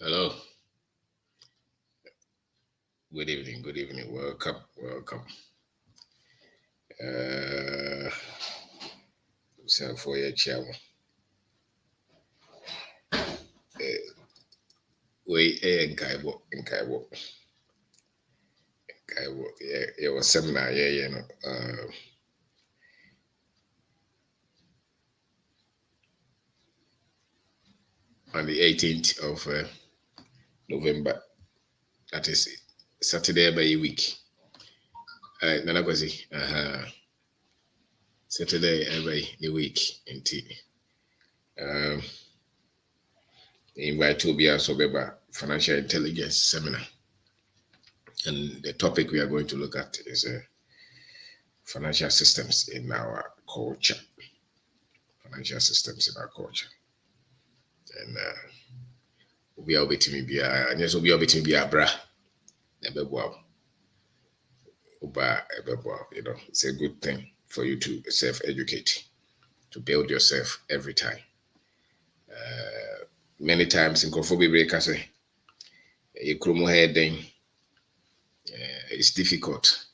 Hello. Good evening. Good evening. Welcome. Welcome. Uh, so for your chairman. We in Kaibo. Kaibo. Yeah, it was seminar. Yeah, you know. On the 18th of November. That is Saturday by a week. Nana Kwazi. Saturday every the week. Um, invite to be also financial intelligence seminar. And the topic we are going to look at is financial systems in our culture. Financial systems in our culture. And obi a obetimi bia, and yes, obi a obetimi bia bra. Ebeboa. Oba ebeboa. You know, it's a good thing for you to self-educate, to build yourself every time. Many times in Kofobi Breakase, it's difficult.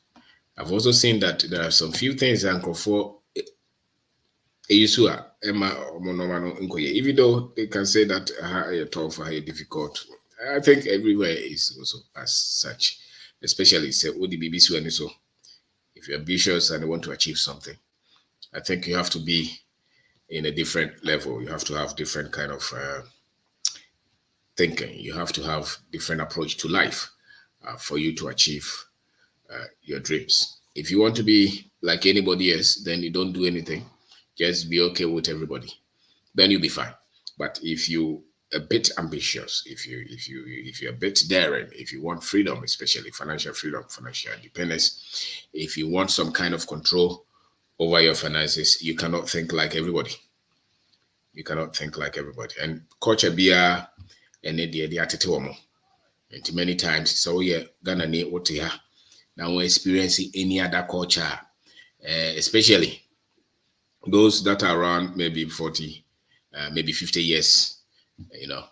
I've also seen that there are some few things that Nkofo even though they can say that tough, difficult, I think everywhere is also as such, especially say ODBBC and so. If you're ambitious and want to achieve something, I think you have to be in a different level. You have to have different kind of thinking. You have to have different approach to life for you to achieve your dreams. If you want to be like anybody else, then you don't do anything. Just be okay with everybody. Then you'll be fine. But if you a bit ambitious, if you're a bit daring, if you want freedom, especially financial freedom, financial independence, if you want some kind of control over your finances, you cannot think like everybody. You cannot think like everybody. And culture beer and the attitude. And many times, so yeah, Ghana need what you have. Now we're experiencing any other culture, especially those that are around maybe 40, maybe 50 years, you know,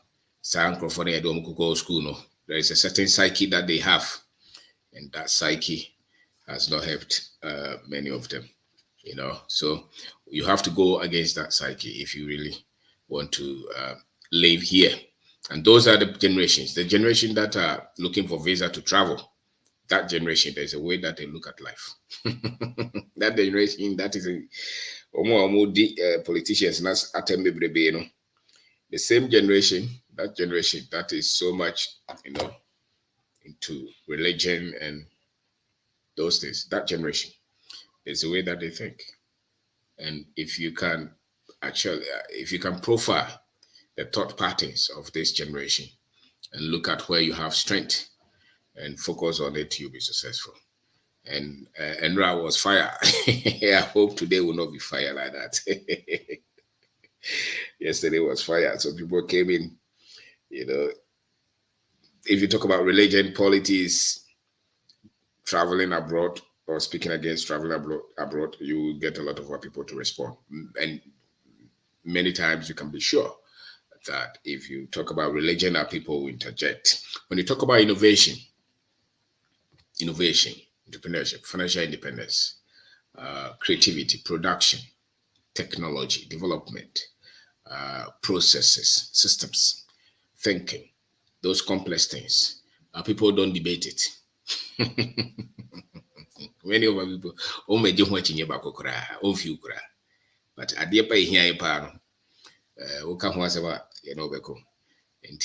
school, no, there is a certain psyche that they have, and that psyche has not helped many of them, you know. So you have to go against that psyche if you really want to live here. And those are the generation that are looking for visa to travel. That generation, there's a way that they look at life. That generation, that is politicians, the same generation, that is so much, you know, into religion and those things. That generation, there's a way that they think. And if you can if you can profile the thought patterns of this generation and look at where you have strength and focus on it, you'll be successful. And Enra was fire. I hope today will not be fire like that. Yesterday was fire. So people came in, you know. If you talk about religion, politics, traveling abroad, or speaking against traveling abroad, you will get a lot of people to respond. And many times you can be sure that if you talk about religion, that people will interject. When you talk about innovation, entrepreneurship, financial independence, creativity, production, technology, development, processes, systems, thinking, those complex things, people don't debate it. Many of our people, oh, my dear, what you oh, few cry. But at the upper here, pano, who once about, you know, Beko, and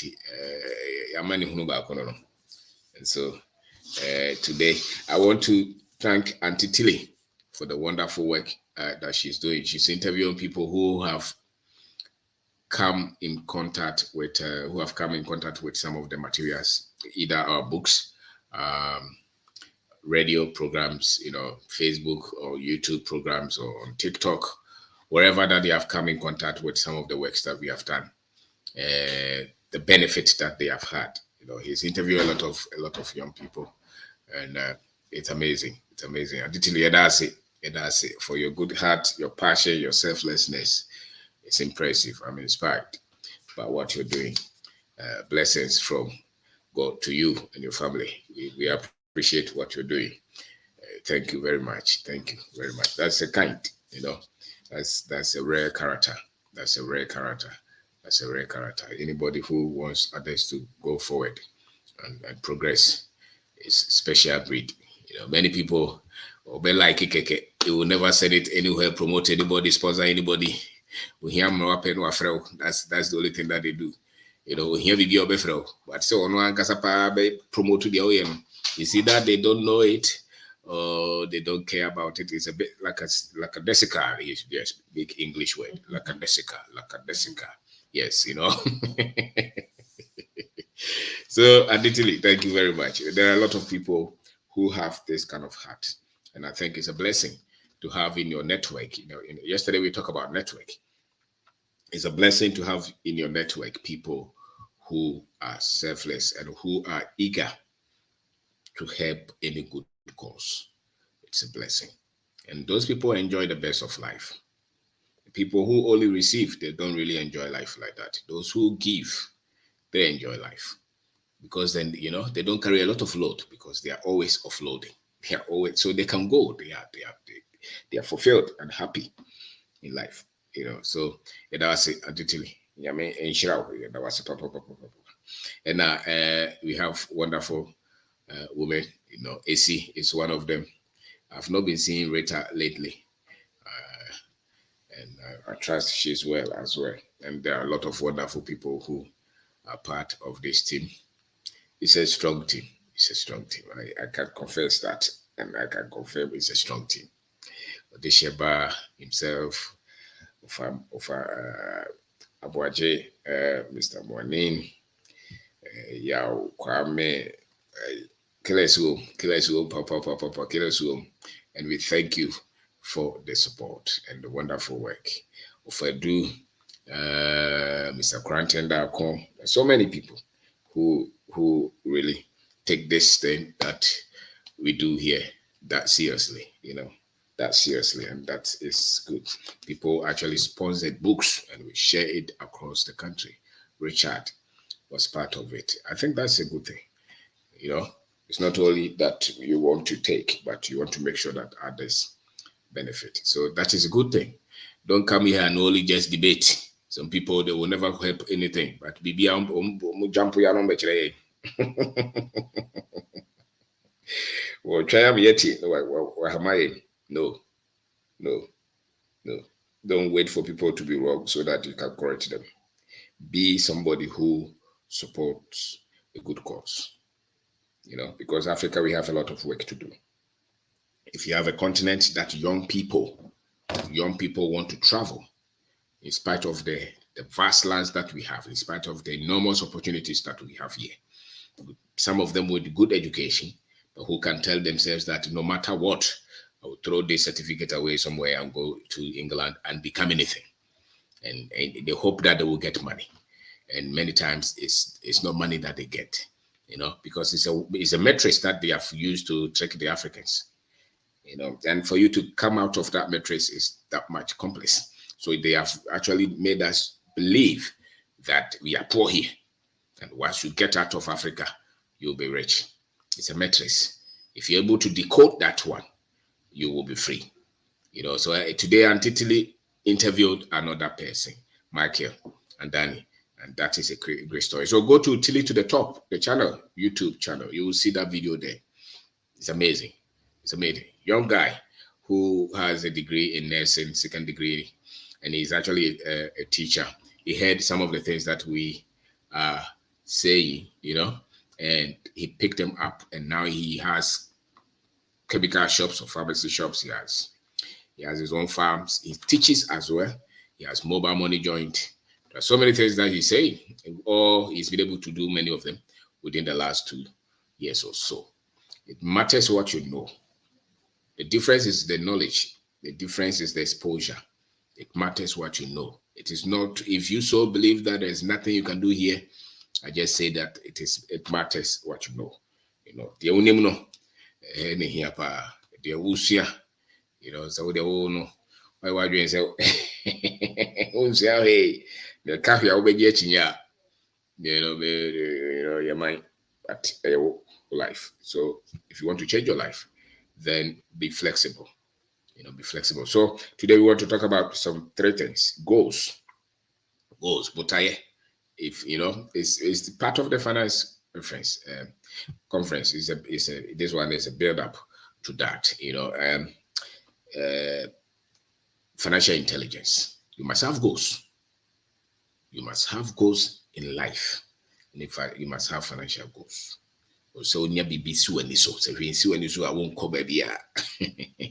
Yamani Hunuba. And so today, I want to thank Auntie Tilly for the wonderful work that she's doing. She's interviewing people who have come in contact with some of the materials, either our books, radio programs, you know, Facebook or YouTube programs, or on TikTok, wherever that they have come in contact with some of the works that we have done, the benefits that they have had. You know, he's interviewed a lot of young people, and it's amazing. It's amazing. And that's it. For your good heart, your passion, your selflessness, it's impressive. I'm inspired by what you're doing. blessings from God to you and your family. We appreciate what you're doing. Thank you very much. Thank you very much. That's a kind, that's a rare character. That's a rare character. That's a rare character. Anybody who wants others to go forward and progress is special breed. Many people be like it, they will never send it anywhere, promote anybody, sponsor anybody. We hear more pen or fro. That's the only thing that they do. We hear video be fro. But so on one kasapa be promote the OEM. You see that they don't know it or they don't care about it. It's a bit like a desica. Yes, big English word. Like a desica. Yes, So, Aditili, thank you very much. There are a lot of people who have this kind of heart, and I think it's a blessing to have in your network. Yesterday we talked about network. It's a blessing to have in your network people who are selfless and who are eager to help any good cause. It's a blessing, and those people enjoy the best of life. People who only receive, they don't really enjoy life like that. Those who give, they enjoy life. Because then they don't carry a lot of load because they are always offloading. They are always, so they can go. They are fulfilled and happy in life. So that was it. That was and we have wonderful women. AC is one of them. I've not been seeing Rita lately, and I trust she's well as well. And there are a lot of wonderful people who are part of this team. It's a strong team. It's a strong team. I can confess that, and I can confirm it's a strong team. Odesheba himself, Abuaje, Mr. Moanin, Yao Kwame, Kilesu, Papa, and we thank you for the support and the wonderful work. Ofedu, Mr. Cranton Darko, so many people who really take this thing that we do here that seriously, that seriously, and that is good. People actually sponsored books and we share it across the country. Richard was part of it. I think that's a good thing. It's not only that you want to take, but you want to make sure that others benefit. So that is a good thing. Don't come here and only just debate. Some people, they will never help anything. But bibi jump ya no betray. Well, try am yeti. No. Don't wait for people to be wrong so that you can correct them. Be somebody who supports a good cause. Because Africa, we have a lot of work to do. If you have a continent that young people want to travel, in spite of the vast lands that we have, in spite of the enormous opportunities that we have here. Some of them with good education, but who can tell themselves that no matter what, I will throw this certificate away somewhere and go to England and become anything. And they hope that they will get money. And many times it's not money that they get, because it's a matrix that they have used to trick the Africans. And for you to come out of that matrix is that much complex. So they have actually made us believe that we are poor here. And once you get out of Africa, you'll be rich. It's a matrix. If you're able to decode that one, you will be free. So today Antitili interviewed another person, Michael and Danny. And that is a great story. So go to Tilly to the Top, the channel, YouTube channel. You will see that video there. It's amazing. It's amazing. Young guy who has a degree in nursing, second degree, and he's actually a teacher. He heard some of the things that we are saying, and he picked them up, and now he has chemical shops or pharmacy shops. He has his own farms. He teaches as well. He has mobile money joint. There are so many things that he's saying, or he's been able to do many of them within the last 2 years or so. It matters what you know. The difference is the knowledge. The difference is the exposure. It matters what you know. It is not, if you so believe that there's nothing you can do here, I just say that it matters what you know. The only no, any here pa, the wusia, so the no. Why do you say, hey, the coffee I'll be getting ya. your mind at your life. So if you want to change your life, then be flexible. Be flexible. So today we want to talk about some three things: goals. But if it's part of the finance reference conference. This one is a build up to that. Financial intelligence. You must have goals. You must have goals in life. And in fact, you must have financial goals. So nya bibi si wani so. So when si wani so I won't come baby.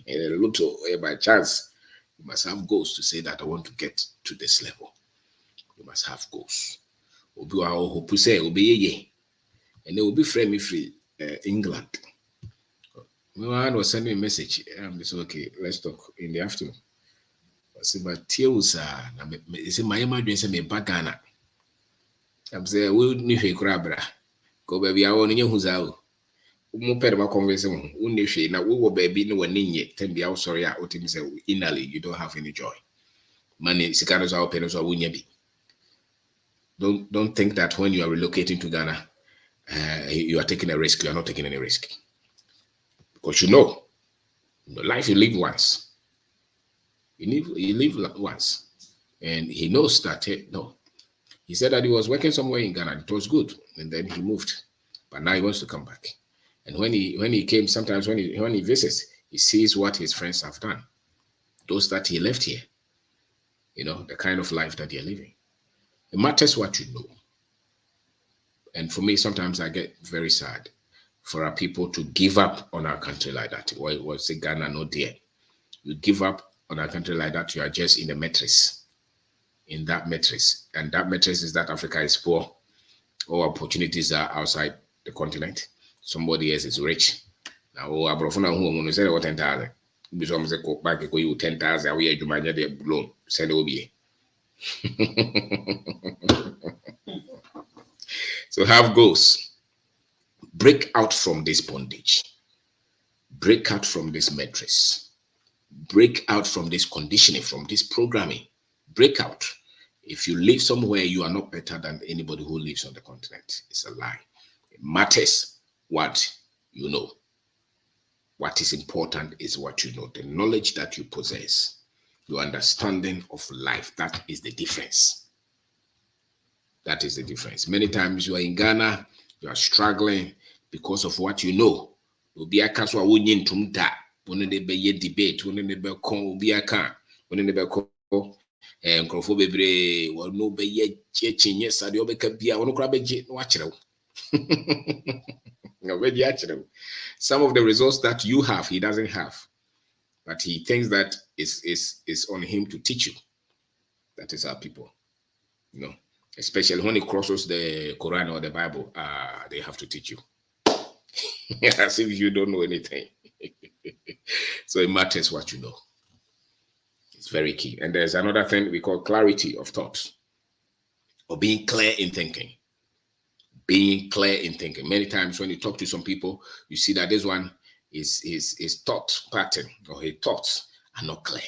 Little by chance. You must have goals to say that I want to get to this level. You must have goals. Obi wa hope say obi ye. And they will be frame me free England. One was sending me a message. I'm just okay, let's talk in the afternoon. I said, but tears are my emergency me back Ghana. I'm saying, we need a crabra. Go baby, I want you who's out. More pet about conversation. We now we will baby no one in yet. Tell me, I'm sorry, I would say inally you don't have any joy. Money, Sicanos are open, so wouldn't be. Don't think that when you are relocating to Ghana, you are taking a risk. You are not taking any risk. Because life you live once. You live once. And he knows that, no. He said that he was working somewhere in Ghana. It was good. And then he moved. But now he wants to come back. And when he came, sometimes when he visits, he sees what his friends have done. Those that he left here. The kind of life that they're living. It matters what you know. And for me, sometimes I get very sad for our people to give up on our country like that. Well, say Ghana, no dear. You give up on our country like that, you are just in the matrix. In that matrix. And that matrix is that Africa is poor. All opportunities are outside the continent. Somebody else is rich. Now, Abrofuna who will say what 10,000. Some say go back, go you 10,000, we are Jumania de loan. Send OBA. So have goals. Break out from this bondage. Break out from this matrix. Break out from this conditioning, from this programming. Break out. If you live somewhere, you are not better than anybody who lives on the continent. It's a lie. It matters what you know. What is important is what you know. The knowledge that you possess. Your understanding of life. That is the difference. That is the difference. Many times you are in Ghana, you are struggling because of what you know. Obi aka so awonye ntum da. Woni ne be ye debate, woni ne be kon obi aka, woni ne be ko nkrofo bebre, woni be ye chinye sade obeka bia, woni kra be je no akyerew. No be akyerew. Some of the results that you have, he doesn't have. But he thinks that is on him to teach you. That is our people. Especially when it crosses the Quran or the Bible, they have to teach you. As if you don't know anything. So it matters what you know. It's very key. And there's another thing we call clarity of thoughts, or being clear in thinking. Being clear in thinking. Many times when you talk to some people, you see that this one is thought pattern, or his thoughts are not clear.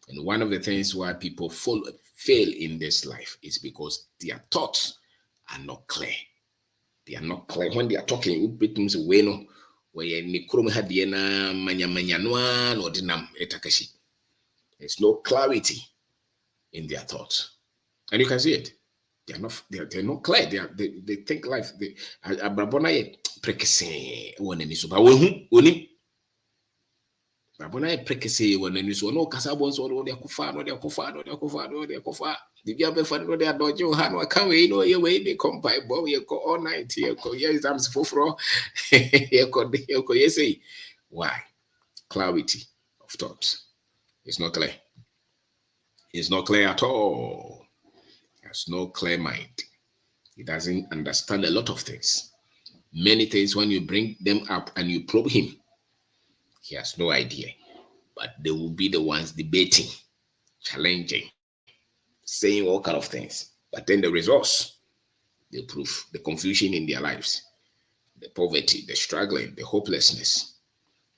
And one of the things why people fail in this life is because their thoughts are not clear. They are not clear. When they are talking, there's no clarity in their thoughts. And you can see it. They're not clear. They think life. Babona prekese wona ni so no kasa bon so no de akufa no de bia be fa no de adoje ha no aka we no ye we be compile bo ye ko all night ye ko ye exams foforo ye ko ye say why? Clarity of thoughts. It's not clear. It's not clear at all. Has no clear mind. He doesn't understand a lot of things. Many things when you bring them up and you probe him, he has no idea, but they will be the ones debating, challenging, saying all kind of things. But then the results, they prove the confusion in their lives, the poverty, the struggling, the hopelessness,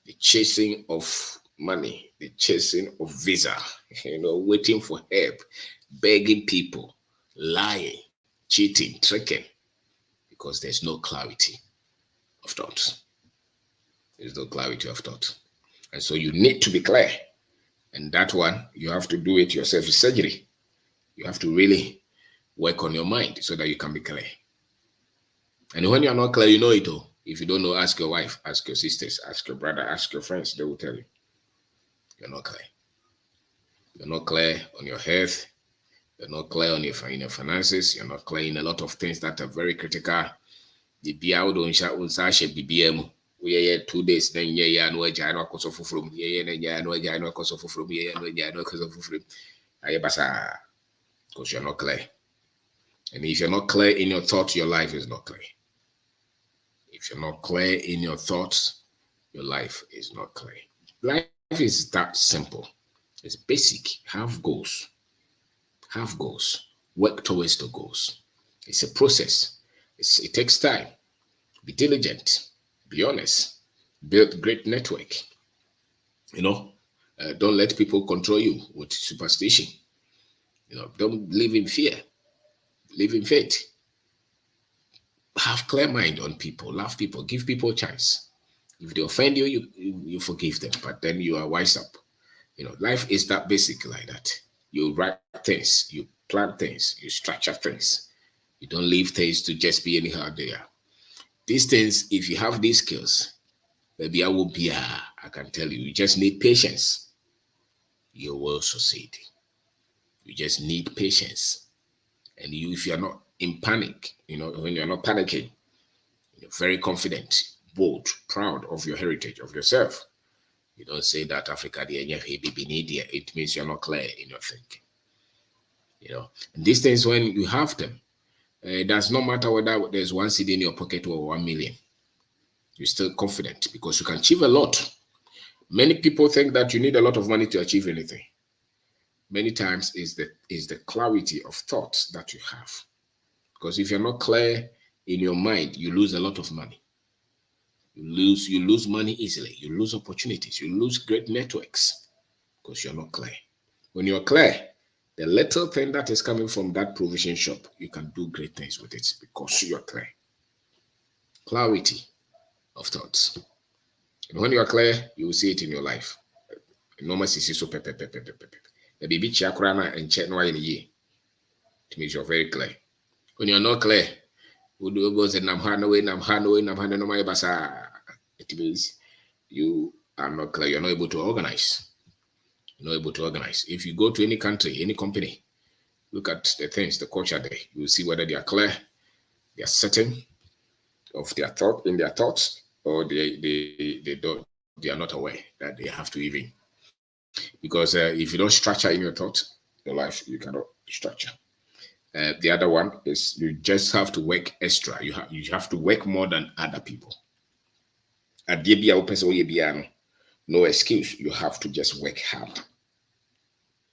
the chasing of money, the chasing of visa, waiting for help, begging people, lying, cheating, tricking, because there's no clarity of thought. There's no clarity of thought. And so you need to be clear. And that one, you have to do it yourself. It's surgery. You have to really work on your mind so that you can be clear. And when you're not clear, you know it all. If you don't know, ask your wife, ask your sisters, ask your brother, ask your friends. They will tell you. You're not clear. You're not clear on your health. You're not clear on your finances. You're not clear in a lot of things that are very critical. The BIA don't shout on Sasha BBM. We are 2 days, then yeah, no, I know because of from yeah, no, I know because of from yeah, no, I know because of from Ayabasa, because you're not clear. And if you're not clear in your thoughts, your life is not clear. If you're not clear in your thoughts, your life is not clear. Life is that simple. It's basic. Have goals. Have goals. Work towards the goals. It's a process. It takes time. Be diligent. Be honest. Build great network. Don't let people control you with superstition. Don't live in fear. Live in faith. Have clear mind on people. Love people. Give people a chance. If they offend you, you forgive them. But then you are wise up. Life is that basic like that. You write things. You plan things. You structure things. You don't leave things to just be anyhow they are. These things, if you have these skills, maybe I can tell you, you just need patience. You will succeed. You just need patience. And if you're not in panic, when you're not panicking, you're very confident, bold, proud of your heritage, of yourself. You don't say that Africa, it means you're not clear in your thinking. And these things, when you have them, it does not matter whether there's one cedi in your pocket or 1 million. You're still confident because you can achieve a lot. Many people think that you need a lot of money to achieve anything. Many times is the clarity of thoughts that you have. Because if you're not clear in your mind, you lose a lot of money. You lose money easily. You lose opportunities. You lose great networks because you're not clear. When you're clear, the little thing that is coming from that provision shop, you can do great things with it because you're clear. Clarity of thoughts. And when you are clear, you will see it in your life. Normal is so pepe. The baby chakrana and check no ye. It means you're very clear. When you're not clear, it means you are not clear. You're not able to organize. You're not able to organize. If you go to any country, any company, look at the things, the culture there. You will see whether they are clear, they are certain of their thoughts, or they are not aware that they have to even. Because if you don't structure in your thoughts, your life, you cannot structure. The other one is you just have to work extra. You have to work more than other people. No excuse. You have to just work hard.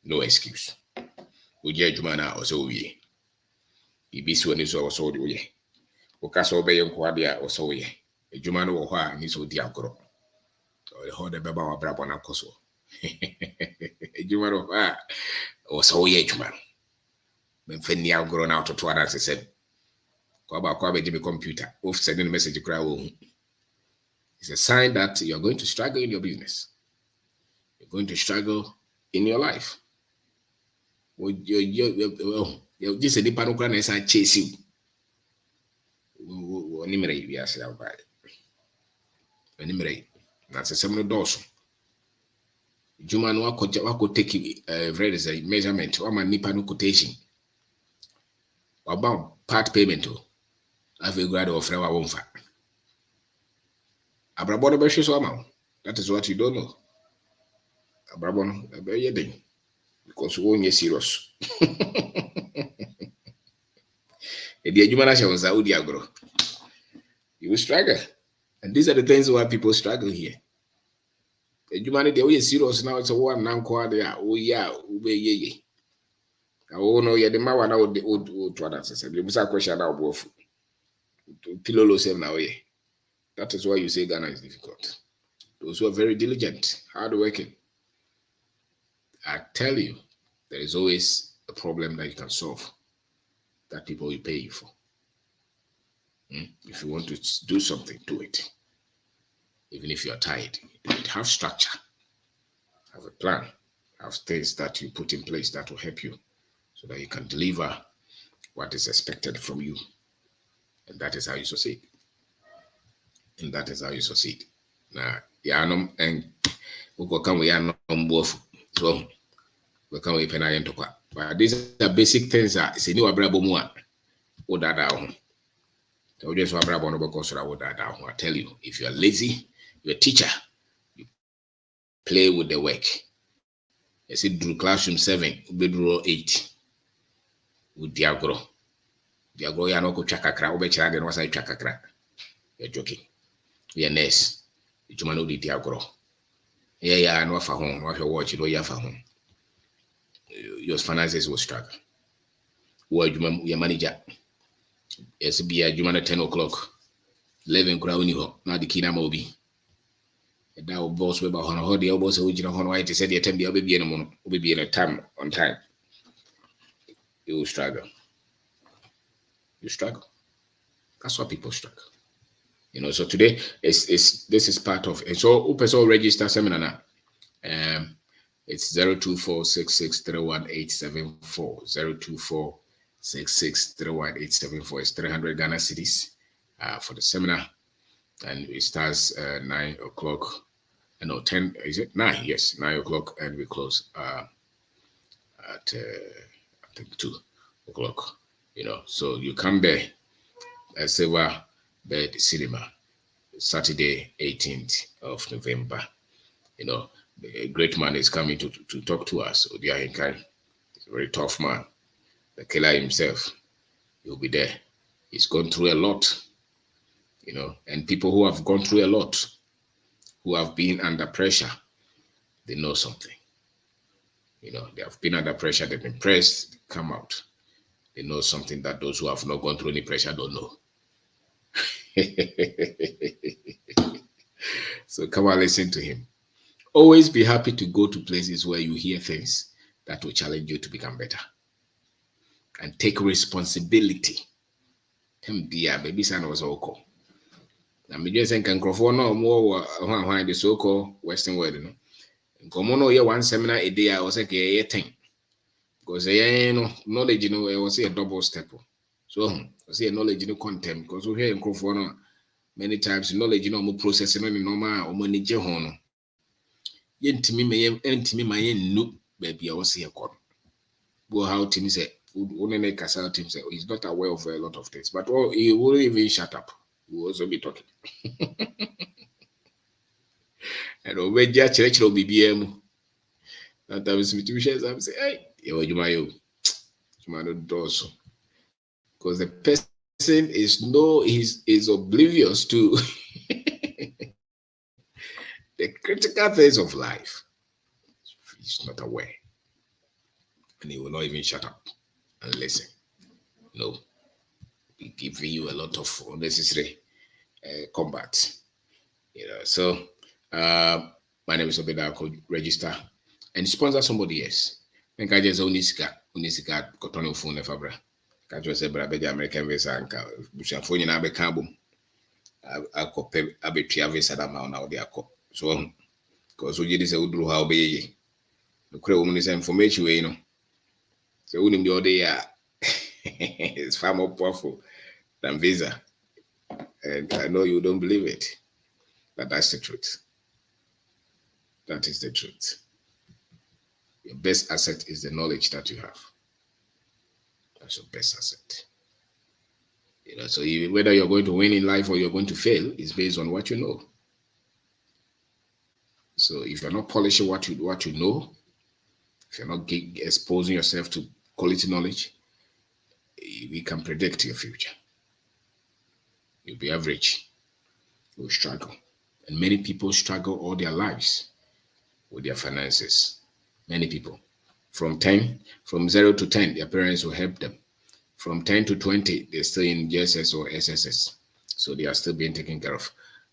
No excuse. Mfeni agro na ototo ada sesem kwa ba kwa be computer of sending message cry wo. It's a sign that you're going to struggle in your business. You're going to struggle in your life. You just a nipa no kra na esa chase you. Oni mere yi ase abai. Oni mere na sesem no doso. Juma no wako take very measurement or man nipa no quotation. About part payment to have a grade of frewa wonfa. Abrabono be so amount. That is what you don't know. Abrabono be yeding because you won't serious. You will struggle. And these are the things why people struggle here. Humanity we serious now. It's a one now called there. Oh yeah, ube ye. Oh no, yeah, the man now the old products. You must have question now both. Pillow save now yeah. That is why you say Ghana is difficult. Those who are very diligent, hardworking. I tell you, there is always a problem that you can solve. that people will pay you for. If you want to do something, do it. Even if you're tired, do it. Have structure, have a plan, have things that you put in place that will help you so that you can deliver what is expected from you. And that is how you succeed. And that is how you succeed. Now, Yanum and Ukokan we are both. So we can we penay to qua. But these are basic things that see new abrabomua or that down. So just abrabon because I would that down. I tell you, if you're lazy, you're a teacher, you play with the work. You see, through classroom 7, bedroom 8 with Diagro. Diagro, you know, chakakra, obechara, then was I chakakra. You're joking. You're a nurse. You know, the Diagro. Yeah, no for home. What you watch, you know, you're for home. Your finances will struggle. Well, your manager. Yes, be a human at 10 o'clock. 11 crown you now the kina mobi. That boss we about how the boss original on white said the attempt the baby and will be in a time on time. You will struggle. You struggle. That's why people struggle. You know, so today this is part of it. So Upeso register seminar now. It's 02466318874. 02466318874. It's 300 Ghana cedis for the seminar. And it starts 9 o'clock. No, 10, is it? 9, yes, 9 o'clock, and we close at, I think, 2 o'clock, you know. So you come there at Silverbird Cinema, Saturday, 18th of November. You know, a great man is coming to talk to us. Odia Hinkai, he's a very tough man. The killer himself, he'll be there. He's gone through a lot, you know, and people who have gone through a lot, who have been under pressure, they know something. You know, they have been under pressure, they've been pressed, they come out. They know something that those who have not gone through any pressure don't know. So come and listen to him. Always be happy to go to places where you hear things that will challenge you to become better. And take responsibility. Baby son was all. Na me just can crofo no more when the so-called Western world, you know. Come on, one seminar a day, I was like a 10. Because knowledge, you know, I was a double step. So I say knowledge, you know, content. Because we hear in crofo many times knowledge, you know, more processing on normal or manage hono. Yentimi my no baby, I was here. Go how Tim say, only Casal Tim say he's not aware of a lot of things, but he won't even shut up. He will also be talking. And over there, church will be BM. That time is situations. I'm saying, hey, you might do so. Because the person is oblivious to the critical things of life. He's not aware. And he will not even shut up and listen. No. We give you a lot of unnecessary combat. You know, so my name is Obeda. I could register and sponsor somebody else. Then I just unisika kotono phone fabra. Ka just say bra be American visa anka bushafo nyina be ka bom. Akope abetua visa da ma na odi akọ. So because we just say udru ha obeye. No kure wo mu say information we no. So unim the other ya it's far more powerful than visa. And I know you don't believe it, but that's the truth. That is the truth. Your best asset is the knowledge that you have. That's your best asset. You know, so whether you're going to win in life or you're going to fail is based on what you know. So if you're not polishing what you know, if you're not exposing yourself to quality knowledge, we can predict your future. You'll be average. You'll struggle. And many people struggle all their lives with their finances. Many people. From 0 to 10, their parents will help them. From 10 to 20, they're still in JSS or SSS. So they are still being taken care of.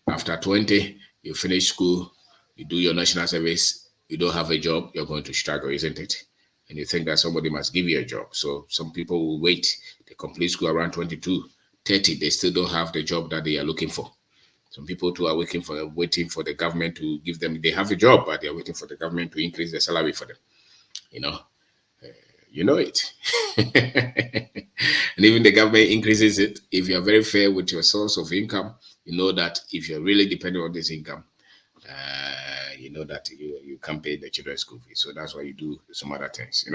After 20, you finish school, you do your national service, you don't have a job, you're going to struggle, isn't it? and you think that somebody must give you a job. So some people will wait. They complete school around 22, 30. They still don't have the job that they are looking for. Some people too are waiting for the government to give them. They have a job, but they are waiting for the government to increase the salary for them. You know, you know it. And even the government increases it. If you are very fair with your source of income, you know that if you're really dependent on this income, you know that you can't pay the children's school fees. So that's why you do some other things,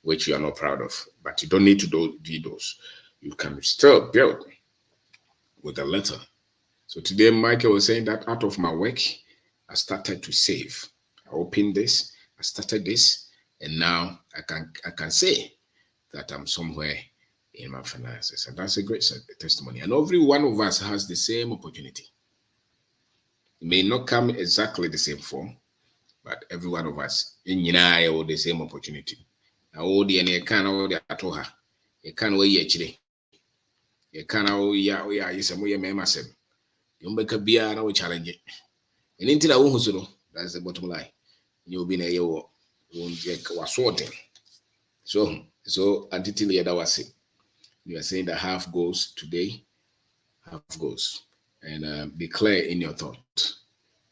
which you are not proud of. But you don't need to do those. You can still build with a little. So today, Michael was saying that out of my work, I started to save. I opened this, I started this, and now I can say that I'm somewhere in my finances. And that's a great testimony. And every one of us has the same opportunity. It may not come exactly the same form, but every one of us in the same opportunity. Now, all the any kind of the atoha, you can't wait actually. You can't you some way, mamma. You make a beer and I will challenge it. And until I won't so that's the bottom line. You'll be in a year won't get was sorting. So until the other was it. You are saying that half goes today, half goes. And be clear in your thought.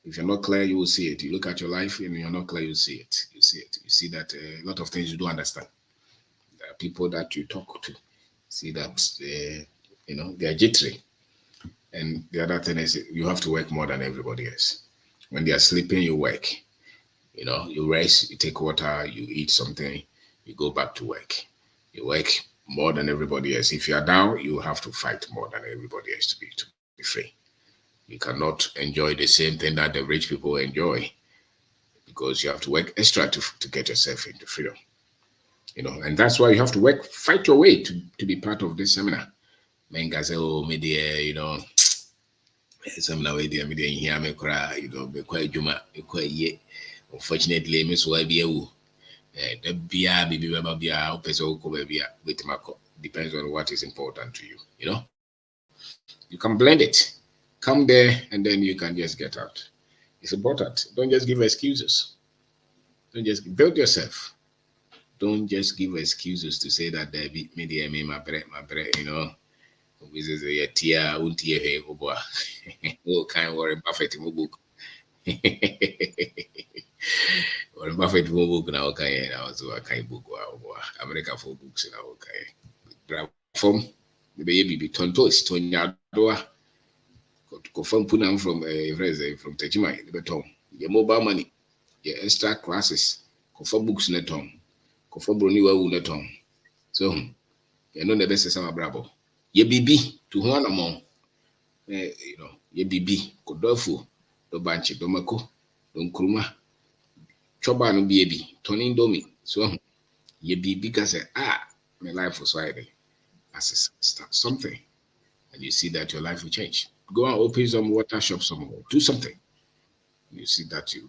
If you're not clear, you will see it. You look at your life and you're not clear, you see it. You see it. You see that a lot of things you don't understand. There are people that you talk to see that they are jittery. And the other thing is you have to work more than everybody else. When they are sleeping, you work. You rest, you take water, you eat something, you go back to work. You work more than everybody else. If you are down, you have to fight more than everybody else to be free. You cannot enjoy the same thing that the rich people enjoy because you have to work extra to get yourself into freedom. And that's why you have to fight your way to be part of this seminar. Menga say, oh, media, seminar media here, me cry, be quite juma, be quite ye. Unfortunately, Miss YBU, the beer, baby, beer, peso, baby, with Marco. Depends on what is important to you. You can blend it. Come there, and then you can just get out. It's important. Don't just give excuses. Don't just build yourself. Don't just give excuses to say that there be media me my bread, This is a tia untie he oboa. Oh, kind Warren Buffett in book. Warren Buffett book now okay. I was a kind book America for books in our okay. From the baby be tontos, Tonyadoa. Confirm Punam from Tejima, the beton. Your mobile money, your extra classes, confirm books in the tongue, confirm Bruniwa in the tongue. So, you know the best is our bravo. Ye bibi to one among, ye bibi, Kodofu, do banchi, do mako, do kruma, choba no baby, turning domi. So, ye bibi can say, my life was Friday. As something, and you see that your life will change. Go and open some water shop somewhere. Do something. You see that you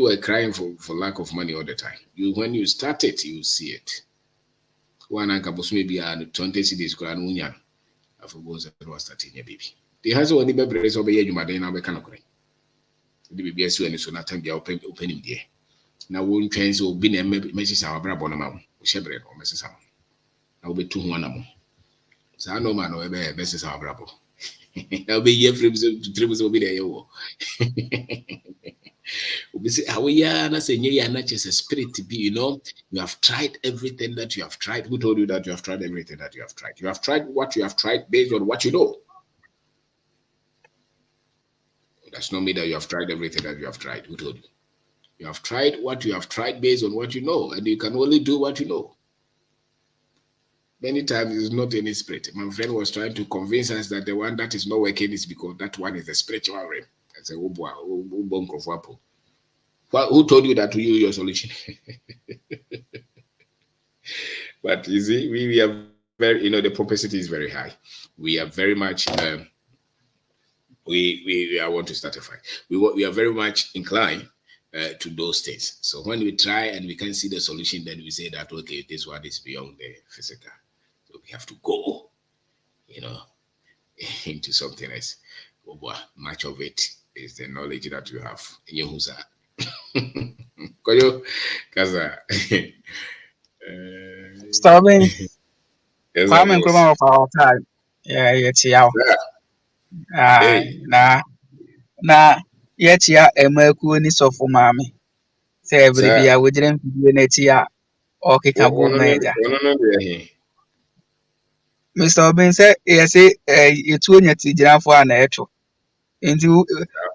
were crying for lack of money all the time. When you start it, you see it. One uncle maybe 20 cities grand union. I forgot that was starting a baby. The has only be brace over you may now be kind of crying. The baby as soon as not time be open him there. Now won't change will be a message our brother on a mouth, shepherd or Mrs. I'll be 2 So I know man, or best is our brother. I'll be here for dribbles will be there. We say, how we are not saying you are not just a spirit to be, you have tried everything that you have tried. Who told you that you have tried everything that you have tried? You have tried what you have tried based on what you know. That's not me that you have tried everything that you have tried. Who told you? You have tried what you have tried based on what you know, and you can only do what you know. Many times it's not any spirit. My friend was trying to convince us that the one that is not working is because that one is the spiritual realm. I said, oh boy, who told you that to you your solution? But you see, we are very, the propensity is very high. We are very much, I want to start a fight. We are very much inclined to those things. So when we try and we can see the solution, then we say that, okay, this one is beyond the physical. So we have to go, into something else. Oh boy, much of it is the knowledge that you have in your husa. Koyo Kaza. Starving. Yes, I Kwame Nkrumah was. of our time. Yeah, yeah, Hey, na yetia emaku ni sofu mami. Say every sir. bia we didn't video netia or kikabu meja. One another here. Mr. Obin said, yes, it's when you teach for an echo. Into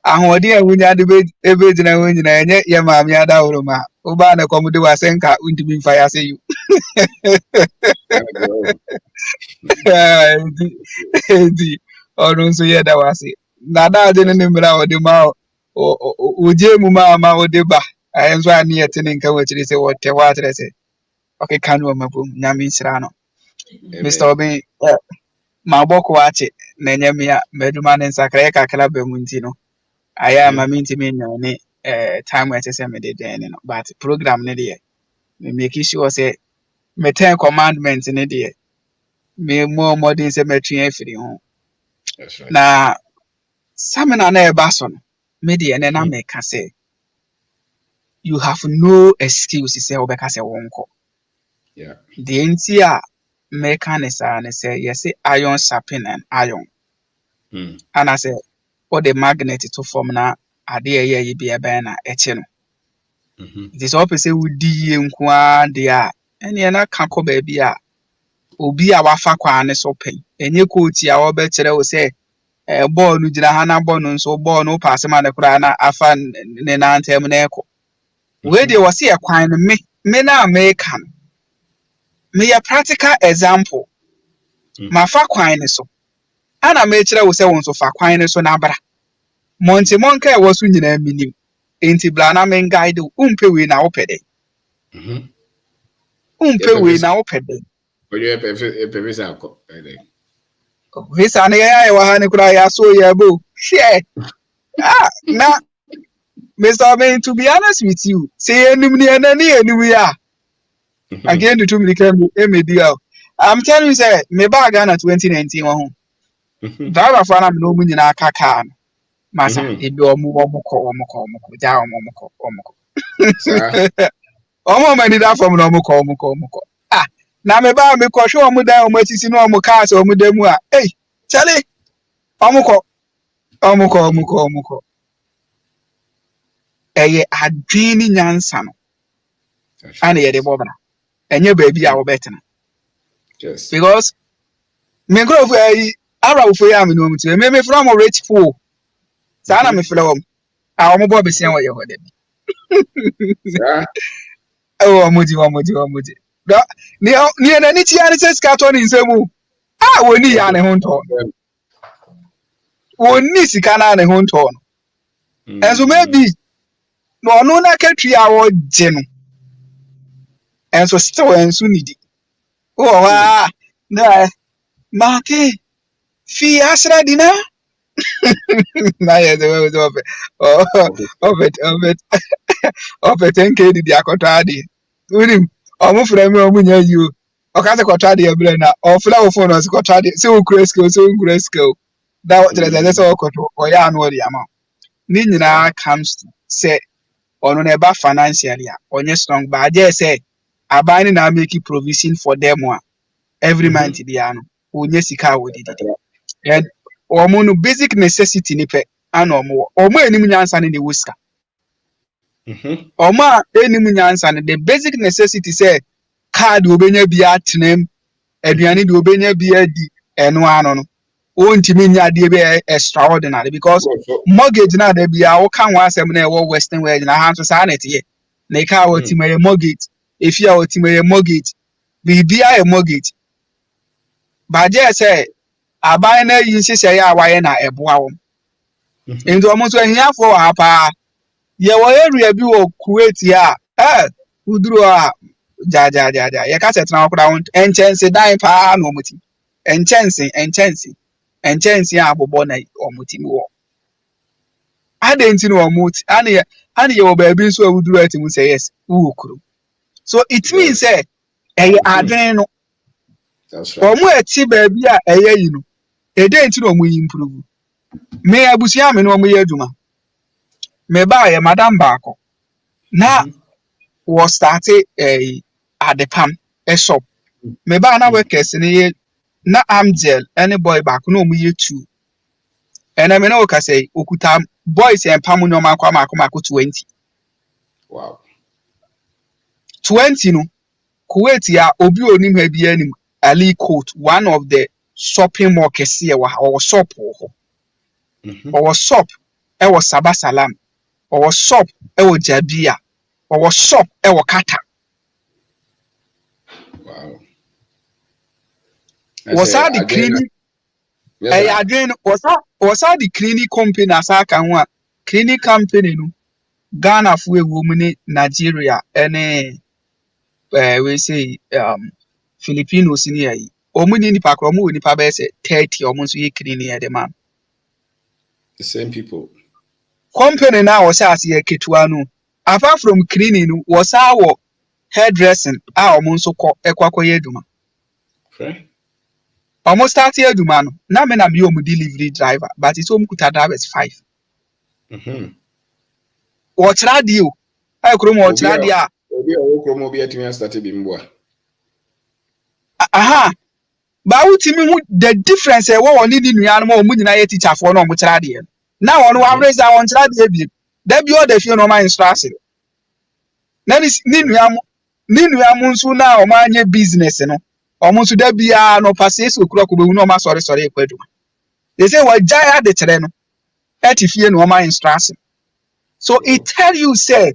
ahodi a wunya de ebe gyina ho nyina enye ye maame ada woroma oba na komode wa senka untimi fire say you di onu so ye da wase na da de ne mra ode ma oje mu ma ode ba ayen so ani ete ne nka wachiri se wote wa atre se okay kanu mabum nyame nsira no Mr. Obin ma boko wache na nyame meduma ne nsakra kakra ba mu ntino aya ma mintimi nyane time where say me dey no but program ne dey me make sure say me 10 commandments ne dey me more than say me twen afiri ho That's right. na seminar na eba so no me dey na me ka say you have no excuse say obeka say wonko Yeah. the entia me ka ne sa ne say yes iron sharpen and iron and I say all the magnet to form na ade ye bi ebe na eche no it is all say wudi ye nko a de a ene na ka ko ba bi a obi a wafa kwa ne so pen enye coach a wo be kire wo say ball no gina ha na ball no so ball no pass ma ne kura na afa ne na antem na eko we de wo say kwan no me na me kan me ya practical example ma fa kwan ne so ana me kire wo say won so fa kwan ne so na bra monte monka e wo so nyina minim enti bla na men guide umpe we na wo pede umpe we na wo pede Koyo pepesa ko. visa ne ya wa ha ne kura ya so ya bo share na Mr. Obin, to be honest with you, say anybody ya. Again, the 2 million deal. I'm telling you, say me bag na 2019 one. Driver for na no money na kaka. Masa, e be omo ko ja omo ko. Sir. Omo mani da from no omo ko. Ah, na me ba me ko hwe omo dan omo atisi no omo car so omo demu a. Hey, Charlie, omo ko. Eye adwini nyansa no. Ana ye de bobana. Enye baby a wo betena. Yes. Because me grow for Arab for ya me no mti me from rich pool. Sa na me from a wo bo be sian wo ye ho de. Sir. Oh omoji. Do ni na ni tia ni se ska to ni nsemu. Ah woni ya ne ho nto. Woni sika na ne ho nto no. Enso maybe no onu na katri a wo je no. Enso still enso nidi. Oh wa na Mate, fi asra dina. Na ye de we do of it 10k di akotwa ade. Unim, omo fra me omo nya you. O ka se kotwa ade ebre na, o fla wo phone o se kotwa ade, se wo kura skill. That what there say o kotwa, o ya anu ori ama. Ni nyina comes to say ono na eba financially a, onye strong but I just say abani na make provision for them every month dia no. Onye sika wo didi. And omo no basic necessity ni pe ana omo enim nyansa ne wuska omo a enim nyansa ne the basic necessity say card obenya bia atenem aduane de obenya bia di eno ano no ontimi nya de be extraordinary because mortgage na da bia wo kan wa asem na e wo western world na ha so sa na tie na ka wo timaye mortgage efia wo timaye mortgage bibia e mortgage ba je say aban na yi nhyehyɛ ya waye na ɛboa wo nti ɔmo so ahiafo wɔ ha paa ye wo area bi wɔ Kuwait a uduru a ja ye ka setena okura wo enchense dan paa na ɔmo ti enchense a abobɔ na ɔmo ti wo ade nti no ɔmo ti ane ye wɔ baabi nso a uduru ati mu sɛ yes wo kuro so it means say ɛyɛ adwen no ɔmo ati baabi a ɛyɛ yi no ede nti no mu improve me abusia me no mu ye adwuma me ba ye madam baako na was started at the palm a shop. Me ba na workers ni na Amgel any boy back no mu ye two. And I mean okay say okuta boys and palm no man kwa 20. Wow. 20 no Kuwait ya obi onim ha bi anim Ali Coat, one of the shopping mall kese or shop or shop e was Sabasalam or shop e was Jabia or shop e was Kata. Wow. Was that the clinic? Again, was that the clinic company as I can want clinic company no Ghana for a woman in Nigeria and we say Filipinos in here. Omuni ni pakro mu ni pa be say 30 almost ye clinic at the man. The same people. Company now was as ye ketua no. Apart from cleaning, was our hairdressing, our monso ekwakoye duma. Okay. Almost 30 years duma no. Na me na me omu delivery driver, but it's omu kuta drivers 5. Watch radio. I krom watch radio. Obi o krom obi atimi start bi mboa. Aha. Ba utimi mu the difference e wo woni ni nua no ma omu nyina ye teacher for no omu kyerade ye. Na wono wa raise that one kyerade bi. Da bi o da fie no ma instruction. Na ni nua mu nso na o ma anye business no. Omo nso da bia no pass so kura ko be hu no ma sorry ekwaduma. They say what jaya de kyere no. Etifie no ma instruction. So it tell you say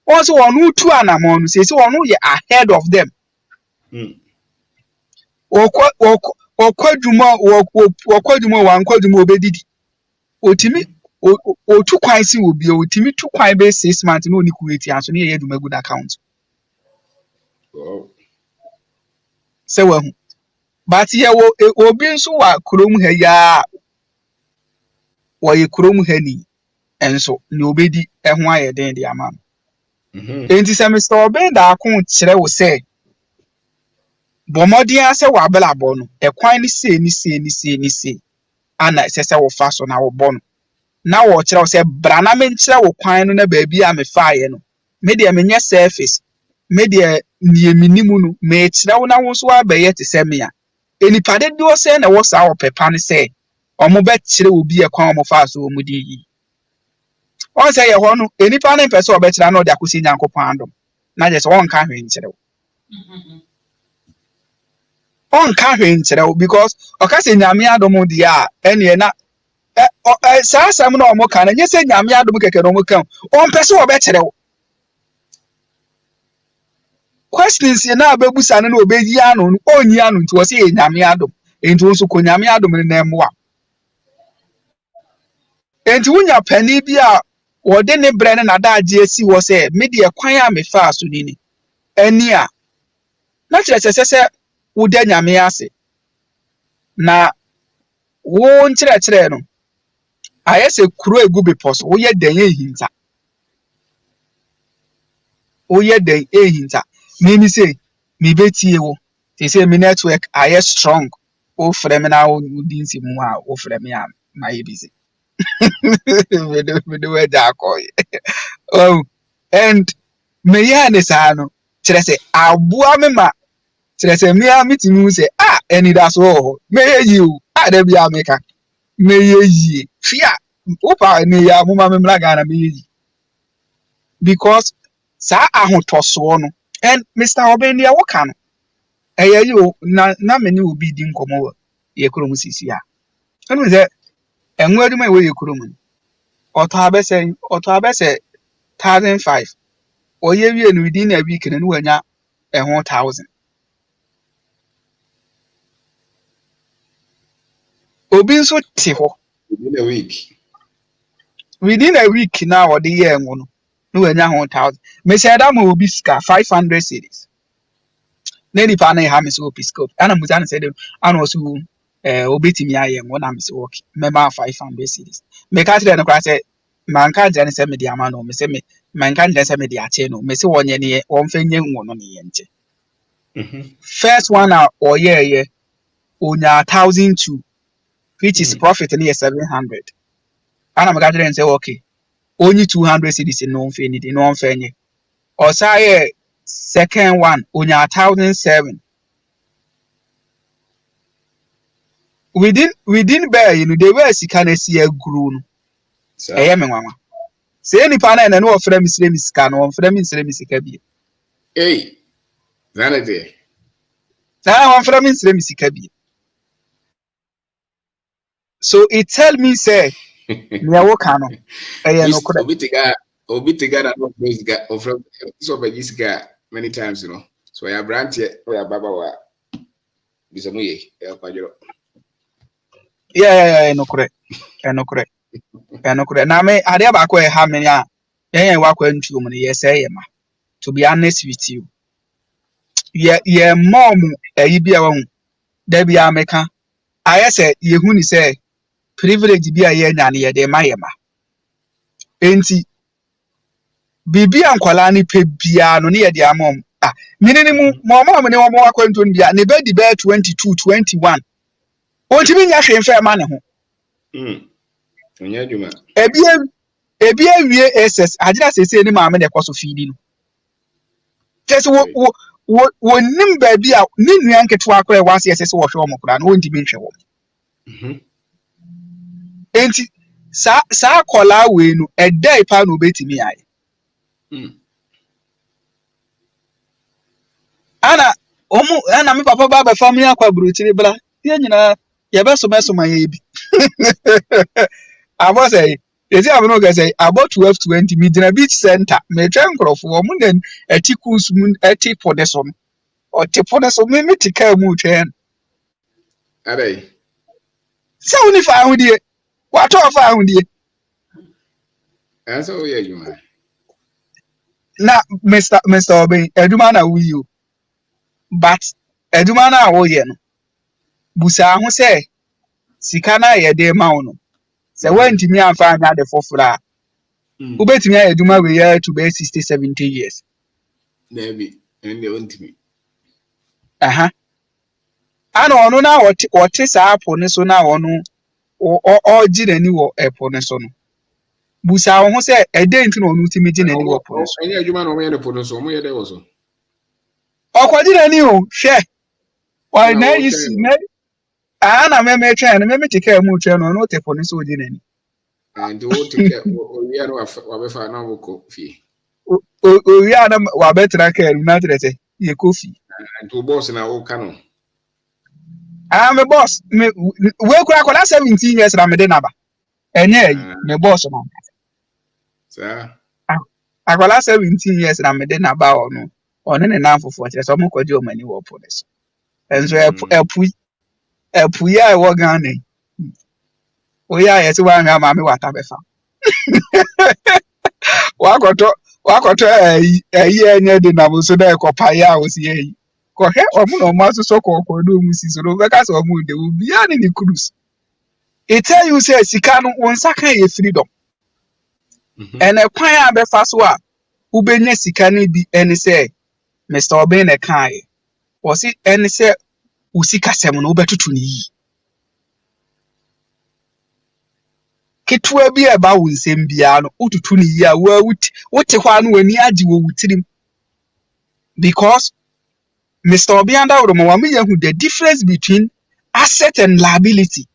also one who two anamon say so one who ye ahead of them. Okwaduma wankwaduma obedidi. Otimi otu kwan si obi otimi tu kwan be 6 months no ni kuweti anso ne ye duma good account. Wow. Say wa hu. But ye wo obi nso wa krom ha ya wo ye krom ha ni enso ne obedi eho aye den de ama. Enti se Mr. Obenda akon kire wo say Bomodian se wa bela bono ekwan ni se ana se wo fa so na wo bono na wo kire wo se brana me nkire wo kwan no na baabi a me faaye no me de me nya surface me de nie minimu no me kire wo na wo so abaye te se me a enipade de wo se na wo sa wo pepa ne se omo be kire obi ekwan omo fa so omo di yi on se ye ho no enipa ne pese obe kire na ode akosi nyankopon andom na je se won ka hwe nkire wo on ka hwe nkire wo because okase nyame adom de a ene na sa asam na omo ka na nye se nyame adom keke no omo kan on pese obe kire wo questions na abebusa no na obeyi anu no onyi anu nti wo se nyame adom enti wo so ko nyame adom ne na emwa enti wunya pani bi a wode ne bre ne na daagye esi wo se me de kwan a me fa so ni ani a na kire se wo da nyame ase na wo nkire no ayese kuro egu bepos wo ye dan ehinta me say me betie wo they say me network aye strong wo frɛ me na wo dinsi mu a wo frɛ me am na ye busy me do we da ko oh and me ya ne sa no kire se aboa me ma kire se me a mitinu se eni da so me ye yi o da bia me ka me ye yi fia opa ne ya mo ma me mla Ghana me ye yi because sa ahotoso no and Mr. Obenia woka no eya yi o na me ni obi di nkomo ye krom sisi a enu se enwo aduma we ye krom oto abese 1,500 oye wie no within a week na wanya eho 1,000 obi nso te ho within a week na odi ye enwo no wanya 1,000 me say that mo obi sika 500 cedis na ni pa na ha me so piscope ana muza na say dem ana osu obetimi aye enwo na me say okay me ma 500 cedis me ka tire no kwa say manka je ne say me di ama no me say me manka je say me di ache no me say wonye ne won fa nye enwo no ne ye nche first one oye onya 1,002 which is profit near 700 ana me ka tire say okay only 200 cedis no mfe ni di no mfe nye or say second one onya 1,007 within bear you know the way sika na si aguru no eye me nwanwa say nipa na no ofra mi sire mi sika no ofra mi sire mi sika bi Hey, vanity. na ofra mi sire mi sika bi so it tell me say me wo ka no eye no kore Obitiga that not those guy or from so by this guy many times, you know. So I have brand here or baba wa bisamuye kwajiro. yeah no kore no kore na me ade ba ko e ha me ya yen wa kwa ntu mu ye say ye ma to be honest with you ye mom eyi bia wa hu da bia meka aye say ye hu ni say privilege bia ye nya ne ye de ma ye ma enti bibi ankwala ni pe bia no ne ye de amom minini mu mom ne wo wa kwa ntu bia ne be di be 22 21 ontimi nya hwe mfa ma ne ho Onya djuma ebi awie ss agira sese ni maame de kwaso feedi no tese wo nim ba bi a ni nua nketewa akora wa ss wo hwe wo kora no wo ntimi nhwe wo enti sa kola we no edai pa no obetimi aye ana me papa ba family akwa buruchiri bla ye nyina ye beso ye bi abo say ezi abono ga say about 12:20 midina beach center me twa nkrofo wo mun den etikus mun eti for the son o te for the son me tika mu twen abai se woni fa ahudie wa to fa ahudie asa o ye djuma na Mr. Obin eduma na wi you but eduma na wo ye no busa ho say sika na ye de ma wo no se wantimi amfa anya de fofora ubetimi aye eduma we ye to be 60 70 years Maybe and they want me. Ana onu na wote sa apo ne so na onu o gi nani wo epo ne so no busa wo ho se ede nti na onu ti meji nani wo epo ne so Any adjuma no me de pono so mo ye de wo so. Okwaji nani o hwe why na you see na ana me twa na me tike mu twa no no te po ne so gi nani And to take o wi ano wa be fa na wo ko fi. O wi ana wa betra ka na trete ye kofi And to boss na wo ka no. Me boss me we kura kola 17 years na me de naba enye me boss no Sir. Akwala 17 years na me de naba ono one ne nan fofo kire so mo kwaji o mani wo po deso enso epu ya e wo gan ne o ya ye ti wa nwa ma me wata be fa wakoto enye de na bo so da ekopa ya o si eyi ko he omu no ma so ko do mu si so no be ka so omu de obi ya ni cruise it tell you say sika no wonsa kan ye freedom ene kwan a be fa so a ubenya sika ni bi ene say Mr. Obin e kan ye o si ene say usika sem no ubetutu ni yi ketwa bi e ba wo nsem bia no ututu ni yi a wa wuti hwa no wani agi wo wutirim because Mr. Obin and Awuromo who the difference between asset and liability.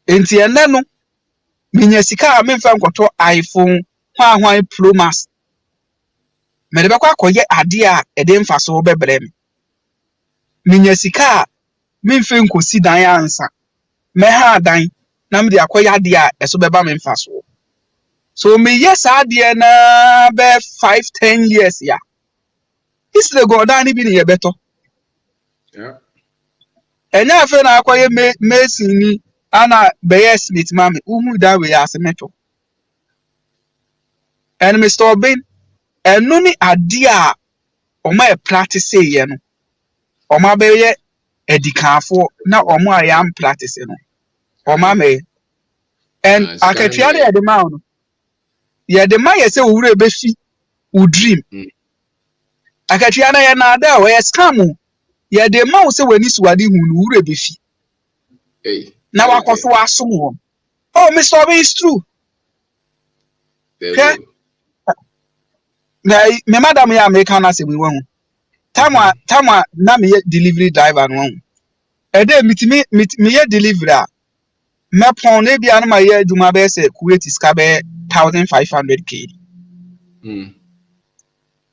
Enti ene no minya sika a memfa nkoto iPhone hwan Pro Max. Me de bekwa koye ade a ede mfa so bebre me. Minya sika a memfa nkosi dan ansa. Me ha dan na me de akoye ade a eso beba me mfa so. So me yes ade na be 5-10 years ya. Isi the go down ni bi ne beto. Yeah. Enya afa na akoye Mason ni ana beye Smith mame uhu da we asemeto. And Mr. Obin enu ni ade a oma e practice ye no. Oma beye edikanfo na omo ayam practice no. Oma me and akatua de de ma no. Ye de ma ye se owure be fi u dream. Akatua na ye na ada we scam. Ye de ma wo se wani suwade hu no owure be fi. Hey. Na wakoso asom wo. Oh, Mr. Obin is true. There me madam ya American as we won. Time na me delivery driver no. E dey me ye delivery me pon na bia na ma ye adwuma be se Kuwait iska be 1500 KD.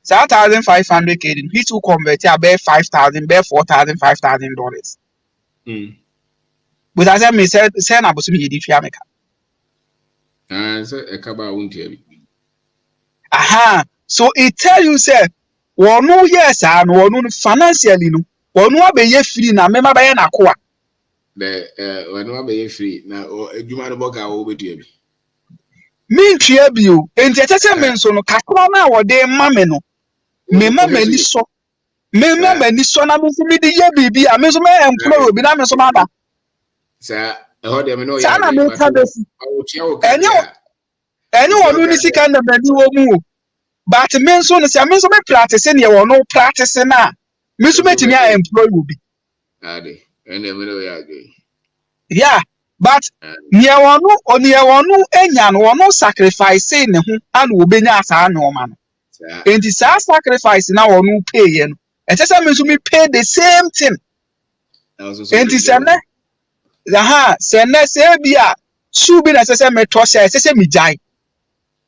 So 1500 KD which will convert ya be 5000 be 4000 $5000. But as I me say na boso me di fia meka. so a kaba won't hear me. Aha, so it tell you say no yes no financially no no abeye free na me mabaye na ko a The when one be free now you man boka wo be to be. me ntua bio enti etete me nso no kakra na wo de ma me no me ma mani so me ma mani so na me me de ye bibi a me so me employ obi na me so ma da Sir, ho de me no sa ya na me ka besi o tia o ka enye wonu ni sika na mani wo mu but me nso no se me nso me practice ne wo no practice na me so metimi a employ obi ade ene me no ya go. yeah but near one enya no one sacrifice ne ho ana obenya asa na oma no enti sa sacrifice na one pay ye no etese me so me pay the same thing enti se bia su bi na sese me to sese me jai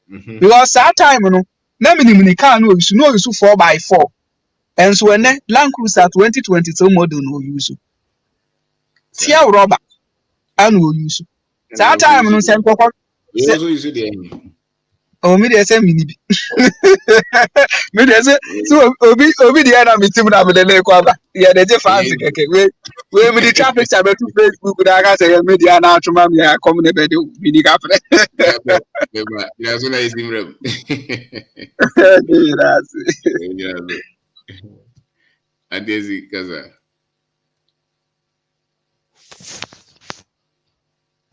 because that time no na minimum kan no use 4x4 and so ene Land Cruiser 2022 model no use tia rubber and we use that time no sem kokko you also use the oh me dey say me ni bi me dey say so obi dey na me team na me dey kwa ba ye dey fancy keke we me dey traffic sabe to Facebook na ga say me dey na atuma me come ne be dey me di ka pre ya so na isim rem ya so adezi kaza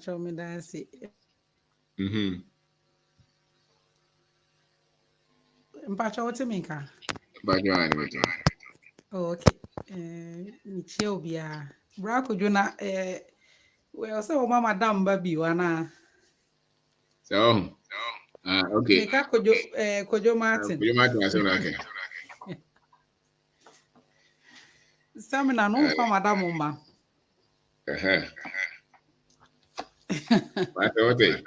show me dance mpacha wote minka ba jo ani meto okay nichie obia bra kojo na we say o mama dam ba bi wana so okay meka kojo Martin kojo Martin aso na ke stamina no fa madam mba ba to te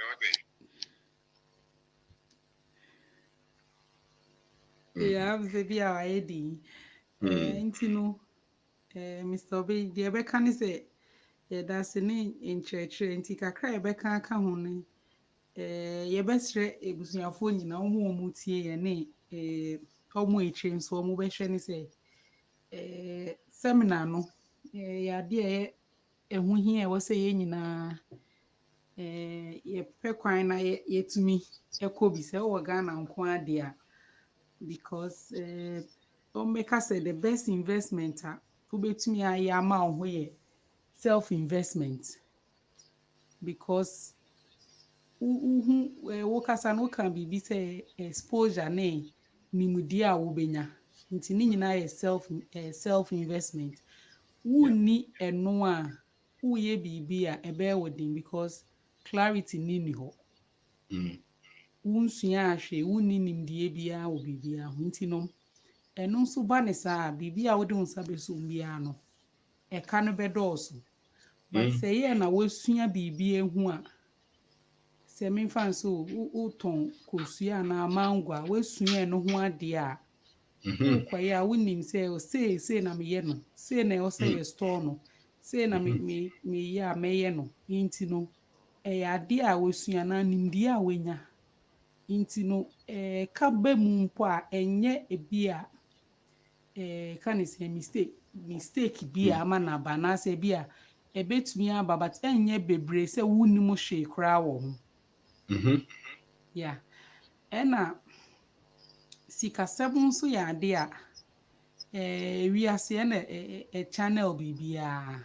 yeah baby already ntino Mr. Obi de be kan say ye da se ne nkyerɛkyerɛ nti kakra ye be kan aka ho ne ye be srɛ ebusuafo nyina omo tie ye ne omo ekyire nso omo be hwɛ ne sɛ seminar no ya de ehu hia e wo sɛ ye nyina ye pɛ kwan na ye tumi ekobi sɛ wo Ghana nko ade a because make us say the best investment ubetumi aye ama wo ye self investment because wo kasa no kan bibi say exposure na nimudi a wo benya nti ni nyina ye self investment wo ni eno a wo ye bibi a ebe wodin because clarity ni ho unsua ahwe wo ni nimdie bia wo bibia ho nti no eno nso ba ne saa bibia wo de unsa beso bia no eka no bedoso but say ye na wasua bibia hu a se me fan so uton kosua na mangwa wasua no ho ade a ukwaye a wonim say na me ye no say na o say store no say na me ya me ye no nti no ade a wasua na nimdie a wenya nti no ka ba mu mpo a enye ebi a can say mistake bi a ama na ba na say bi a ebetumi aba but enye bebre say wuni mo hwe kra wo ho yeah ena sika seven so ya ade a wi ase na channel bibia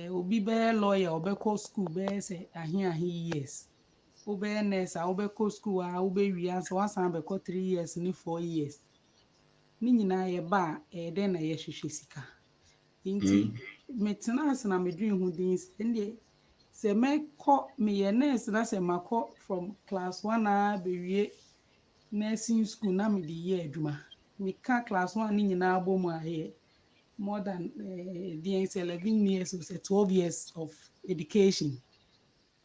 obi be lawyer obekọ school be say ahi years obe nurse obekọ school a obe wi ansa wasan bekọ 3 years ni 4 years ni nyina ye ba den na ye hwehwe sika nti metena asena medwen hu din se meko me nurse na se mako from class 1 a bewie nursing school na me di ye adwuma me ka class 1 ni nyina abom aye more than the 11 years or 12 years of education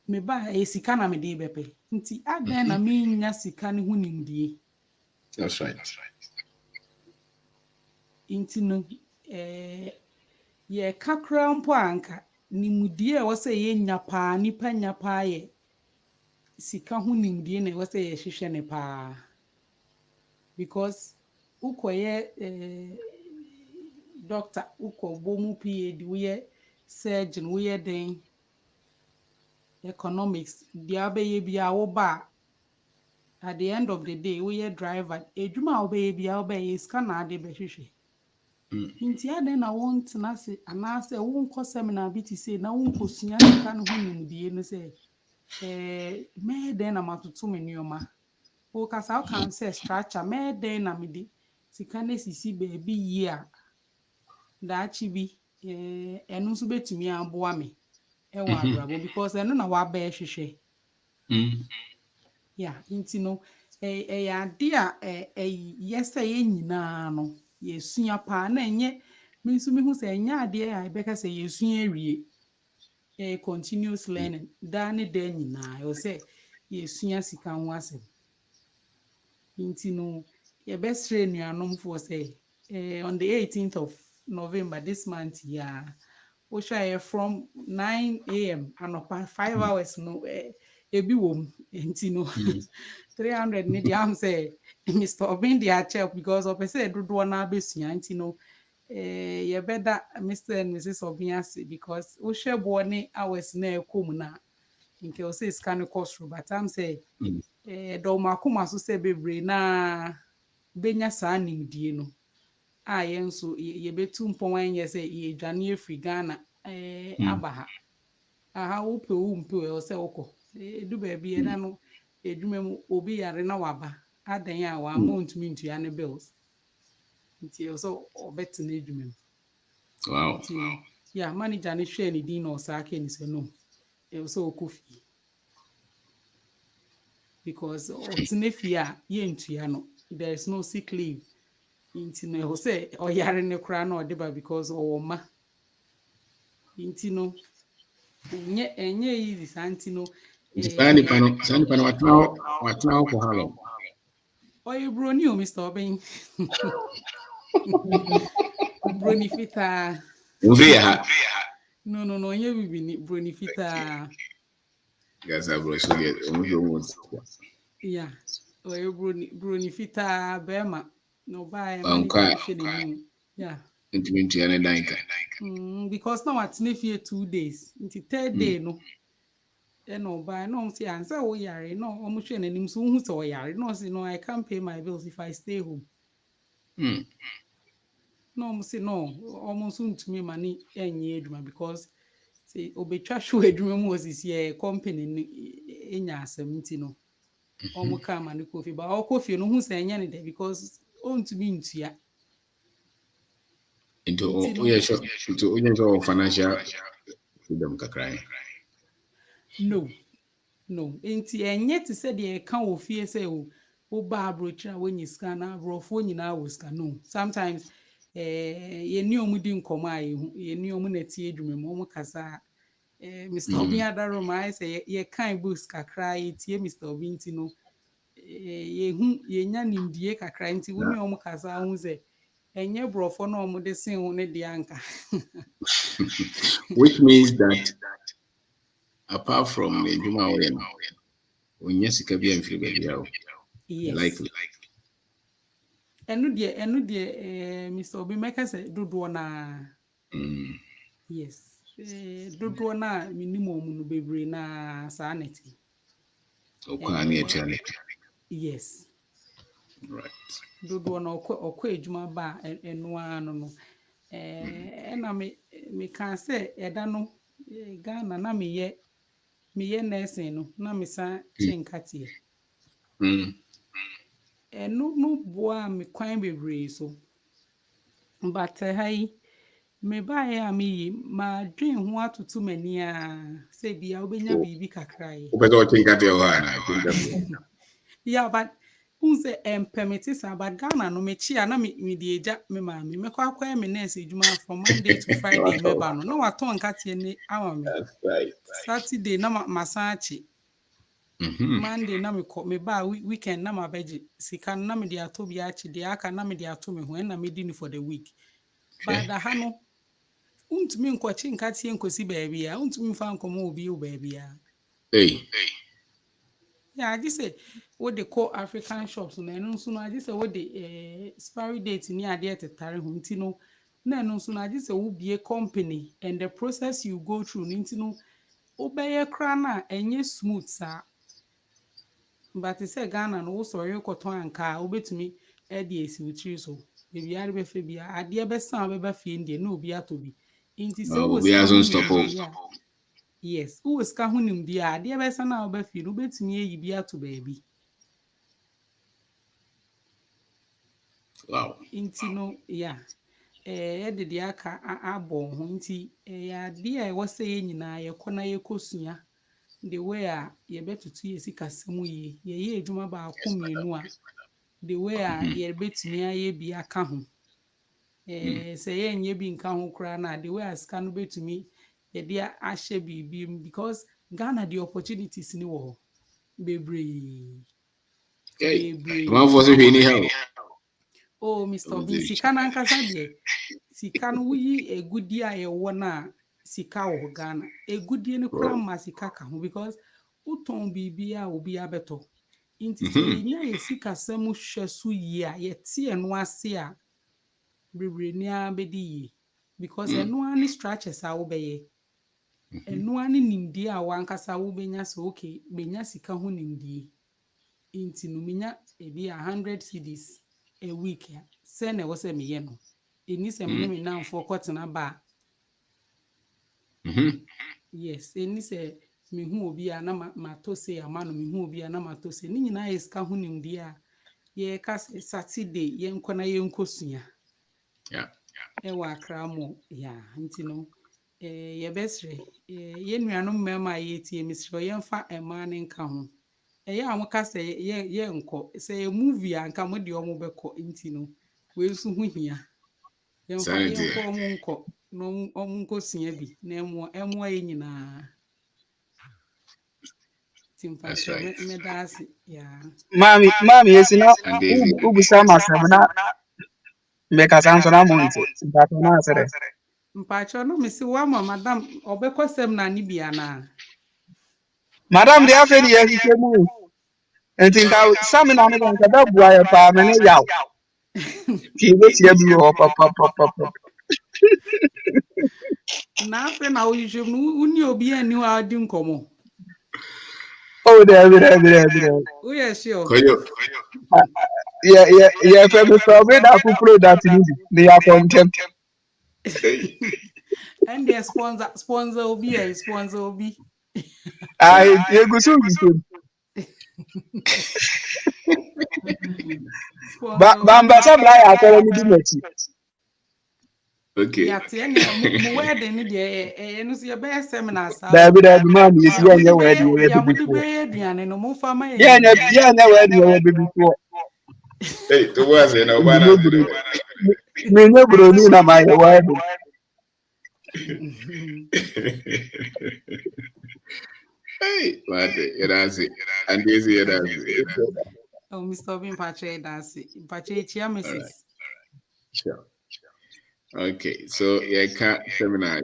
me ba sika na me di bepe nti adan na me nya sika ne ho nimdie. That's right. Nti no ye kakra mpo anka nimdie wo se ye nya pa nipa nya pa ye sika ho nimdie na wo se ye hwehwe ne pa because ukoye doctor uko bomu PhD we surgeon we den economics dia be ye bia wo ba at the end of the day we driver edwuma wo be bia wo be sika na ade be hwehwe. Nti ade na won tena se anase won kɔ seminar bi ti say na won kosua sika no ho nimdie no say me den na matoto me nioma o kasa kan say structure me den na me di sika na sisi be bi yi a da chi bi enu so betumi aboa me e wa abrabo because enu na wa ba hwehwe. Yeah, nti no ya ade a yesa ye nyina no yesua pa na enye me nso me hu se enye ade a ebeka se yesua ewie continuous learning da ne da nyina yo se yesua sika ho asem. Nti no ye best train nuanom for say on the 18th of November this month we share from 9 a.m. anopa 5 hours no ebi wom nti no 300 ne di am say Mr. Obin dey check because of say dodo na besua nti no ye better Mr. and Mrs. Obin ase because we share bo ne hours na ekom na nke o say scan cost but am say do makoma so say bebre na benya saa nimdie no a ye nso ye betu mpon ye say ye dwane afri Ghana abaha aha wo pe wo mpe o say wokọ edu ba bi na no edwuma mu obi yare na waba adan a wa amount mi ntua ne bills nti so obet na edwuma mu. Wow. Yeah, manager ne hwe ne din na osaka ni se no so okofi because otinefi a ye ntua no there is no sick leave nti no say oyare ne kra na odeba because owo ma nti no enye easy santi no Sani pano watnao kwa halo. Oye broni o Mr. Obin. Broni fita. Uvia. No, onye bibi ni broni fita. Yes, I bro so get Yeah. Oye broni fita bema. No buy Okay. Yeah. Intimate and danka. Because now at near 2 days. Until 3rd day no. No buy no see answer o yare no omo hwe nanim so hu so yare no say no I can't pay my bills if I stay home. No omo say no omo so ntumi mani enye adwuma because say obetwa hwe adwuma mu osisi company ni enya asem nti no omo ka mani kofi ba o kofi no hu say enye ne de because o ntumi ntua into financial freedom kakrai. No nti enye te say de ka ofie say o ba abrochira wenyi sika na abrofo nyina wo sika no sometimes ye ni omu di nkomo a ye ni omu na tie adwuma mu omu kasa Mr. Obin adaro ma say ye kan books kakra ye tie Mr. Obin nti no ye nya nimdie kakra nti wo ni omu kasa hu say enye brofo na omu de sin hu ne de anka. Which means that apart from Juma when yes can be free baby. Yes. Likely. Enu de Mr. Obin make say dodo na yes. Dodo na minimum no bebre na sanity. Okay, yes. Right. Dodo na okwa ejuma ba enu anu no. Na me kan say eda no Ghana na me ye nursing no na me san chenkatie. Enu no boa me kwan bebre so. But hai me buy a me ma dream ho atoto mani a say bia obenya bibi kakra ye. Obedo think at your hand. Yeah, but who say permit is about Ghana no me chia na me di eja me ma me akwa me nurse ejuma from Monday to Friday me ba no na waton katie ni awa me. That's right. Saturday na masachi. Monday na me ba weekend na ma beji sika na me di ato bi achi di aka na me di ato me ho na me di ni for the week. But da ha no untumi nkwachi nkatie nkosi baabi a untumi fa nkomo obi o baabi a. Hey. Yeah, I just say what they call African shops. No, so I just say what the expiry date ni ade etetare ho nti no. No, so I just say wo be a company and the process you go through nti no obeye kra na enye smooth sa. But say Ghana no wo so ye koton anka obetumi e de esi wutiri so. Bebi are be fe bia ade be san be ba fie ndie na obi atobi. Nti say wo We are stop. yes, who is ka hunim dia ade be san na oba fie no betumi eyi bi ato baabi. Wow. Inti no yeah did aka abon ho nti ya de a wo say nyina ye kona ye kosua the way a ye betutu ye sikasemu ye edwuma ba akomienu a the way a ye betumi aye bi aka ho say ye nye bi nka ho kra na the way as ka no betumi ye de ahye bibi because Ghana the opportunities ni wo bebre Man for say anyhow. Oh, Mr. Obin, sika na nkasa de. Sika no wuyi egudi a ye wo na sika wo Ghana. Egudi ne kura ma sika ka ho because uton bibi a obi abeto. Inti se yenya ye sika samu hweso yi a ye tie no ase a bebre ni abedi yi because eno ani structures a wo beye. Eno ani nimdi a wankasa wo benya so okay, benya sika ho nimdi. Inti no minya ebi 100 cedis a week ya say na was me ye no eni se me me nan for kwotena ba yes eni se me hu obi a na ma to se ama no me hu obi a na ma to se ni nyina iska hu nim dia ye ka Saturday ye nkona ye nkosua e wa Accra mo ya nti no ye besre ye nuanom mema ye tie misro ye mfa ema ne nka ho ya amuka say ye nko say movie anka mo de omo beko nti no we su hu hia ye mfa ye nko omo nko no omo nko sia bi na emo ye nyina timpa so me dasi ya mami yesina ubusa masemna mbeka sanso na monte mpato na asere mpacho no me si wa ma madam obeko sem na ni bia na madam de afeni ye hikemu entinka samina ne nka da bua ye pa me ne yaw ti be tie bi ho papa na afe na oyishem no uni obi ani wa di nkomo oh there o ye sure Koyo. ye fe me so be da fufuro that ni they are contempt and the sponsor obi ai egusu gusu bamba sabra ya atore ni dimeti Okay. ya te ne mo wedding ni de no so ye be seminar sa da mami yesi ye nya we de ya mo di before be aduane no mo fa ma ye ye nya we de before Hey, to was in Obana. me ne bro ni na my we Hey, but that's it. And this is it. oh Mr. Obin Pache dance Pache chia All right. mrs Sure. Okay. So can't seminar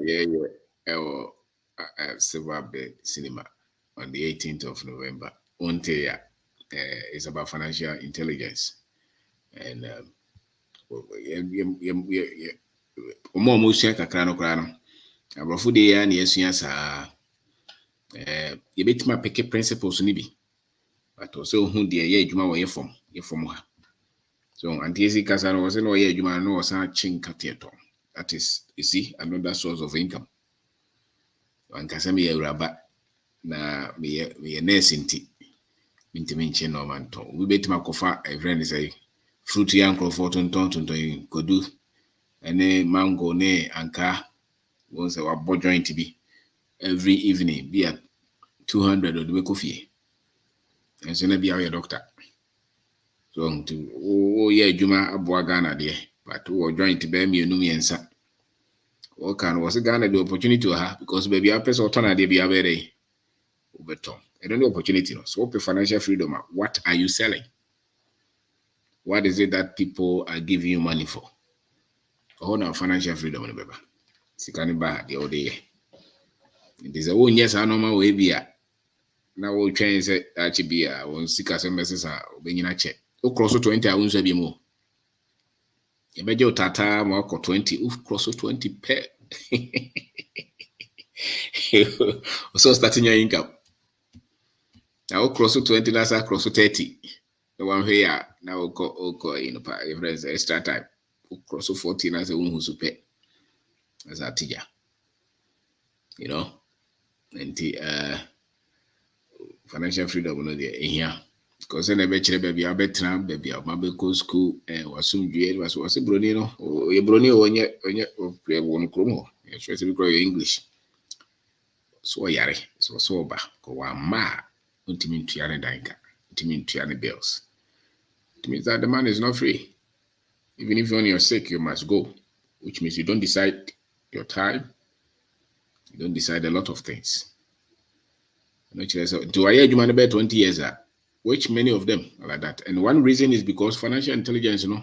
Silverbird Cinema on the 18th of November. Until it's about financial intelligence. And aborɔfo de ya na yɛsua saa yɛbɛtumi apɛke principles no bi but ɔsɛ ohu deɛ ɛyɛ adwuma wɔ yɛ fam ha so antiesi kasa no ɔsɛ na ɔyɛ adwuma no ɔsan akye nkateɛ tɔ that is you see another source of income ankasa meyɛ awuraba na meyɛ nurse nti mentimi nkye nɔɔma ntɔ obi bɛtumi akɔfa ɛfrɛ ne sɛ fruit yɛ nkurɔfoɔ tontɔn kodu any mango ne anka once our board joint to be every evening be at 200 or the coffee. And so be our doctor. So to oh yeah, Juma Abua Ghana there, but who joint to bear me a numiansa. What can was a Ghana the opportunity to her because baby a person turn they be a very overton. I don't know opportunity. So open financial freedom. What are you selling? What is it that people are giving you money for? Oh no, financial freedom, baby. Sikani ba the other day. It is a 1 year normal way be a now we'll change it actually be a one sick as a message being in a check. Cross 20, I won't say more. You bet your tata mark 20, cross 20 pay. So starting your income. Now cross 20, that's a cross 30. The one here now go in a extra time. Cross 14 as a woman who's pay as a teacher. You know, and the financial freedom no there here. Because then I bet you baby, I bet Trump, baby, I might go school and was soon doing was a brony, no, or a brony when you one chromo. You try to grow your English. So yari, so sober, go one ma, ultimate to Yana Danka, ultimate to Yana bills. It means that the man is not free. Even if you're sick, you must go, which means you don't decide your time, you don't decide a lot of things. Do I hear you man about 20 years? Which many of them are like that. And one reason is because financial intelligence, you know,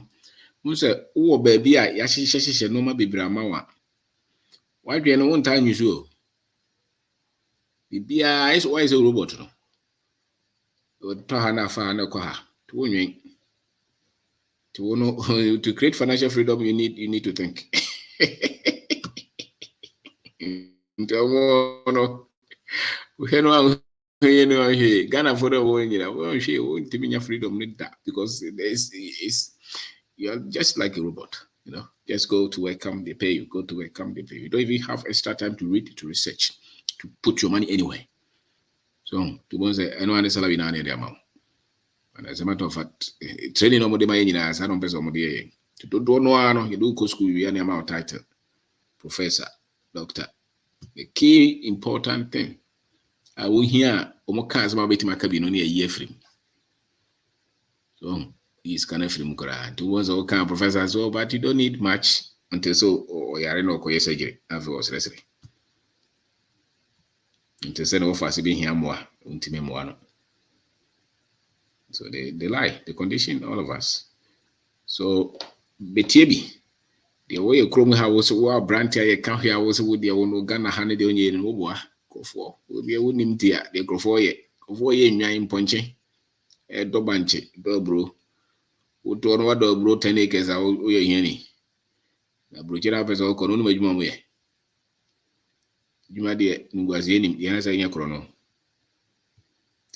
you say, oh, baby, yashi no ma baby amawa. Why do you know one time you show? Baby, is why is a robot, no? Tahana fana kwaha. To create financial freedom, you need to think. Ghana for the one, she won't give me freedom need that because you're just like a robot, you know. Just go to work, come they pay you. Go to work, come they pay you. You don't even have extra time to read, to research, to put your money anywhere. So to one say, I know any salary na any amount. And as a matter of fact, training no more the money na I don't pay some money. To do no, you do go school, you any amount title, professor, doctor. The key important thing. I will hear Omokas about betting my cabin only a year free. So he's kind of free. Two was all kind of professor as well, but you don't need much until so or you're no coy surgery. Afterwards, let's say. Until send off as being here more, ultimate more. So they lie, they condition all of us. So Betiebi, the way you chrome house, or brand here, you can't hear was with the one Ghana 100 on ye and over. Go for will be a wooden dear, they go for ye, in punching. A dobanche, dobro. Would to what dobro 10 acres out o ye henny. A brochure up as all coron with mum way. You my dear, was any, the answer in your chrono.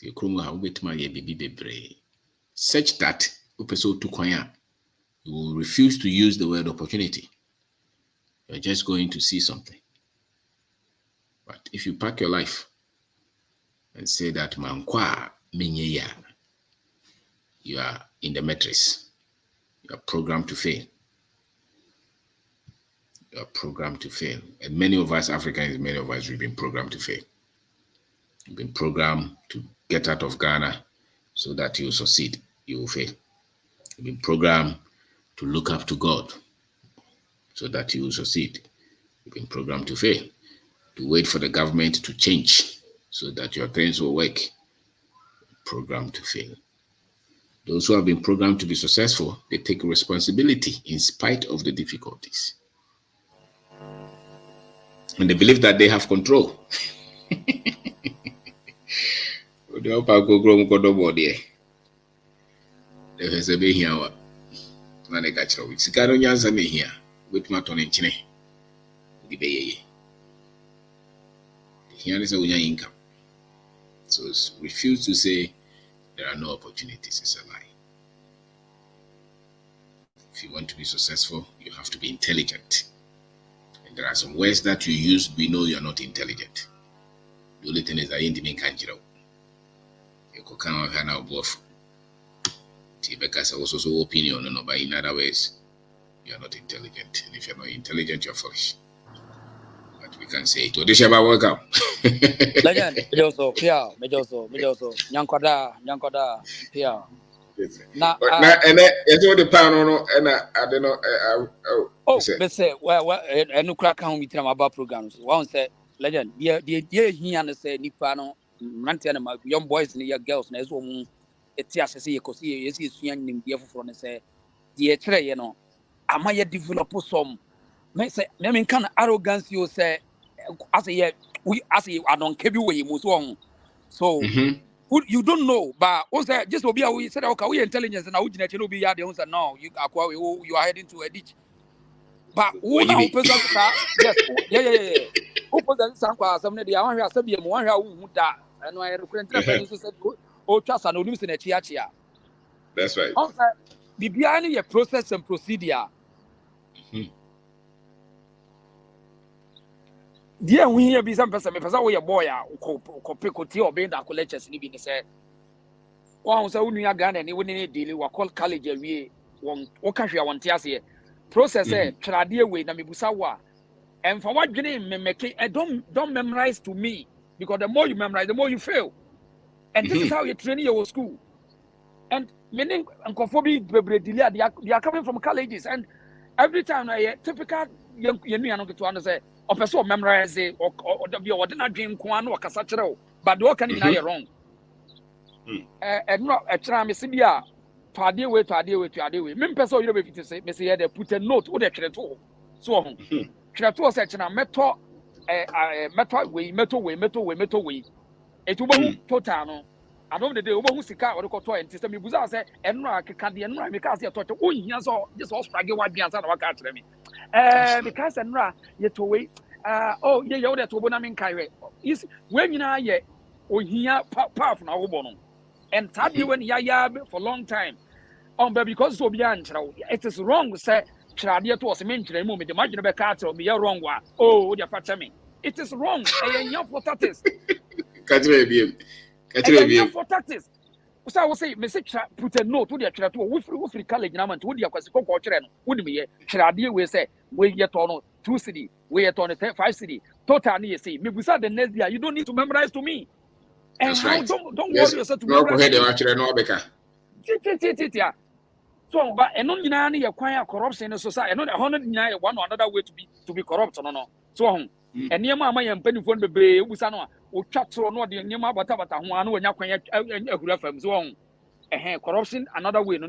The chrome how bit my baby bray. Such that, episode 2 choir, you will refuse to use the word opportunity. You're just going to see something. But if you pack your life and say that mankwa minyeya, you are in the matrix. You are programmed to fail. You are programmed to fail. And many of us Africans, many of us, we've been programmed to fail. You've been programmed to get out of Ghana so that you succeed. You will fail. You've been programmed to look up to God so that you will succeed. You've been programmed to fail. To wait for the government to change so that your things will work. Programmed to fail. Those who have been programmed to be successful, they take responsibility in spite of the difficulties. And they believe that they have control. There's a bit here. And I got you. It's got on your here with my ton in Chine. Here is a income. So refuse to say there are no opportunities. It's a lie. If you want to be successful, you have to be intelligent. And there are some words that you use, we know you're not intelligent. The only thing is that you didn't kanjiro. You can't have now both. Tibeka also opinion, no, but in other ways, you're not intelligent. And if you're not intelligent, you're foolish. But we can say it. Odishaba, welcome. Legend, Mejoso, Nyankoda, Pia. Now, and it's all the panel, and I don't know. Oh, let's say, well, and no crack on with about programs. One said, Legend, dear, he and say, Nipano, Rantiana, young boys and young girls, and as one, it's just as he could see, is young in the front and say, dear Trey, you know, I might develop some. May say, I mean, kind of arrogance you say, as a we as a I don't care you most wrong. So you don't know, but also just will be we said okay, we intelligence and we will be the answer now. You are heading to a ditch. But who now person yes, yeah. Who person some of the one here some one here who that and I recruit said oh trust and only in a chia. That's right. Also, the behind your process and procedure. Dear, we hear be some person, we a boy, copy or bend our lectures in the say. One so we are gone and you wouldn't deal with call college we one country I want to say. Process tradia way, Namibusawa. And for what dream make it, don't memorize to me because the more you memorize, the more you fail. And this is how you train your school. And meaning and conformity, they are coming from colleges, and every time I typical young to understand. Or person memorize it or not dream kwan or kasachero, but what can you wrong? And not a tram is Sibia to a deal with. Mim person you know say, Messiah, they put a note with a creator. So, creator section a metal way. It will be total. I don't know the day over who sika or the cotoy and system. Buza say, and no, I can't and no, because you're taught. Oh, yes, all just all spraggy white beans and what catch me. Because and ra, yet to wait. Oh, yeah, you're there to Bonam Kyrie. Is when you know, yet, or here, power from our bonum. And Tabi when ya for long time. But because so beyond, it is wrong, say, Tradia to us mentioned a moment, imagine a catcher be a wrong one. Oh, you're fat me. It is wrong. And young for tatis. For tactics. So I will say, message put a note to the church to college naman to the Aquasico culture and would be a Charadia will say, we get on 2 city, we get on 5 city, totally say, maybe the next year, you don't need to memorize to me. And that's right. Don't worry yourself to memorize. So, but and non you acquire corruption in society, and not 109 one or another way to be corrupt. No. So, and near my and penny phone be Usano. O chat or not the Yama Batabata, one when you acquire a from Zone. Corruption, another way, no.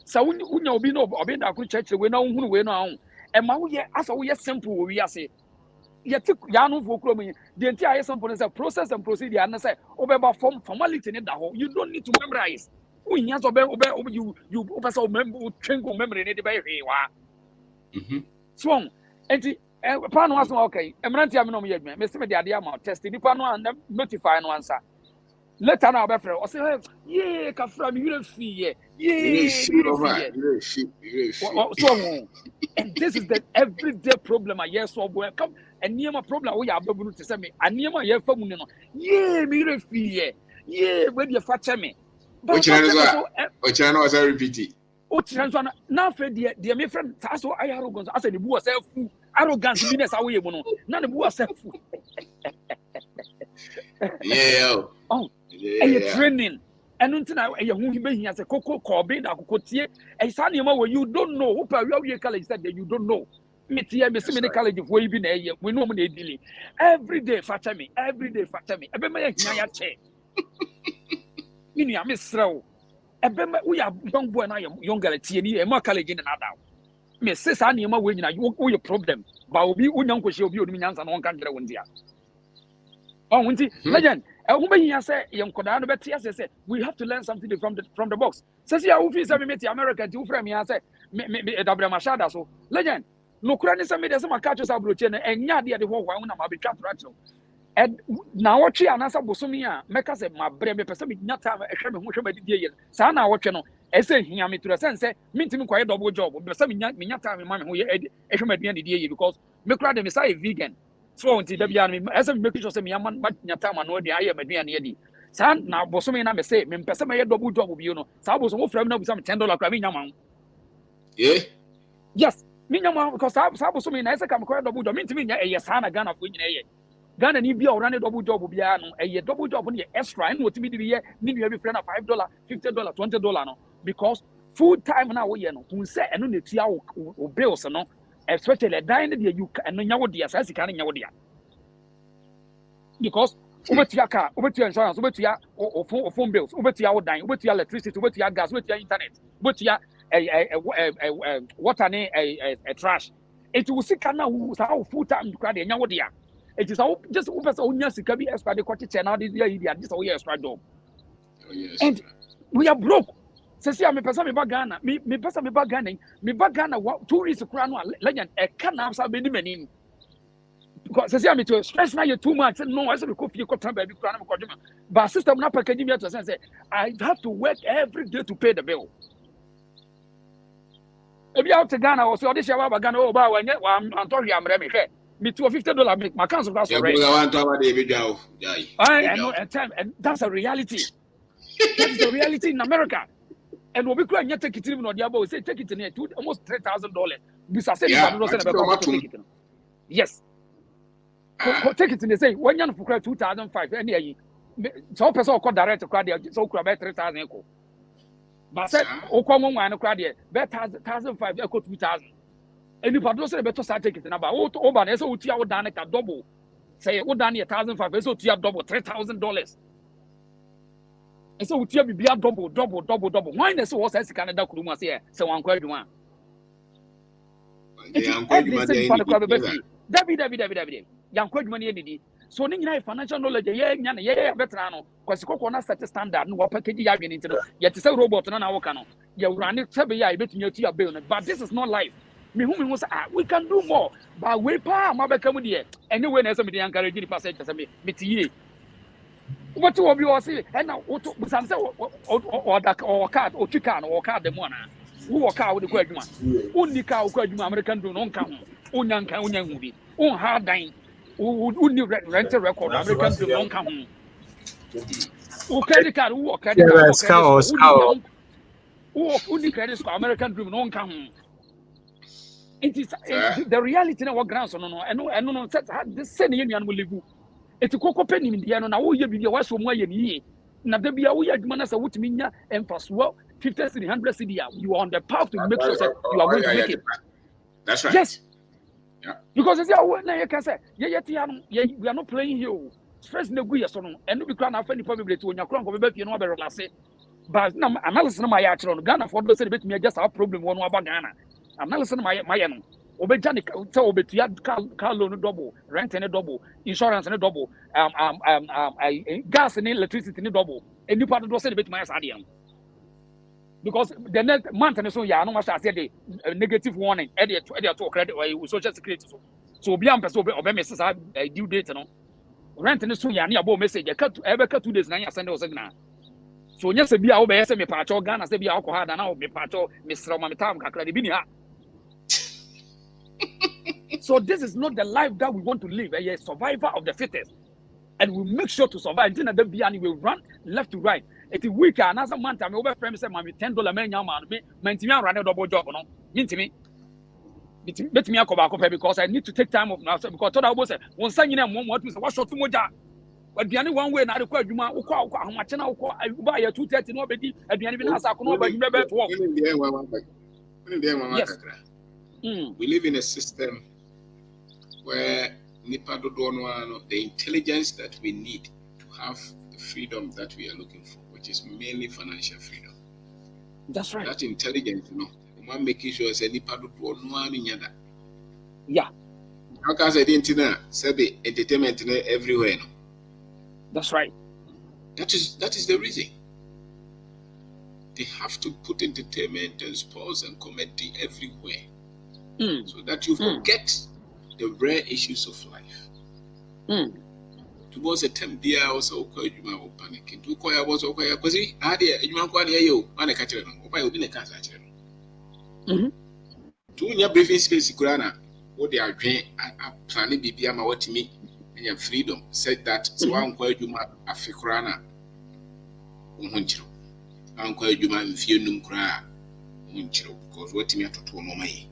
So, we know be no or be that good church, we know who we know. And my way, as we are simple, we are say. Yet, Yanu for me, the entire sample is a process and procedure, and I say, over formality in that hole. You don't need to memorize. We have to obey you also remember twinkle memory in the baby. Swung, and the pan was okay. Emerantia no yet, Mr. the idea about testing the pan and notify no answer. Let an our or say, yeah, Kafram, you don't fee, and this is the everyday problem. I yes, so welcome. And near my problem, we are able to send me. And near my year from yeah, me refee, yeah, when you fat me. Which I know as I repeat it. Oh, now, dear, my friend, that's what I arrogance. I said, the boy self arrogance, business away, none of the boy self. Yeah. Oh, and you're training. And until now, you're moving as a cocoa corbin, I could see a son where you don't know. Who are your college said that you don't know. Me, the college of way been a year. We know they dealing every day, fatter me. I bet my chair. I miss throw. We are young boy and I am younger at TNE and more college in another. Miss says I am away, you will your problem. But we young will be and one country one dear. Oh, legend. A woman here say, young Kodano, but yes, I said, we have to learn something from the box. Says, yeah, who feels I met America to frame me, I say, me a double machada. So, legend. No, Kurani some made some catches up and Yadia the whole one, I'll be trapped. And now what she and answer Bosomia, make us my brain, person, not time a shame who should be Sana, what you know, I say, he am to the sense, mean to me quite a double job, but some not time in mind who you at the end of the year because make rather beside vegan. So until the Bian, as a make sure me, but not time and no idea I am a dear needy. San now Bosomina may say, person may double job, you know, so I was over from some $10 cramming amount. Yeah. Yes, minimum because I was so many nice come quite double job. Mean to me, yes, Hannah Ghana for you. Ghana need be around a double job, be a double job on the extra and what to be the year, need you every friend of $5, $50, $20 no. Because full time now we know who say and only 2 hours or bills no, especially a dine the you and no yaw dear, says he can't yaw dear. Because over to your car, over to your insurance, over to your or phone bills, over to your dine, over to your electricity, over to your gas, over to your internet, over to your water a trash. It will see kana who how full time crowd and yaw dear. It is all just over so yes, it can be extra the quarter channel this year, this all year extra job. And we are broke. Say, I'm a person me bagana, me person me baganing, me bagana, what 2 weeks of crown legend, a can have some many. Because say, me to stress now you too much. No, I said, we could come baby crown of Kodima. But system not packaging me to say, I have to work every day to pay the bill. If you out to Ghana or so, this year, I'm Ghana, oh, but when I'm talking, I'm ready. Me to $50 make my council class for rent. I know at time, and that's a reality. That is the reality in America. And we could not take it even on the above, say take it in here, almost $3,000. Yes. Take it in the say, when you for 2005, any so person called direct crowd, so about 3,000 echo. But said, oh, come on, one crowd here, bet 1,005 echo 2,000. And if I don't say better start taking about over, so we are done at double. Say, oh, done 1,005, so you double $3,000. And so we be double. Why is so as Canada could must say, so one quite one. David. Young quite money. So, financial knowledge, veteran, because Coco set a standard, no package yagging into yet it's a robot on our canal. You run it 7 years, bet you to your building, but this is not life. Me whom was we can do more, but we pa my come here. Anyway, as somebody encouraging the passage as me what will be all see? And now, what some say or card or chicken or card the one who walk out with the graduate. Only cow graduate American do not come. Unyanka movie. On hard dying. Who knew rent a record American do not come. Who credit card who credit card who credit score American do not come. It is the reality in our grounds. No, and the same union will live. It's a cocoa penny in the end. Now, you be your wife more ye. Now, there be a weird man as a wood minya and pass well 50 city, 100 city. You are on the path to make sure that you are going to make it. That's right. Yes. Yeah. Because it's your now you can say, we are not playing here. Stress no good, son, and we can't have any probability to when you're crying, you know, better last. But now, I'm not listening to my actual Ghana for the city, me just our problem one about Ghana. I'm not listening to my own. Obejani tell obetu ya car loan double, rent and double, insurance and double, gas and electricity and double. And you part of those bit my sadian. Because the next month and so yeah, no much I said the negative warning, edit to credit or social security. So beyond person obey messages due date no. Rent and so yeah, near bo message cut ever cut 2 days na send us na. So yes be obey say me patch Ghana say be alcohol and now me patch Mr. Mamitam kakra de bi ni ha. So this is not the life that we want to live. A survivor of the fittest, and we make sure to survive. Until the be and we run left to right. It's a week and as a month. I'm over friends say, "Mommy, $10 man, me, man, run a double job, no, into me. Bet me a go back because I need to take time off now. Because I was one sign in what we say, what short to moja. But the only one way now require you man, how much now? I buy a 230 nobody. At the end of the night, I can but you never to walk. Yes. We live in a system where the intelligence that we need to have the freedom that we are looking for, which is mainly financial freedom. That's right. That intelligence, one making sure it's any part of one. Yeah. How can I say the entertainment everywhere? No? That's right. That is the reason. They have to put entertainment and sports and comedy everywhere. So that you forget the rare issues of life. Towards a time, dear also called you my panicking. To call I was okay, because he had you want you, and a catcher, or be a cat. To your briefing space, Grana, what they are planning BBM what to me and your freedom said that so I'm quite you my Africana. I'm quite you my few num cry, because what to me to my.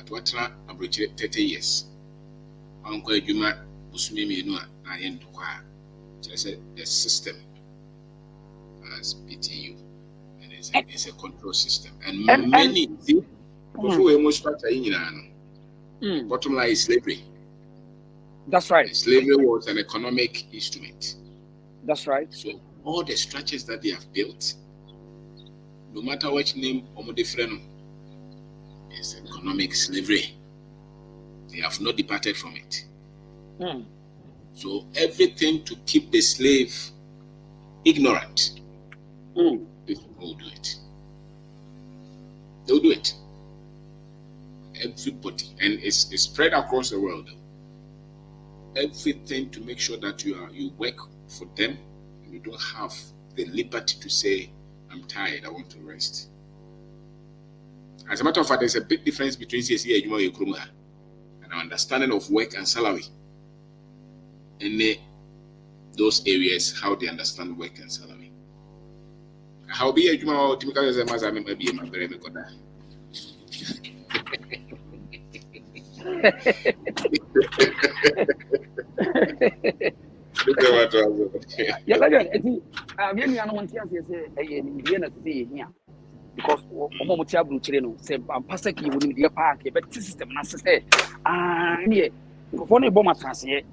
but what na abroad 30 years. Uncle Juma Busumi no na yen to kwa. Just a system as PTU, and it's a control system, and many before we most structure in bottom line is slavery. That's right. Slavery was an economic instrument. That's right. So all the structures that they have built, no matter which name or different, is economic slavery. They have not departed from it. So everything to keep the slave ignorant, people will do it. They'll do it. Everybody, and it's spread across the world. Everything to make sure that you work for them, and you don't have the liberty to say, "I'm tired, I want to rest." As a matter of fact, there's a big difference between CSE and our understanding of work and salary. In those areas, how they understand work and salary. How be a Juma typical as a master maybe a very good. Yeah, like that. When you want to say, because Omotia Blue Chileno said, Pasaki wouldn't be a park, but system, and I say, yeah, for a bomber transit.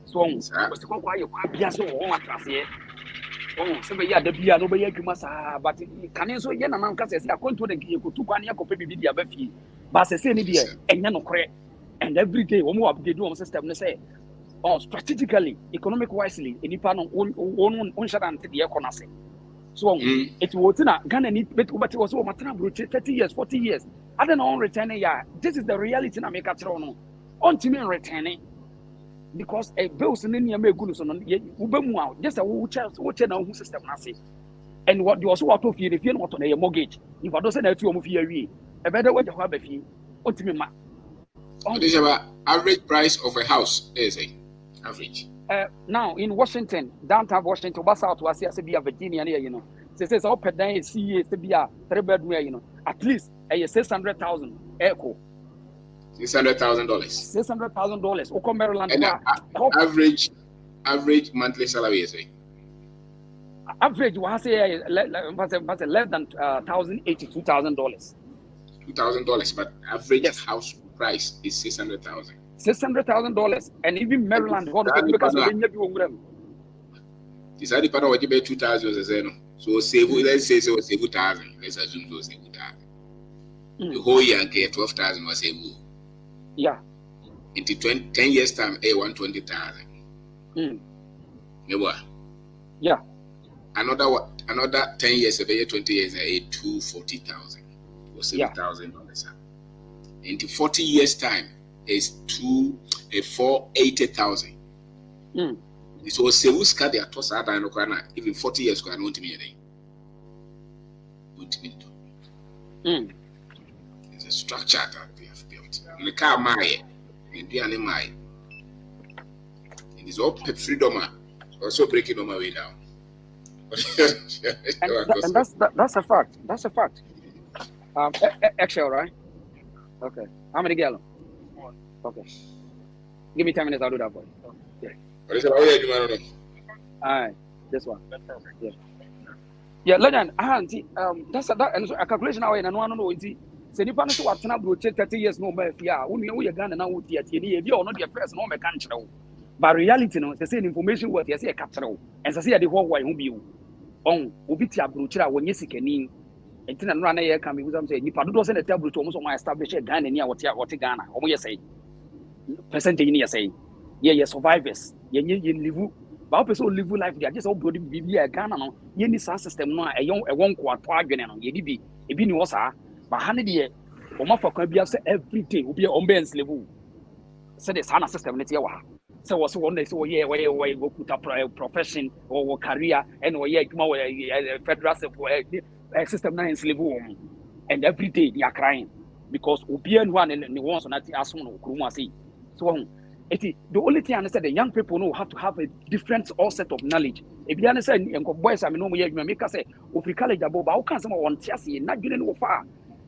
So, was to go by your Piasso or transit. Oh, so yeah, the Bia, nobody must have, but can you so again? I'm going to the Giko to Pania Copi Bia Befi, but I say, and Yano correct. And every day, one more update on system, they say, oh, strategically, economic wisely, in Ipano, one shot and the economy. So it was not Ghana need, but it was over 30 years, 40 years. I don't know, returning. Yeah, this is the reality in America. On to me returning because a bills in India may good on Ubemu, just a watch now system. And what you also want to feel if you're not on a mortgage, if I don't say that to you, fear a better way to have a fee. On to me, this is about average price of a house, is it? Average. Now in Washington, downtown Washington, what's out to us as a Virginia, you know. Says up and down, see to be a 3-bedroom, you know, at least a 600,000 echo. $600,000. $600,000. Oko Maryland. And average monthly salary is it? Average was less than $1,082,000. $2,000, but average house price is $600,000. $600,000, and even Maryland, because it's already part of what you pay 2,000. So save, let's say so save 2,000. Let's assume so save 2,000. The whole year get 12,000 was save. Yeah. Into 10 years time, 120,000. Yeah. Another 10 years, 20 years, 240,000 or $7,000. Into 40 years time is 480,000. So Sewuska they are tossed out and even 40 years ago, I don't mean anything. It's a structure that they have built. In the car, my in the animal, it is all freedom, also breaking on my way down. and that's a fact. That's a fact. Excel, right? Okay. How many gallons? Okay. Give me 10 minutes, I'll do that for you. Yeah. Alright, this one. Yeah. Yeah, legend. That's a calculation now, and I don't know. Say the panel to what 30 years no more. Yeah, we are gonna now with the idea or not the first no mechanical. But reality, no, the same information what you say a capital. And I say the whole way who be you. On Ubitia Bruchera when you see any. And then run a year coming with them saying, if I don't send a table to almost my established Ghana near what Ghana, or you say. Percentage in say, yeah, survivors, you live. But also live life, they are just all bloody be a Ghana. You need some system, no, a young, a 1 quarter, you be, it be no, sir. But 100 years, or more for every day will be on Ben's level. So there's a system, let's hear. So was one day, so yeah, where you go put up a profession or career, and or yeah, come away, federal system 9 level. And every day they are crying because Ubian one and the ones on that as soon as so the only thing I understand the young people know have to have a different all set of knowledge. If you understand, and boys, I mean, no, you make us say, if we college about how can someone want to see not getting far,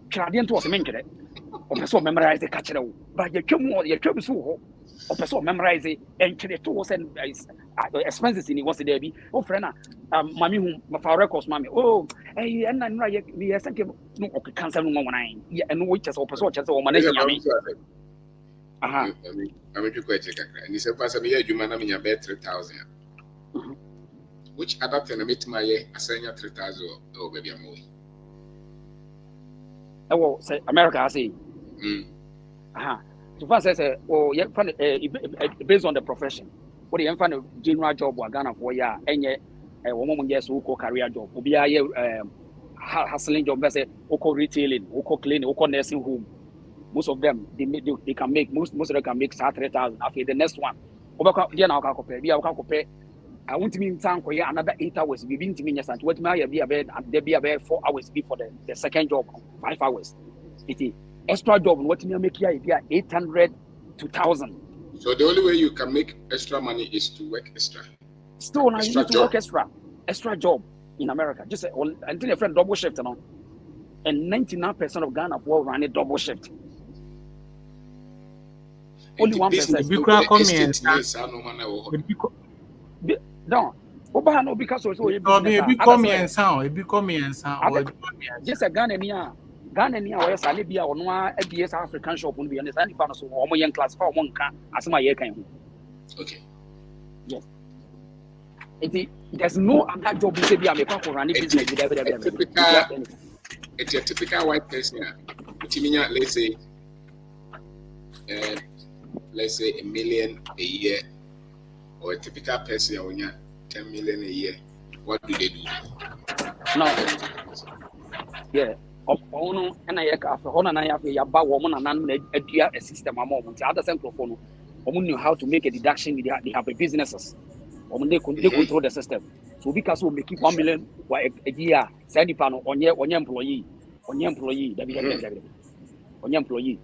Canadian to us, or person memorize the catcher, but you come so or person memorize it and to the tools and expenses in it was there be. Oh, friend, mammy, whom my records, mammy. Oh, hey, and I'm right. We are thinking no, okay, cancel no one. Yeah, and which is also just or managing. I mean, you quite check. And it's a pass of year, you man, I mean, 3,000. Which other thing I meet my assign 3,000 or baby a movie. Oh, say America, I say. So far says, oh, yeah, based on the profession. What do you find a general job or Ghana for ya? And yet, a woman, yes, who call career job, who be a hustling job, say, who retailing, who cleaning, who nursing home. Most of them, they can make, most of them can make 3,000. After the next one, I want to be in town for another 8 hours. We've been to me, and what may be a bed, and there be about 4 hours before the second job, 5 hours. It's extra job, what you make here, 800 to 1,000. So the only way you can make extra money is to work extra. Still, now you need to work extra job in America. Just until your friend double shift, and 99% of Ghana will run a double shift. Only 1%. No, no, because also it become and sound. Just a Ghanaian, or Salibia or no ABS African shop will be on the Sandy Panos or young class for 1 car as my year came. Okay. Yes. There's no other job to be a mechanical running business with every. It's a typical white person. Let's say $1 million a year. Or a typical person on 10 million a year, what do they do? No. Yeah. And I have a woman and a system. The other central knew how to make a deduction. They have a businesses. They control the system. So because we make 1 million a year, 70 pounds on your employee,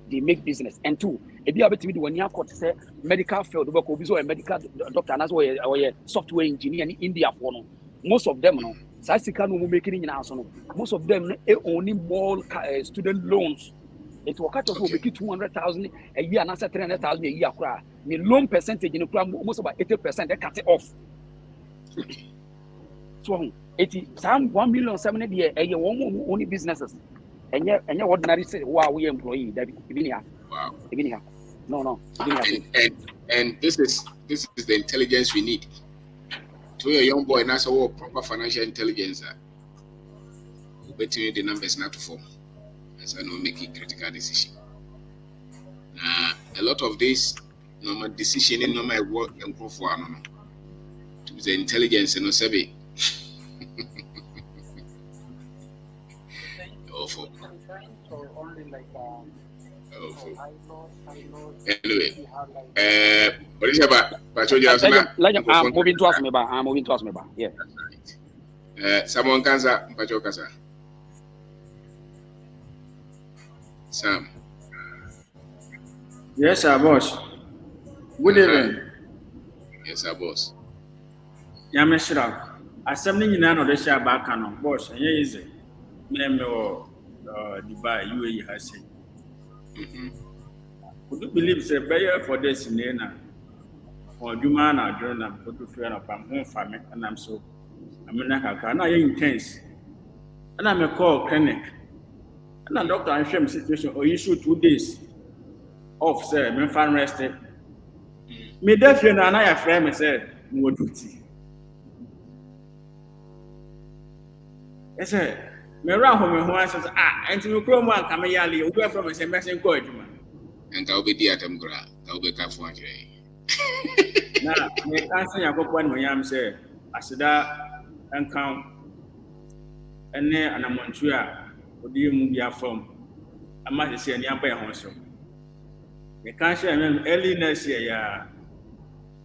they make business. And 2, if you have to do when you have got to say medical field, work with a medical doctor and as well or a software engineer in India for no. Most of them no. Making in house no. Most of them only more student loans. It will cut off make 200,000 a year and 300,000 a year. The loan percentage in the almost about 80%, they cut it off. So 1 million 70 year a year only businesses. And yet ordinary say, wow, we employee that even here. Wow. Even here. No. And this is the intelligence we need. To a young boy, that's all proper financial intelligence. Between the numbers not to form. As I know, making critical decision. A lot of this normal decision in normal work and go for to the intelligence and no survey. Awful. Anyway, what is about moving to us, me. Yeah. Someone can say, Sam. Yes, sir, boss. Good evening. Yes, sir, boss. Yameshra. Assembling in another share back on boss, and here is it. Name or Dubai, UAE has said. Would you believe it's a buyer for this in Nena or Juman or Jonah, put to fear of my home family, and I'm so I'm intense. And I'm a call clinic. And a doctor, I'm sure situation or issue 2 days off, sir, I'm fan rested. Me definitely, and I have friend said, no duty. Yes, sir. Me round home who answers, and to grow one come yali, away from a message called you. And I'll be the atom gra, I'll be careful. Now, me can't say I got one when I'm say, I said that and count. And then and I'm on Tria, or do you move your from? I might say, and you're by Honso. You can't say early next year, yeah.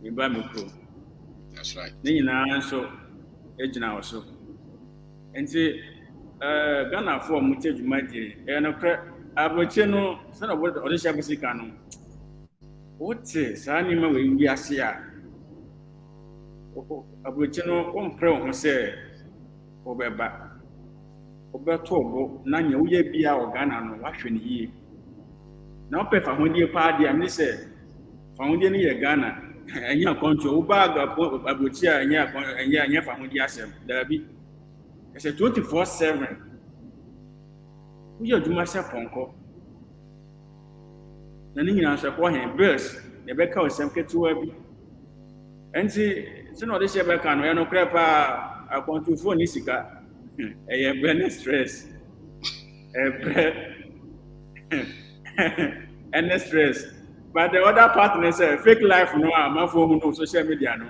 You buy me cool. That's right. Then you know, so, age now so. And say, Ghana for Mutage Mighty, and a Abrocheno, son of what Odisha Basicano. What is animal will be a seer? Abrocheno, one pro, who say, Obeba. Oberto, Nanya, we be our Ghana, no washing ye. Now pay for one year party, and they say, found in year Ghana, and your control bag about here, and your family asset. There be. It's a 24/7. We are doing myself ponko. And then you answer for him, bills, the back house, and get to a and see, so no, this year back on, we are no crap. I want to phone Isica. A brain stress. And stress. But the other partner say fake life no, my phone no social media no.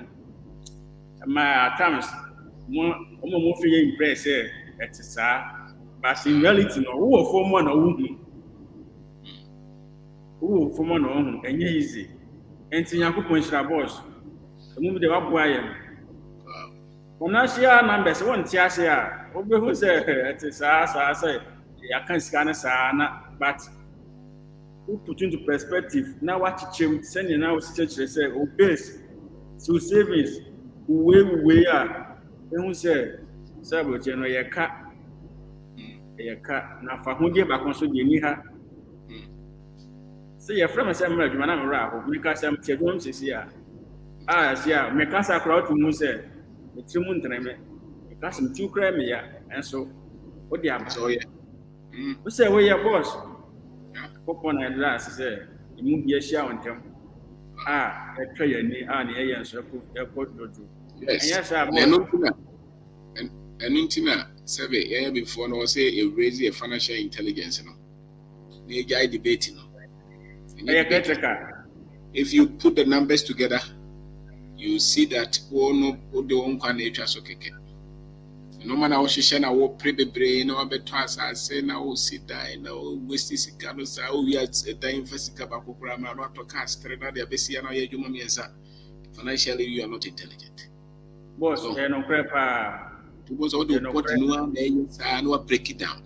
My times more feeling impressed it's but in reality no who for one or who for one or and easy. And see Yakupon boss. The move the up wire. When I share numbers, one tear, who say it's I say I can't scan a sana, but who put into perspective now what you sending now church say base so savings we are then who say sabo cheno ye ka na fa hunje ba kon so de ni ha say your friend say mra dwuma na mra ho me ka sam che dwom sisi a sia me ka sa kra otu mu say me timu ntreme me ka sam tiu kra me ya enso o de aba so ye who say we your boss Popon and last say, you move your shower on them. A tray and the AS airport. Yes, and Intina survey before no say it raise a financial intelligence. The guy debating. If you put the numbers together, you see that no one nature so keke. No man I share na wo prebebre na beto asase na wo sida na wo westi sika no sa wo ya time fasika ba kokura ma no to cast na de besia na ye dwuma miensa. Financially you are not intelligent. Boss no prepare because all the report no na you sa no break it down.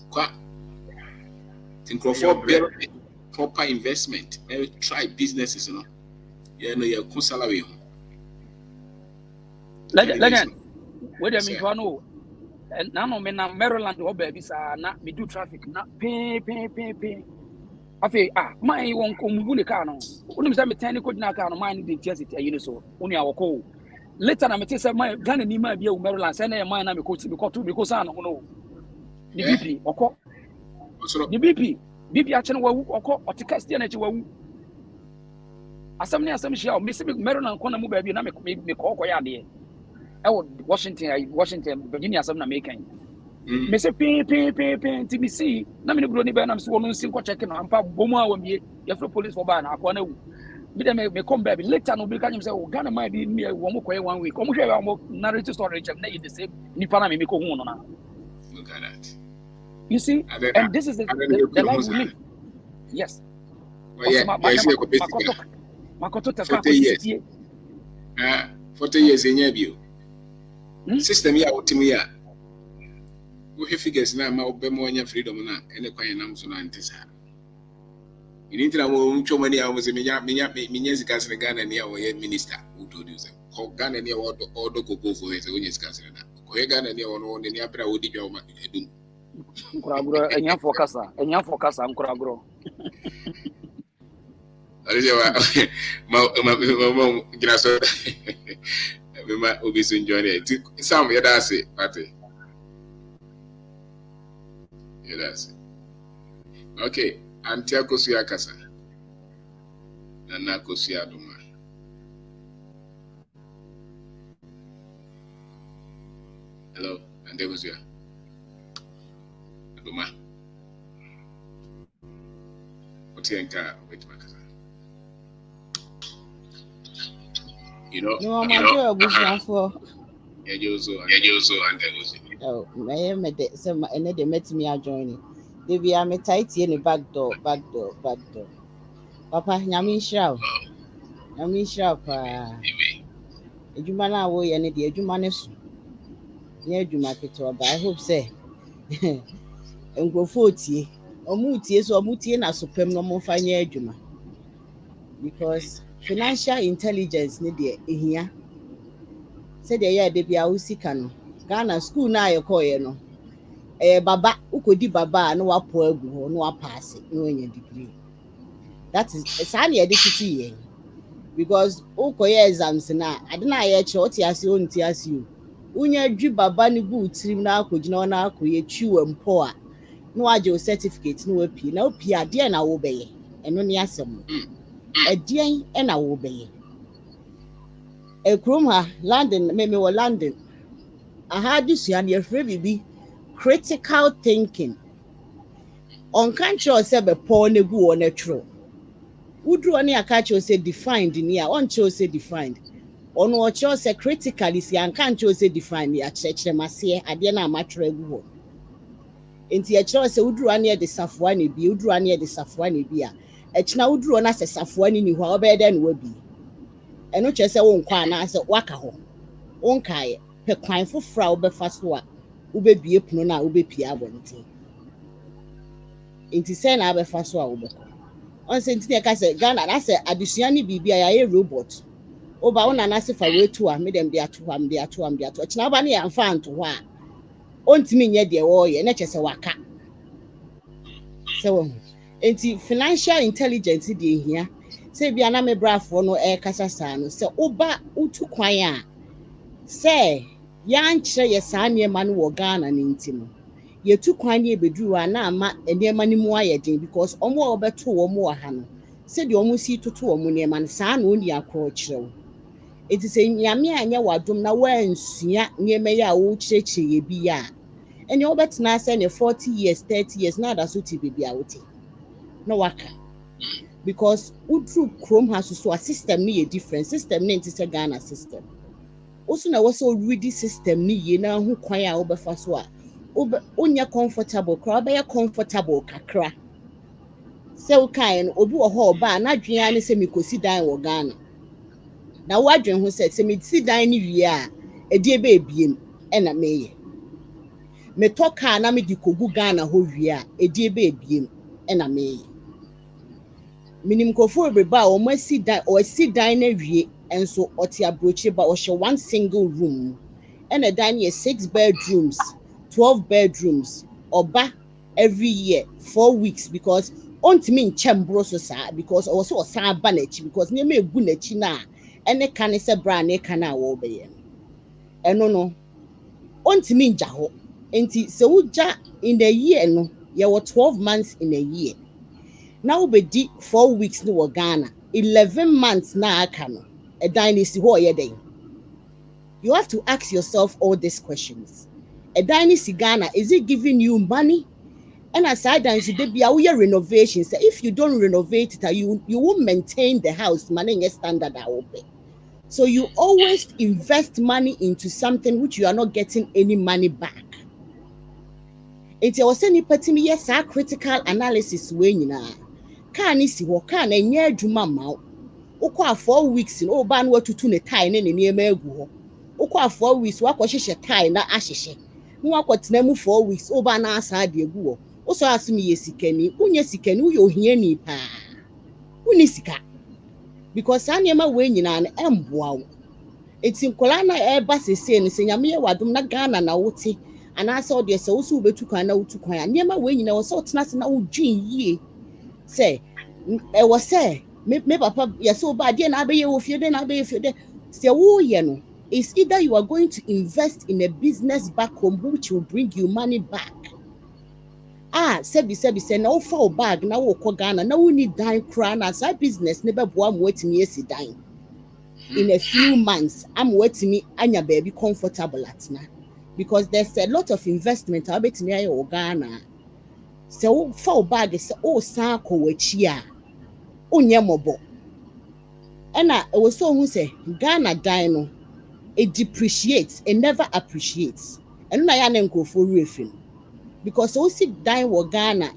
Kwa think of proper investment, try businesses no. You know your salary. Legend, where do you know? And now, I'm in Maryland, or baby, not me do traffic, not pay. I feel, my won't come with the car. When I'm saying, could not count mine the Jersey, you know, so only our call. Later, I'm going to say, my gun and my view, Maryland, send a mine, I'm because I don't know. The BP, or the BP action or to cast the energy. As some shall miss Maryland, corner move, baby, and make call for you. Washington, Virginia, some American. Mr. Pay, TBC. Naming Brony Bannam, so one single checking on Papa Boma when you have police for ban. I want to may come back later. No, because you say, oh, Ghana might be near 1 week. Come here, narrative storage and the same Nipana Miko. Look at that. You see, and this is the life we live. Yes. Makoto 40 years in your view. System ya ultimia. We figures na ma obemo anya freedom na ene kwa yana mso na antisa. Initi na mcho mani ya mse minya zikasi Ghana ni ya woye minister who told you say ko Ghana ni ya odo koko for hese onye zikasi na. Ko he Ghana ni ya wono ni abra wodi jwa uma edum. Nkuraguro enya fokasa nkuraguro. Alijewa ma graso Mama Obisu enjoy some yeah that's it, party. Yeah, that's it. Okay, Antia Kosia Kasa. Nana Kosia Duma. Hello, and there was your Duma. What's your car? Wait, Makasa. You know, yeah, you also, and then was it. Oh, I met some and they met me a joining. They be a tight in the back door. Papa, Yamin Shroud. You man away and the Jumanes near Jumaketo, but I hope say, and go 40 or Muti, so Muti and a supreme no more fine Juma because financial intelligence need here. Said the year they be a Usikano. Ghana school now you call no. baba ukodi baba no wapo agu ho no wapass no anya degree. That is sani e dey yen because ukoye exams na ade na ye che oti ase o nti ase o unya dwi baba ne bu tirim na akogina na akoye twiwa mpo a no agye o certificate no wapi na opi ade na wo beye eno ne asem edien e na wo beye ekrom ha London me wo London aha disua ne efre bibi critical thinking on control say be Paul ne gu wo na tro udru oni aka che say defined ni a on che say defined ono o che say critically si anka che say defined ya chekere mase ade na amatra gu ho enti e che say udru ani e de safoa ne bi udru ani e de safoa ne bi a e chena udru na se safoa ni ho obe de no wabi eno che say wo nkwa na se waka ho wonkae pe kwan fofora wo be fa so a wo be bie puno na wo be pia abonte enti say na be fa so a wo be ko on say enti ka say Ghana na say adusua ni bibia ya ye robot oba wona na se fa wetu a me dem de ato am de ato chena ba ne ya mfa anto ho a ontimi nye de wo ye na che say waka so enti financial intelligence de hia say bia na me brafo no e kasa sa no say oba utu kwan a say yankyere ye saa niema no wo Ghana ne ntimo ye tu kwan ne beduru a na ama niema ne mu ayedin because omo a obeto wo mo wa ha no say de omo si toto wo mo niema no saa na oni akro kirewo enti say nyame anya wadom na wansua niema ya wo kirekire ye bi ya ene obetena say ne 40 years 30 years na da so ti bebi a wote no waka because udru krom ha so a system ni ye different system ni enti say Ghana system also na was already system ni ye na ho kwan a obefa so a onya comfortable kra be comfortable kakra se o kan obi wo ho ba na dwen ne se mikosi dan wo Ghana na wadwen ho se me si dan ni wie a edi ebe ebiem e na meye me toka na me di kogu Ghana ho wie a edi ebe ebiem e na meye minim kofo beba o ma si dan na wie enso oti abrochi ba o hye one single room and a dan ye 6 bedrooms 12 bedrooms oba every year 4 weeks because ontimi nchembro so sa because o so san ba na chi because ne me egu na chi na ene kan se bra na kan a wo be ye eno no ontimi nja ho enti se uja in a year no ye were 12 months in a year now be di 4 weeks no Ghana 11 months na aka no a dynasty ho ye den. You have to ask yourself all these questions. A dynasty Ghana, is it giving you money? And aside that, you renovations. So if you don't renovate it, you won't maintain the house. Money standard are open. So you always invest money into something which you are not getting any money back. It's also any petty yes, critical analysis when you know. Can isi wo can enye adwuma ma ukwa 4 weeks no ba no watutu ne tie ne niema egu ho ukwa 4 weeks wakohyehyɛ tie na ahyehye no wakotena mu 4 weeks oba na asa de egu ho uso asumi ye sikani unye sikani uye ohiani pa uni sika because aniema we nyina na emboa wo eti nkola na eba sese ne senyame ye wadom na Ghana na wote anase ode se wo so betu kwan na wotu kwan aniema we nyina wo so tena se na wo dwin yie say e was say me papa yes so bad na be ye wo fie de na be ye fie de say wo ye no is either you are going to invest in a business back home which will bring you money back say na wo fa bag na wo ko Ghana na wo need dan kra na say business ne be boa mo atimi esi dan in a few months am wetimi anya baby comfortable atna because there's a lot of investment abetimi aye o Ghana. So for bag is san ko wachi a onye mobo ena e was so who say Ghana dan no it depreciates, it never appreciates and na ya na nkofo refin because o si dan wo Ghana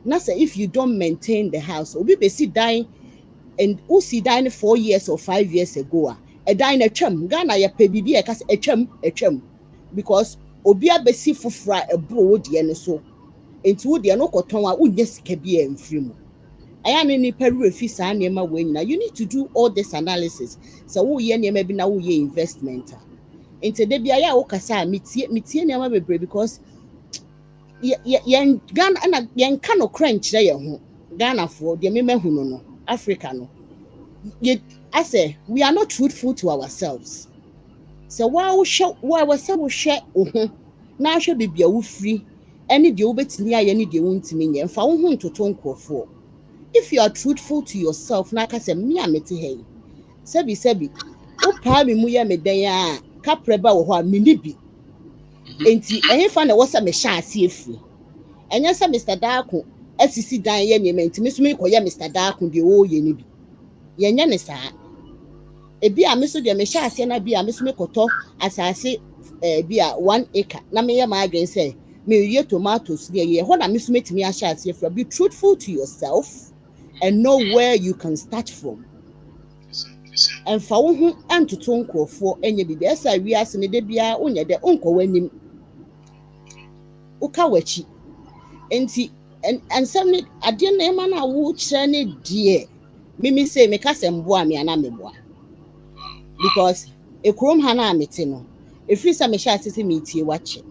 na say if you don't maintain the house obi be si dan and o si dan 4 years or 5 years ago a dan na twam Ghana ya pe bibi e ka say twam because obi abesi fofora ebro wo de ne so enti wo de no koton a unye sika bia mfiri mu aya ne ni peru efi saa niema we nyina you need to do all this analysis so wo ye niema bi na wo ye investment enti de bia ya wo kasa metie niema bebre because yen Ghana and yen can crunch there Ghana for the memehu no Africa no. I say we are not truthful to ourselves. So why we share na hwe bibia wo free ene de wo betini aye ne de wo ntimi nye mfa wo hu ntoto nkofo. If you are truthful to yourself na ka say me amete hey sebi wo pa me mu ye me den a kapreba wo ho a me ni bi enti ehefa na wo se me hya ase afiri enya se Mr. Darko asisi dan ye me ntimi so me koye Mr. Darko de wo ye ni bi ye nya ne saa ebi a me so de me hya ase na bi a me so me koto asase bi a 1 acre na me ye ma adwen say me ye tomatoes de ye ho na me so metimi ahya ase afiri. Be truthful to yourself and know where you can start from. And fa wo hu antoto nkofo enye bibi esa wi ase ne de bia onye de onko wanim uka wachi enti and some ade na ema na wo kire ne die mimi say me ka sembo a me ana meboa because ekrom ha na amete no efiri sa me sha asese me tie wache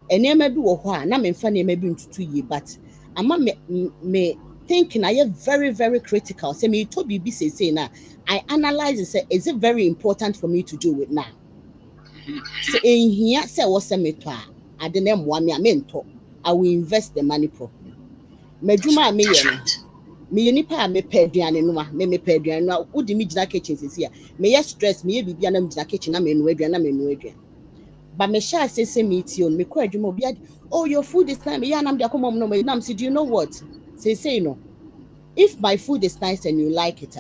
enema bi wo ho a na me mfa nema bi ntutu yi but ama me thinking I am very, very critical. Say me to be say now. I analyze and say, is it very important for me to do it now? So in here, say what's a meter? I didn't want me a mentor. I will invest the money properly. Mejuma me nipa me pediane no me pediane no udi mi gina kitchen sisi ya me ya stress me bibia na gina kitchen na me no aduan na me no aduan but me sha say me ti on me kwa adwuma obi oh your food is time ya na me akomom no me nam say do you know what say no if my food is nice and you like it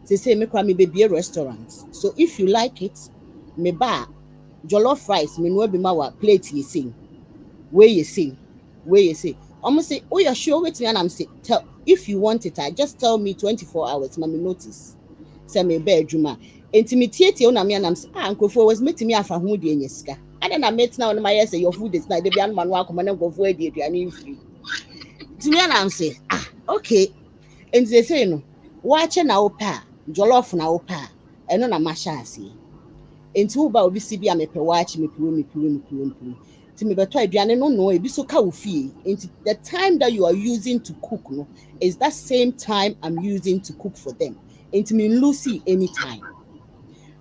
say me kwa me be a restaurant so if you like it me ba jollof rice me no be ma wa plate you sing where you say almost say oh you're sure with me and I'm say tell if you want it just tell me 24 hours mama notice say me be adwuma intimidate na me and I'm say nkofo was meet me afa ho de enyeska and na met now my say your food is like the bian man wa akoma na nkofo ade aduane free to me and I'm say okay and they say no watch na opa jollof na opa eno na masha ase enti wo ba obi si bia me pe watch me puru ti me beto aduane no ebi so ka wo fie enti the time that you are using to cook no is that same time I'm using to cook for them enti me lose any time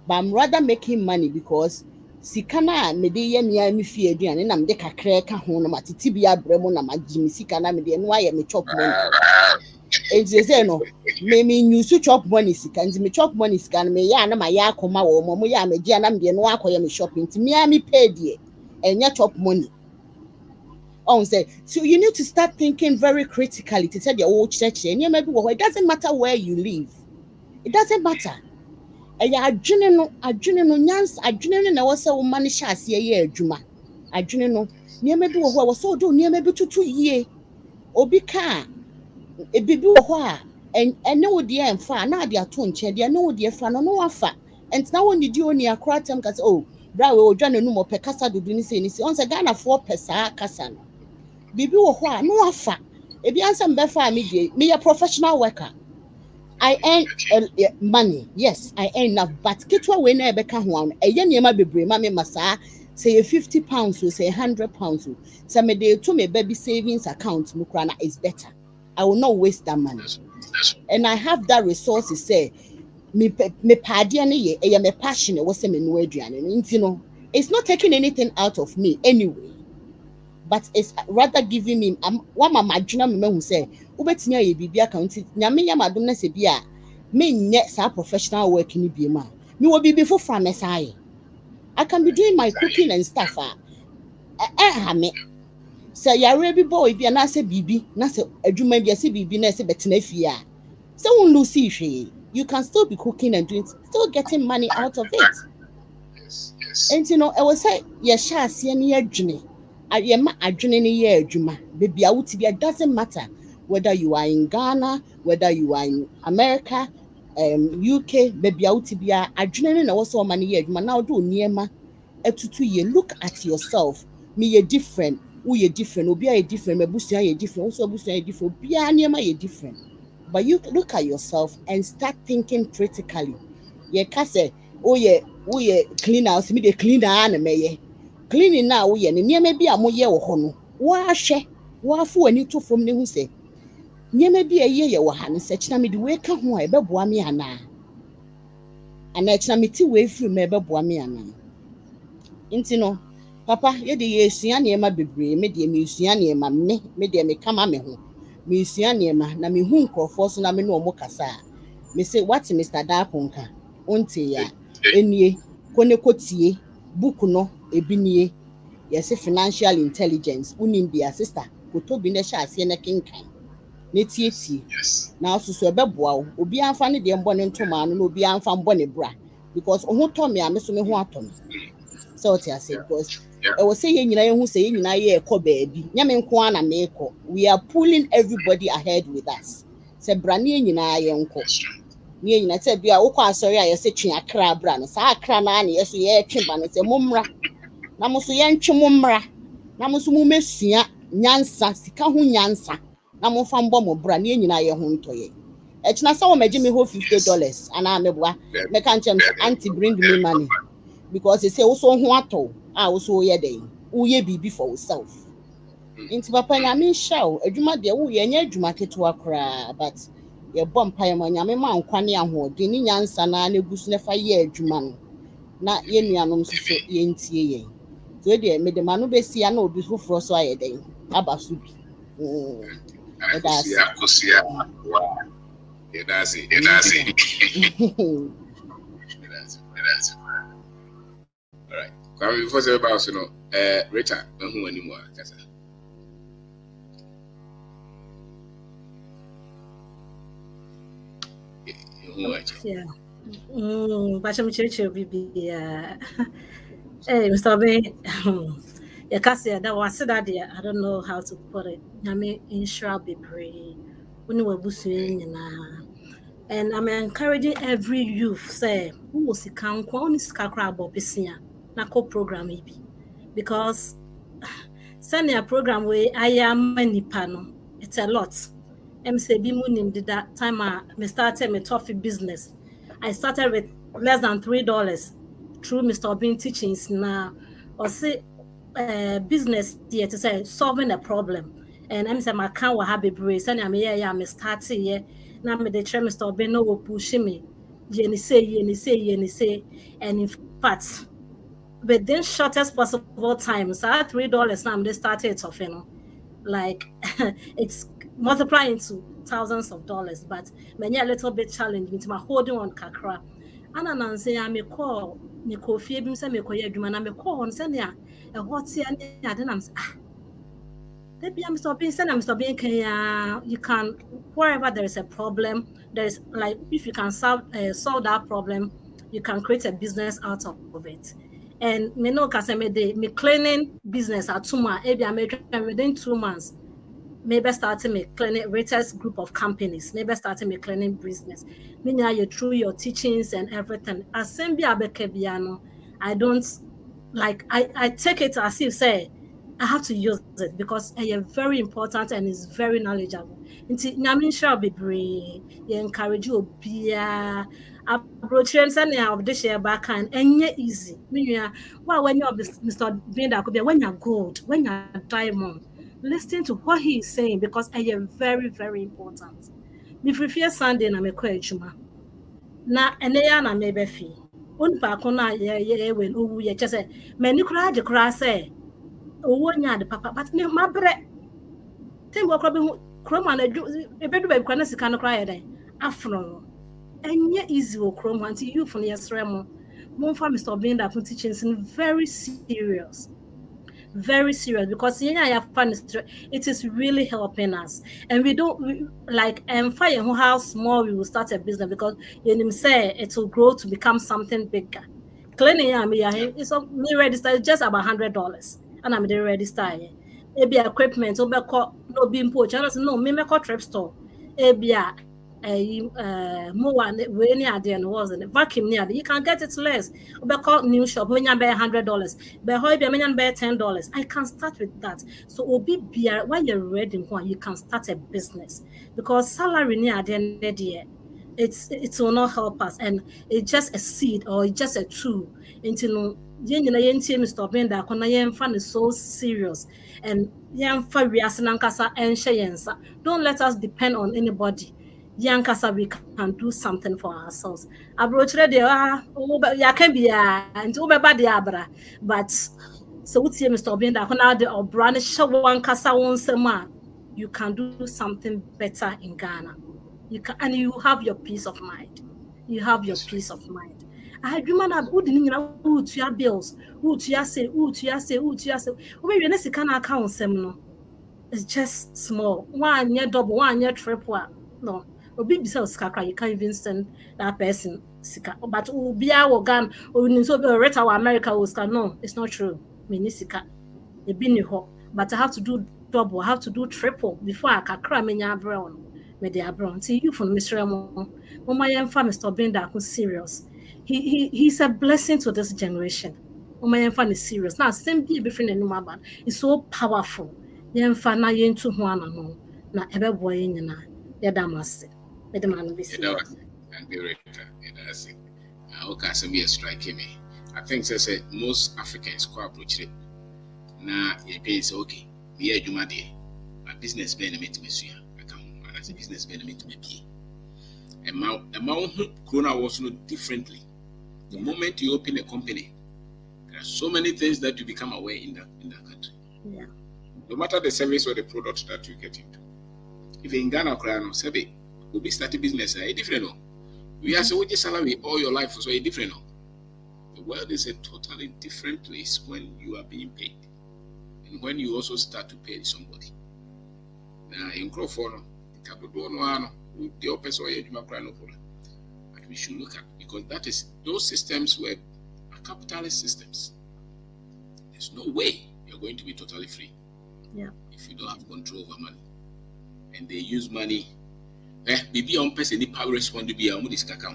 but I'm rather making money because sika na me de ye mia me fie aduane na me de kakra ka ho no matiti bia bremo na magimi sika na me de no aye me chop money and they say no me use chop money sika and me chop money sika me ya na ma ya akoma wo mo ya me dia na me de no akoye me shopping ti me pay die and chop money on say so you need to start thinking very critically to say the old church and maybe it doesn't matter where you live, it doesn't matter adwene no nyans adwene no na wo say wo mane sha ase ye adwuma adwene no niam bi wo ho wo so do niam bi tutu yie obi ka ebibi wo ho a ene wo de emfa na ade ato nche de ne wo de fa no no wafa ent na wo nidi oni akra tem ka say oh bra we odwa nanu mo pe kasa dudu ni se on say Ghana for pesa kasa no bibi wo ho a no wafa ebi ansem be fa me de me a professional worker I earn money yes I earn enough but kitwa we na ebe ka ho an eye niema bebre ma me masa say £50 or say £100 so me de to me baby savings account mukra na is better. I will not waste that money. And I have that resources say me padi ne ye me passion was say me no aduane you know it's not taking anything out of me anyway but it's rather giving me one mama adwuna me hu say ubetinya ye bibia account nyame ya madom na se bia me nye sa professional work ni bi ma me wo bibi fo fra me sai I can be doing my cooking and stuff me say yare bi boy bi na say bibi na say adwuma bi say bibi na say betena fie so won lose hwe you can still be cooking and doing still getting money out of it yes and you know I was say ye sha ase ne adwene ye ma adwene ne ye adwuma baby awuti bi doesn't matter whether you are in Ghana whether you are in America UK baby awuti bi adwene na wo so ma ne ye adwuma na do niema etutu ye look at yourself me ye different who you different obi are different mebusia ye different also busia ye different obi niema ye different but you look at yourself and start thinking critically ye ka say oh ye clean house me dey clean na me ye cleaning now wo ye ne niema bi amoye wo ho no wahwɛ wafo w'ani to fam ne ho sɛ nneɛma bi a ɛyɛ yɛ wɔ ha no sɛ kyena mede wei ka ho a ɛbɛboa me anaa kyena mete wei firi mu a ɛbɛboa me anaa nti no papa yɛde yɛsua nneɛma bebree me deɛ mesua nneɛma me deɛ meka ma me ho mesua nneɛma na mehu nkurɔfoɔ so na me ne ɔmo kasa a me say what Mr. Daponka onte ya enie kone kotie book no ebi nie yɛse financial intelligence unim bia sister koto bi na hye ase na kenkan na tietie na so ɛbɛboa wo obi amfa ne deɛ mbɔ ne ntoma no na obi amfa mbɔ ne bra because oho tɔ me a me so me ho atɔ me so what I say because ɛwɔ sɛ yɛn nyinaa yɛhu sɛ yɛn nyinaa yɛ ɛkɔ baabi nyame nko ana me ekɔ we are pulling everybody ahead with us sɛ brane yɛn nyinaa yɛnkɔ ne nyina sɛ bia wokɔ asɔre a yɛsɛ twe Accra bra no saa Accra na ne yɛso yɛtwe ba no sɛ mommra na mo so yɛntwe mommra na mo so momesua nyansa sika ho nyansa na mo fa mbɔ mo bra ne nyina yɛ ho ntɔyɛ ɛkyena sɛ wo magye me ho $50 ana meboa meka nkyɛm sɛ auntie bring me money because they say also ho atɔ a also yɛ den woyɛ bibi for yourself nti papa nyame hyɛw adwuma deɛ woyɛ nyɛ adwuma ketewa koraa but yɛbɔ mpaeɛ ma nyame ma nkwa ne ahoɔden ne nyansa na egu so na fa yɛ adwuma no na yɛnuanom nso so yɛntie yɛn so deɛ mede ma no bɛsia na obi foforɔ so ayɛ den aba so bi akosia yɛdase all right kwame before say about no Rita who anymore kasa yeah bacham church bibi hey Mr. B ya kasi that was that I don't know how to put it nyame insure be pray when we busu nyina and I'm encouraging every youth say who was kan kwa oni sika kra bobesia na co program ibi because send a program where I am many panel it's a lot MCB munim did that time I started my toffee business. I started with less than $3 through Mr. Bean teachings now or say business here to say solving a problem. And I'm saying my account will have a brace and I'm here, I'm starting here. Now me the train Mr. Bean no will push me. Yeni say, and in fact, within shortest possible time, so at $3 now I'm just started off, you know. Like it's multiplying to thousands of dollars, but many a little bit challenging to my holding on kakra. And I'm saying I may call Nico Fabim say me call you man, I may call on send ya a what's here and then I'm Mr. Bean send Mr. Bean you can wherever there is a problem, there is like if you can solve that problem, you can create a business out of it. And me no kase me cleaning business at 2 months. Maybe I made within 2 months. Maybe starting me cleaning greatest group of companies. Maybe starting me cleaning business. Meaning you through your teachings and everything. As I don't like I take it as if say I have to use it because I am very important and it's very knowledgeable. Nti nyame shall be brave. You encourage you be approach and of this year back and easy. When you're Mr. Vinda could be when you're gold, when you're diamond, listen to what he is saying because I am very, very important. If you fear Sunday na me kwejuma. Na eneya na mebe fi. On pa kona ye when owu ye chese many kura de kura say owo nya de papa but me mabre tembo kura be kroma na ebedu be kwa na sika no kura ye den afro enye easy wo krom until you from yesre mo Mr. Binda put teachings very serious because it is really helping us and we don't like fire how small we will start a business because you say it will grow to become something bigger. Cleaning it's me register just about $100 and I'm the register maybe equipment no being poach no me make a trip store more when near the end wasn't vacuum near you can get it less. Call new shop when you buy $100, but how you buy $10. I can start with that. So obi beer when you're ready, you can start a business because salary near the end of the year. It will not help us, and it's just a seed or it's just a tool into Mr. Benda, Kona so serious and Yemfa Riasanankasa and Shayensa. Don't let us depend on anybody. Yankasa, we can do something for ourselves. Abroach ready, ya can be and bad abra, but so what's Mr. Benda, Kona de or Branish Shawankasa once a month. You can do something better in Ghana. You can, and you have your peace of mind. You have your peace of mind. I do man who didn't know to your bills, who to your say. We na sika na account no. It's just small. 1 year double, 1 year triple. No. Obi bisa sika you can't even send that person sika. But obi a organ or you so be rate our America sika. No, it's not true. Me ni sika. E bi ni ho. But I have to do double, I have to do triple before I can cry me nya brown. Me dey brown. See you from Mr. Mama Yemfa Mr. Benda serious. He's a blessing to this generation. Mama Yemfa is serious. Now same be different and bad. It's so powerful. Yemfa na yentu ho anano na ebe boy nyina. Yedamase. Medemanu be serious. And be ready. Okay, so be striking me. I think say most Africans quite approach it. Na you pay say okay, me adwuma de. My business be na metime sua. As a business benefit maybe. Amount Corona was not differently. The moment you open a company, there are so many things that you become aware in that country. Yeah. No matter the service or the product that you get into. If in Ghana, say will be starting business, a different. We are so with your salary all your life, so a different. The world is a totally different place when you are being paid, and when you also start to pay somebody. Now in Crawford. The opposite way no problem. But we should look at, because that is those systems were capitalist systems. There's no way you're going to be totally free. Yeah. If you don't have control over money. And they use money. Maybe on person the power respond to be a modis cacao.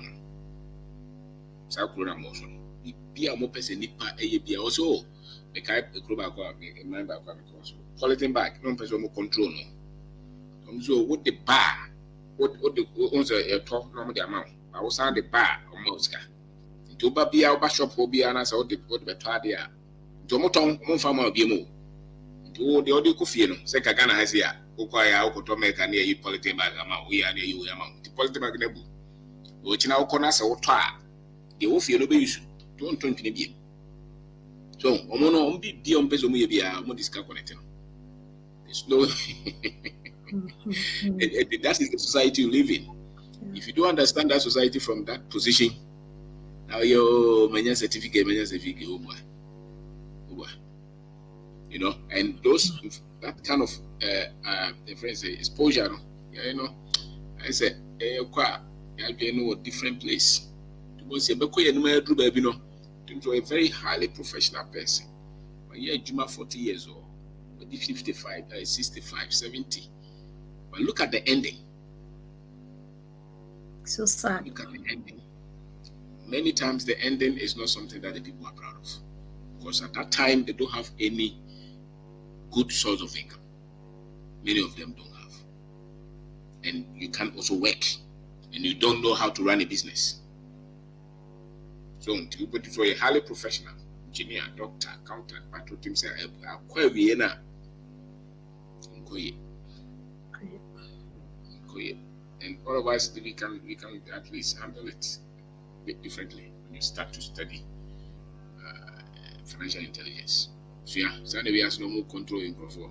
Sakura motion. Be a more person be also a type a group a member of quality back, no person control. So what the bar, what the owns a talk normal the amount. I was on the bar or Mosca. To be our shop will be an answer what the Tadia. Tomoton, one farmer Gimo. To the audio coffee, Secagana has here, Okoya, Okotomek, near you politics bag amount. We are near you amount. The politics bag nebu. Which now corners or twa. The Ophio issue. Don't turn to be. So, Omono, be on Peso Mubia, Modisca connecting. There's no. That is the society you live in. If you don't understand that society from that position, now your mania certificate, oh boy. You know, and those that kind of exposure, you know, I said, you know, a different place. Because you're a very highly professional person. But you're Juma 40 years old, maybe 55, 65, 70. But look at the ending. So sad. Look at the ending. Many times the ending is not something that the people are proud of. Because at that time, they don't have any good source of income. Many of them don't have. And you can also work. And you don't know how to run a business. So, you're a highly professional engineer, doctor, accountant, but what say, and all of us, we can at least handle it a bit differently when you start to study financial intelligence. So yeah, so we have no more control in control.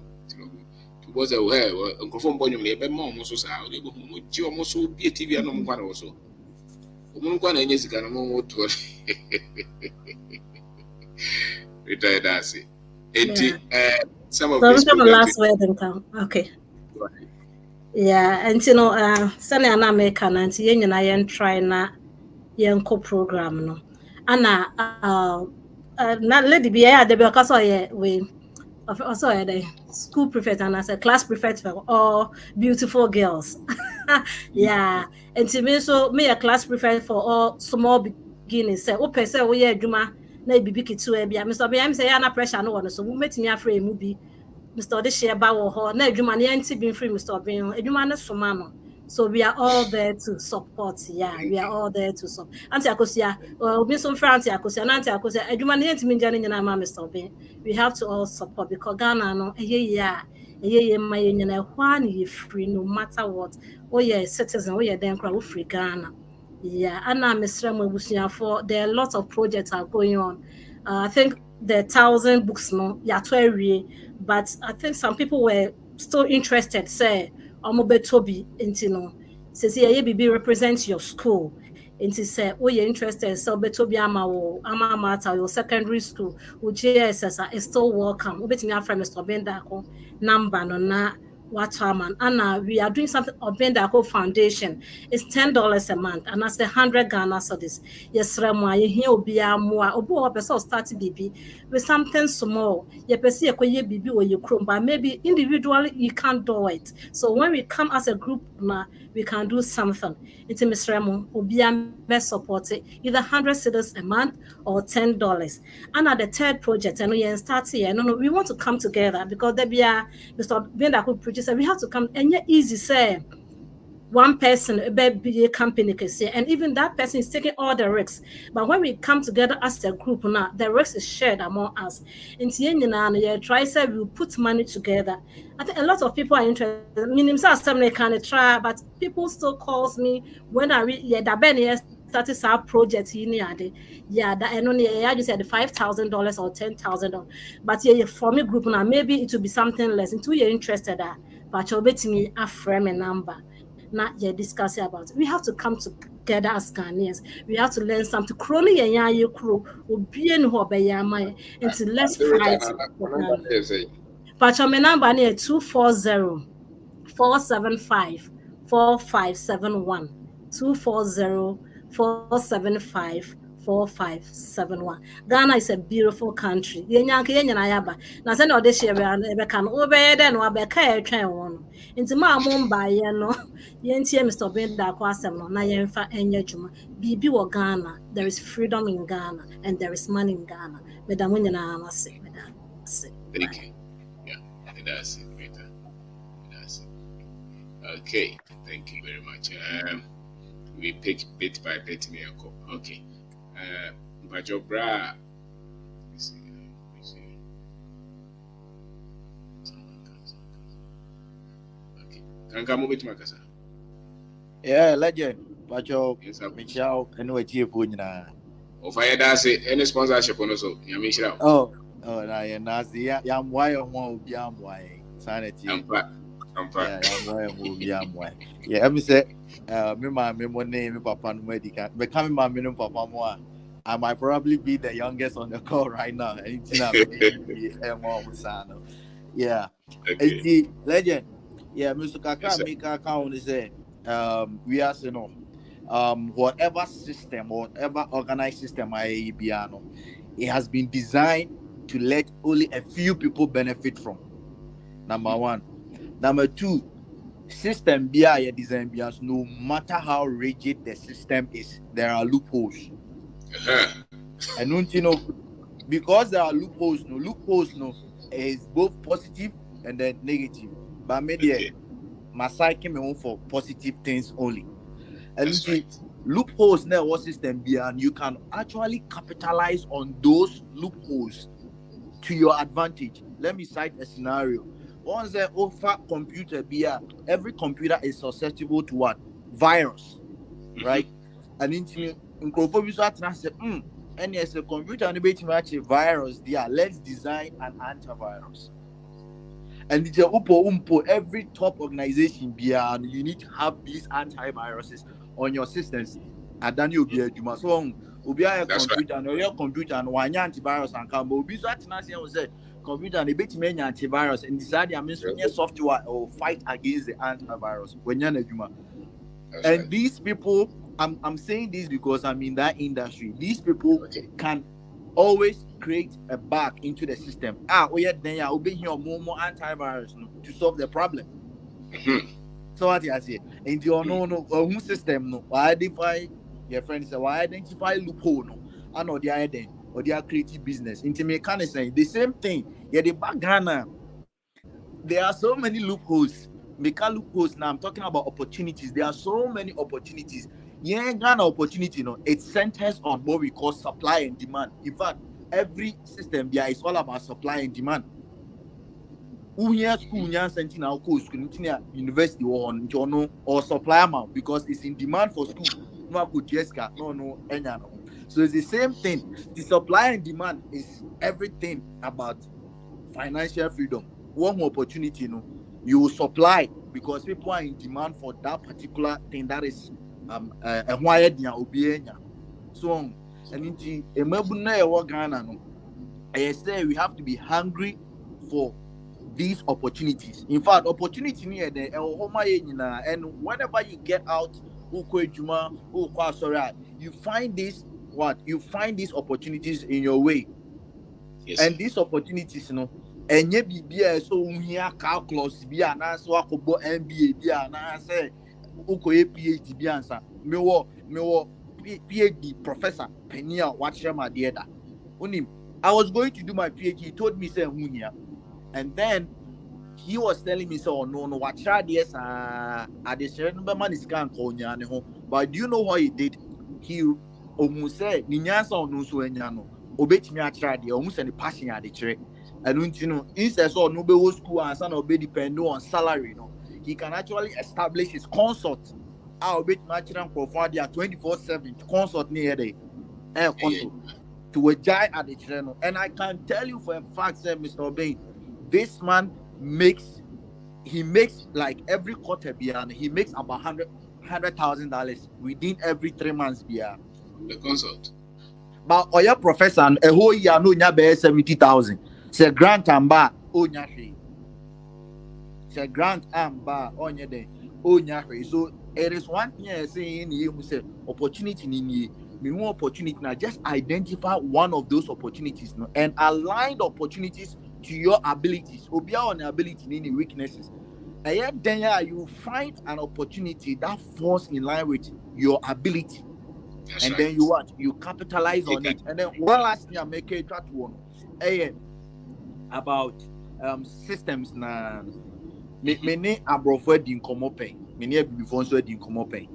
Was aware of conform bonum labor more so sound. You almost be a TV and no one also. One and yes, can more to retired as it. Some of the last word in town. Okay. Yeah, and you know, Sunny and American and Yen and try na Yanko program no. Anna not lady be a debut because we also a school prefect and as a class prefect for all beautiful girls. Yeah, and to me, so me a class prefect for all small beginnings. Say, oh, say, oh, yeah, Juma, na be big to a be. Mr. B, I'm saying, na pressure no one, so we met me afraid movie. Mr. This share about her, na Juma, na anti being free, Mr. B, a Juma, na so mama. So we are all there to support. Yeah, we are all there to support. Auntie Akosia, we so for Auntie Akosia, Auntie Akosia, Edwuma ne ntimi njane nyina ma Mr. Obi. We have to all support because Ghana no eye ma ye nyina hwa na ye free no matter what. Oh yeah, citizen, oh yeah, then we free Ghana. Yeah, and I'm for there are lots of projects are going on. I think the 1,000 books no yeah but I think some people were still interested say Omobetobi into no says yeah bibi represents your school into say oh you're interested so Betobi ama matter your secondary school which is still welcome obetimi afra Mr. Bendako number no na Wataman Anna, we are doing something Obendako Foundation. It's $10 a month, and that's 100 Ghana cedis. Yes, Ramwa, you hear Obia Moa, Obo Beso start BB with something small. You perceive a BB or you chrome, but maybe individually you can't do it. So when we come as a group, we can do something. It's Miss Remo, Obia may support it, either 100 cedis a month or $10. And at the third project, and we start here. No, we want to come together because there be a Mr. Benda could produce, we have to come and yet easy say one person be a company can say, and even that person is taking all the risks. But when we come together as a group now, the risk is shared among us. In the try say we put money together. I think a lot of people are interested. Meaning some can try, but people still calls me when I read started our project in that and only I just said $5,000 or $10,000. But yeah, for me group now, maybe it will be something less until you're interested but you'll bet me a frame a number. Not yet discussing about it. We have to come together as Ghanaians. We have to learn something. Crowley and Yayo crew will be in Hobayama and to let's fight. But your number near 240-475-4571. 240-475-4571. Ghana is a beautiful country. Now send all this year can obey then or became one. Into my Mumbai, Mr. Benda Kwasem, na yemfa enye Bibi wa Ghana. There is freedom in Ghana and there is money in Ghana. Madam Winyana say. Thank you. Yeah, that's it. That's it. Okay, thank you very much. We pick bit by bit. Okay. But your bra. Okay. Can come over to Makasa? Yeah, legend. But your Michelle and what you put in a. Of I had any sponsorship on also. Yamisha. Oh, I Nazi, yam why won't be am why. Sanity. Yeah, I'm say, me one name, Papa, medical, becoming my minimum Papa more. I might probably be the youngest on the call right now. Yeah, okay. Legend. Yeah, Mr. Kaka make account is say, we are saying whatever system, whatever organized system it has been designed to let only a few people benefit from. Number one. Number two, system BI design bias, no matter how rigid the system is, there are loopholes. And don't you know, because there are loopholes is both positive and then negative. But maybe my psyche me for positive things only. And loopholes now what system BI, and you can actually capitalize on those loopholes to your advantage. Let me cite a scenario. Once the offer computer every computer is susceptible to what? Virus. Right? And in and as a computer and a virus, let's design an antivirus. And it's every top organization you need to have these antiviruses on your systems. And then you'll be a so a computer and your computer and one antivirus and come computer and a bit many antivirus and decide software or fight against the antivirus when you're and these people, I'm saying this because I'm in that industry. These people can always create a bug into the system. Then I'll be here more antivirus to solve the problem. So what I say, and you no system identify your friends identify loophole I know the idea or their creative business into mechanism the same thing. Yeah, the background there are so many loopholes Mikalu Coast now, I'm talking about opportunities. There are so many opportunities. Yeah, Ghana opportunity, it centers on what we call supply and demand. In fact, every system there is all about supply and demand. Unya school, sending our course, university or supply amount because it's in demand for school. No, so it's the same thing. The supply and demand is everything about financial freedom. One opportunity, you will supply because people are in demand for that particular thing that is so and I say we have to be hungry for these opportunities. In fact, opportunity near the and whenever you get out, you find these opportunities in your way. Yes, and these opportunities, and be so here calculus be an answer MBA be an answer PhD be answer me PhD professor Penia watcher my dear that. I was going to do my PhD. He told me say here, and then he was telling me so no watch yes at the man is can't call but do you know what he did? He almost said Ninyansa no so enyano obet me attra the almost any passion at the trade. And instead so no be school and son be depend on salary, he can actually establish his consort. I'll bet natural for their 24/7 consort near the air consort to a giant at the channel. And I can tell you for a fact, sir, Mr. Bain, this man makes like every quarter beyond he makes about $100,000 within every 3 months beyond the consult. But your professor and a whole year no nya be 70,000. Say grant and bar onya hwe. Say grant and bar onya den onya hwe. So it is one thing I say in you say opportunity ni more opportunity now. Just identify one of those opportunities and align the opportunities to your abilities. Obia on your ability in weaknesses. And then you find an opportunity that falls in line with your ability. That's and right. Then you capitalize on it. And then one last thing I make a chat one about systems na many abrofo din komo pen many before so din komo pen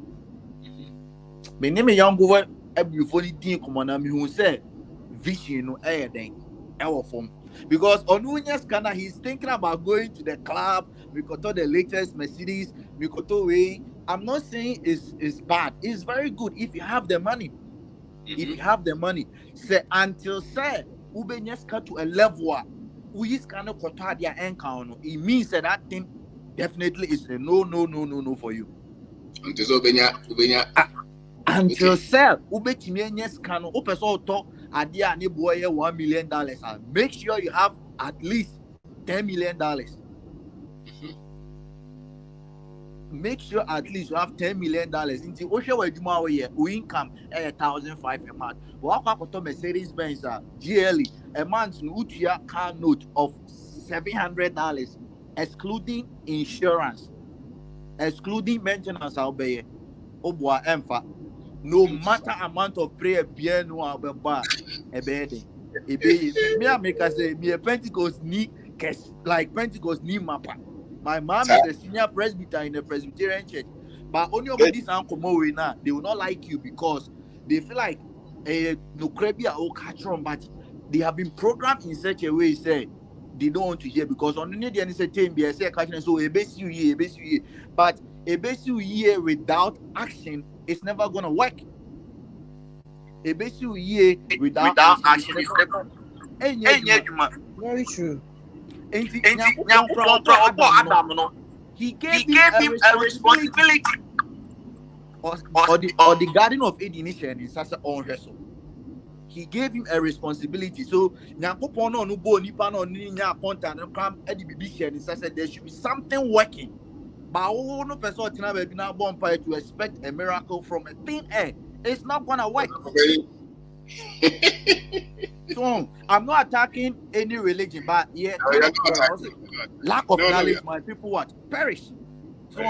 many me young go before din komo na me hu say vision no den e form because Onunyas Ghana he's thinking about going to the club because the latest Mercedes Mikoto way. I'm not saying it's bad. It's very good if you have the money. Mm-hmm. If you have the money, say until say Ubenyas to a level who is kind of their encounter, it means that thing definitely is a no for you. Until Ubenya until say Ubetimenyas can open so talk idea ni boy $1 million and make sure you have at least $10 million. Make sure at least you have $10 million into we income $1,500 a month. Walk up to Mercedes Benz GLE a month car note of $700 excluding insurance, excluding maintenance. I'll be no matter amount of prayer bien no bar a bed. Me I make us say me a Pentecost knee like Pentecost knee mapper. My mom is a senior presbyter in a Presbyterian church, but only over this uncle now they will not like you because they feel like no crebia or catch on, but they have been programmed in such a way say they don't want to hear because on the end say time be say catching so a base you but a base you without action it's never gonna work. A base you without action is never. Very true. He gave him a responsibility. Or the Garden of Eden is such own vessel. He gave him a responsibility. So there should be something working. But no person to expect a miracle from a thin air. It's not gonna work. So I'm not attacking any religion, but lack of knowledge, my people what perish. So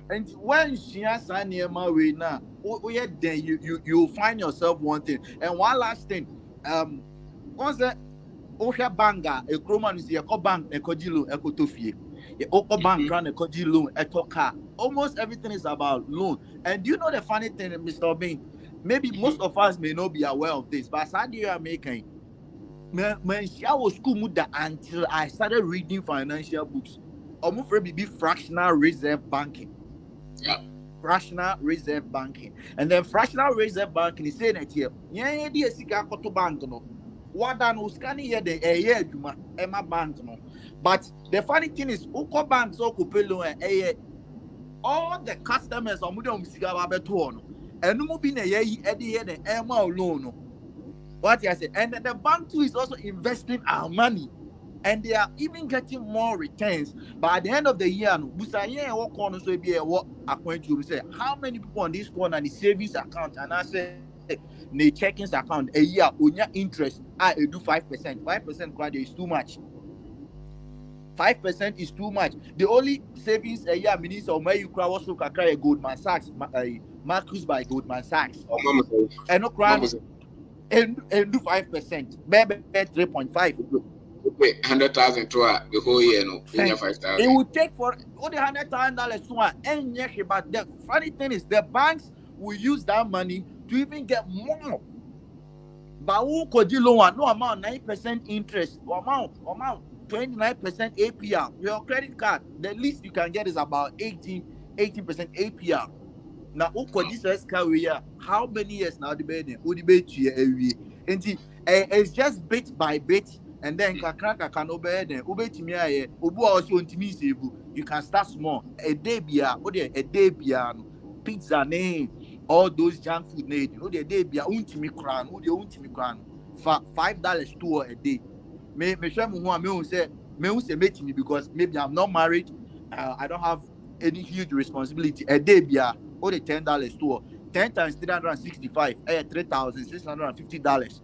and when she has an way now, then you find yourself wanting. And one last thing, once the Osha Banga, a Croman is a bank, a Kojilo, a Kotofie. Bank run a koji loan, a car. Almost everything is about loan. And do you know the funny thing, Mr. Bean? Maybe most of us may not be aware of this, but how do you are making? When I was school until I started reading financial books, I'm afraid to be fractional reserve banking. Yeah. Fractional reserve banking. And then fractional reserve banking is saying that here, yeah, to bank no. What done scanning here the year Emma bank no. But the funny thing is, Uko banks or Kupelo all the customers are moving on beto and no be a year the Emma loan. What I say, and the bank too is also investing our money. And they are even getting more returns. But at the end of the year, what corner so be what according to say how many people on this corner and the savings account and I say the checking account a year on your interest I do 5%. 5% credit is too much. 5% is too much. The only savings a year means or where you cry also a Goldman Sachs, Marcus by Goldman Sachs. And no crime and do 5%. Maybe 3.5. Okay, 100,000 to the whole year, no, 5,000. It would take for all the $100,000 to one, and yes, but the funny thing is, the banks will use that money to even get more. But who could do loan? No amount, 9% interest, amount 29% APR. Your credit card, the least you can get is about 18% APR. Now, who could this career? How many years now? The baby, who debate you every? And it's just bit by bit. And then you can start small. A day beer, pizza name, all those junk food name. The day beer crown, $5 to a day. Me say me because maybe I'm not married. I don't have any huge responsibility. A day beer, or the $10 to 10 times 365, $3,650.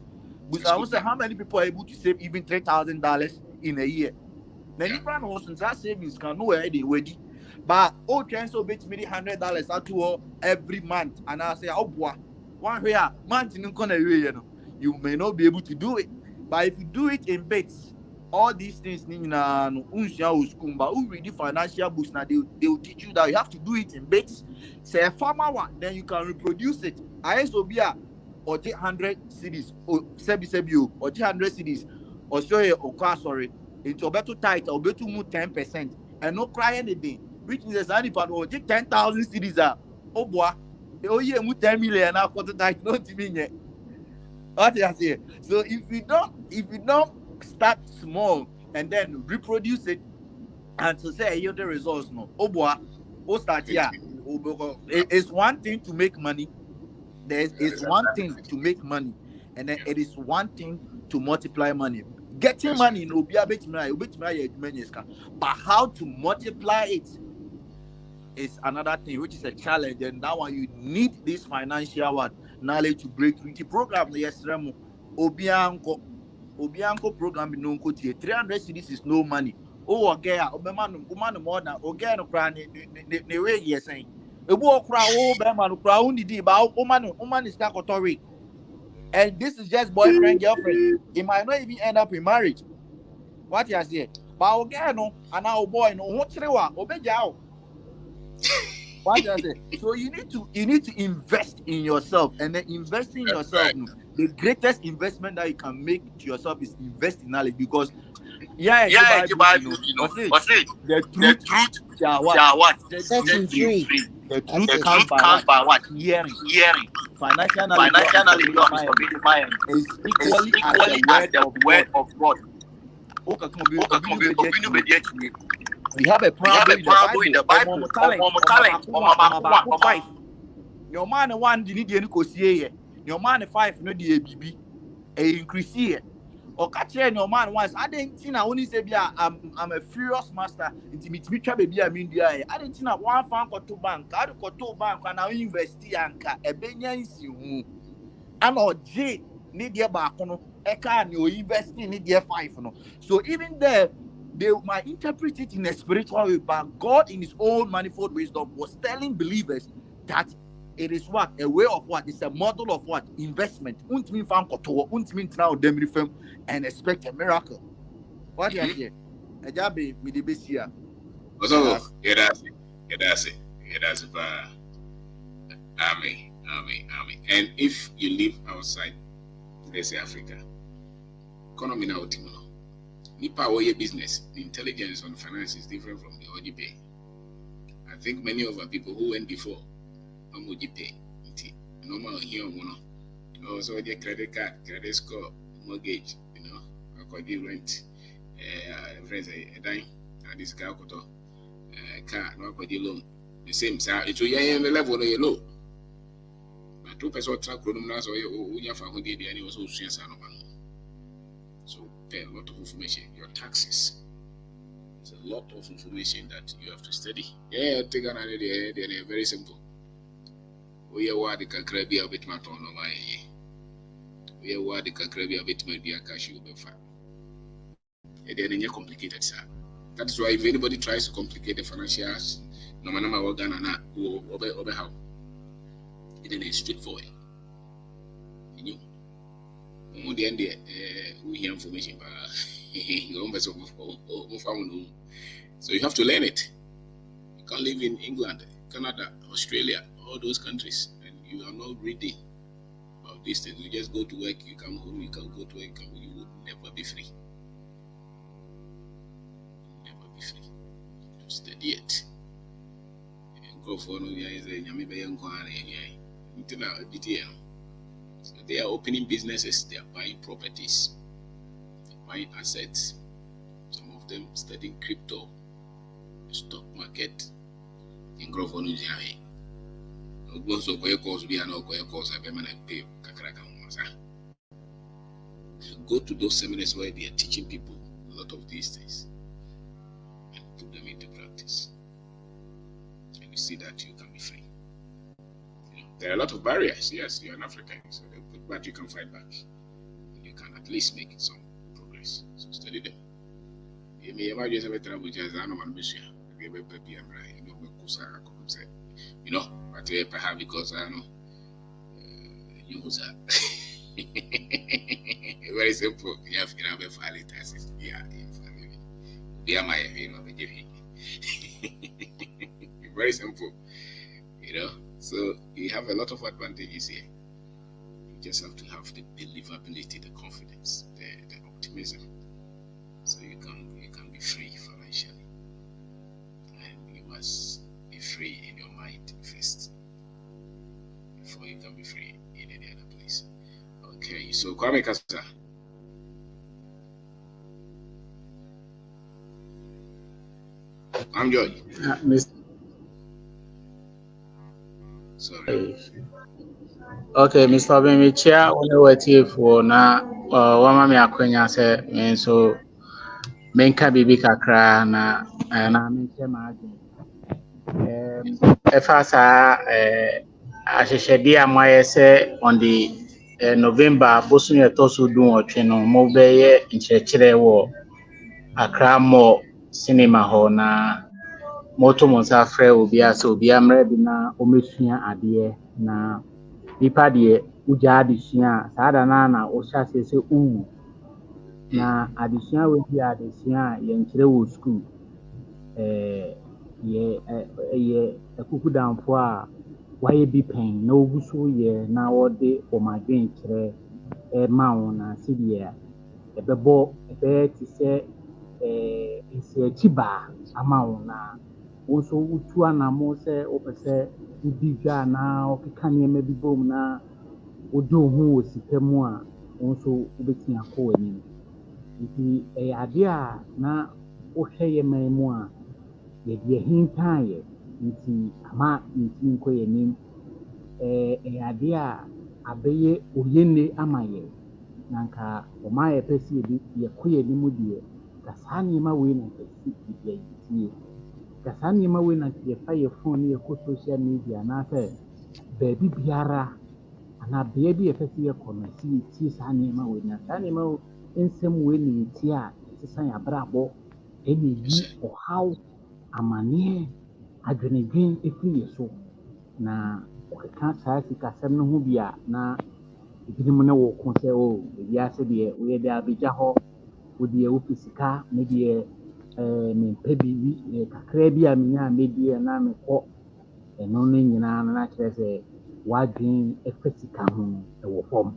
But I want to say how many people are able to save even $3,000 in a year. Now, if I know that savings can know where they ready, but all can so bet me $100 at all every month, and I say, oh boy, one here month you may not be able to do it, but if you do it in bets, all these things school, but who read the financial books now they will teach you that you have to do it in bets. Say a farmer one, then you can reproduce it. I also be or 100 cities or sebi or 100 cities or sorry into better tight or better move 10% and no cry anything, which is a sunny part or 10,000 cities are oh boy oh yeah move 10 million now quarter tight not mean yet. What I say? So if you don't start small and then reproduce it and to say you the results no oh boy oh start here. It's one thing to make money. There is one thing to make money, and then it is one thing to multiply money. Getting money in but how to multiply it is another thing, which is a challenge. And that one you need this financial knowledge to break through. The program yesterday, Obianco program in no 300 cities is no money. Oh, okay, more than okay, no the way you're saying. And this is just boyfriend, girlfriend. It might not even end up in marriage. What you say? But again, and our boy, no, what you what you say? So you need to invest in yourself, and then investing in yourself. The greatest investment that you can make to yourself is invest in knowledge, because the truth shall what? Set you free. The truth comes by what? Hearing. Financial knowledge is equally as the word of God. We have a problem in the Bible. Your man one didn't need your man 5 no DABB increase here. Or catch your man once. I didn't think I only say I'm a furious master. Intimate me baby. I mean, I didn't think one fan got to bank. I got to bank and I invest anka a benyansi who and or J need your back on a can you invest in need 5 no. So even there they might interpret it in a spiritual way, but God in his own manifold wisdom was telling believers that it is what? A way of what? It's a model of what? Investment. And expect a miracle. What do you say? A job with the best here. Also, that's it. Amen. And if you live outside, let's say Africa, economy now, Nipa way business, the intelligence on finance is different from the OGP. I think many of our people who went before, OGP, normal here, also the credit card, credit score, mortgage, I could give rent, friends, a dime, this car, car, no, I could loan. The same, sir, it's a level of your low. But 2% track columns or you have found the and also shares. So, pay a lot of information, your taxes. It's a lot of information that you have to study. Yeah, take another day, they're very simple. We are what the Kakrabi a bit maton on my. We are what the Kakrabi a bit maybe a cashew be fine. Then you're complicated, sir. That's why if anybody tries to complicate the financials, no matter what Ghana or over how, it is straightforward. You know, the end we hear information, but so you have to learn it. You can't live in England, Canada, Australia, all those countries, and you are not reading about these things. You just go to work, you come home, you can go to work, you will never be free. Never be free. You study it. Go for no so they are opening businesses, they are buying properties, they're buying assets. Some of them studying crypto, the stock market, in Grove on Uziahi. Also, go to those seminars where they are teaching people a lot of these things and put them into practice. And you see that you can be free. There are a lot of barriers. Yes, you're an African, so but you can fight back. You can at least make some progress. So study them. You may imagine some trouble with your mission. You know, but perhaps because I know you was very simple. You have to file it as yeah, be my very simple, So you have a lot of advantages here. You just have to have the believability, the confidence, the optimism, so you can be free financially, and you must be free in your mind first before you can be free in any other place. Okay, so Kwame Kasa. I'm George. Sorry. Okay, Mr. Bemichia, only wait for na wama me akwenya se me so menka bibi kakra na menche maagi. Efasa ahyehyede amoye se on the November bosu ye toso dun otwe no mo beye nkyerɛkyerɛ wo Accra Mall cinema hall na moto monsa frɛ obi ase obi amrɛ bi na omesua ade na nipa de ugya adesua saada na wo hyase se uwu na adesua we bi adesua ye nkyerɛ wo school ye akukudamfo a waye bi pen na oguso ye na wode omadwen kyerɛ ma wo na sɛdeɛ ebɛbɔ ebe ti sɛ nsiachiba ama wo na wo so utu anamo sɛ wopɛ udi dwa na okeka nneɛma bi bom na wode wo ho wɔ sika mu a wo so wobɛtumi akɔ w'anim nti ɛyɛ ade a na wohwɛ yɛ man mu a yɛde ahintan yɛ nti ama nti nkɔ yɛnim ɛyɛ ade a abɛyɛ oyene ama yɛ na nka ɔma yɛpɛ sɛ yɛkɔ yɛnim deɛ ka saa nneɛma wei na nkɛsi yɛyɛtie ka saa nneɛma wei na yɛfa yɛ phone ne yɛkɔ social media anaasɛ baabi biara anaa bea bi yɛpɛ sɛ yɛkɔ no sɛ yɛtie saa nneɛma wei na saa nneɛma nsɛm wei na yɛtie a ɛsesa yɛ abrabɔ ɛna yi ɔhaw amanneɛ adwenedwen ɛfiri yɛ so na wɔkeka saa sikasɛm no ho bi a na ebinom ne wɔko sɛ ebi ase deɛ woyɛ de abɛgya hɔ wodeɛ wofi sika ne deɛ mempɛ biribi kakra bi a menya mɛdi na mekɔ ɛno no nyinaa no na kyerɛ sɛ w'adwene ɛfa sika ho ɛwɔ fam.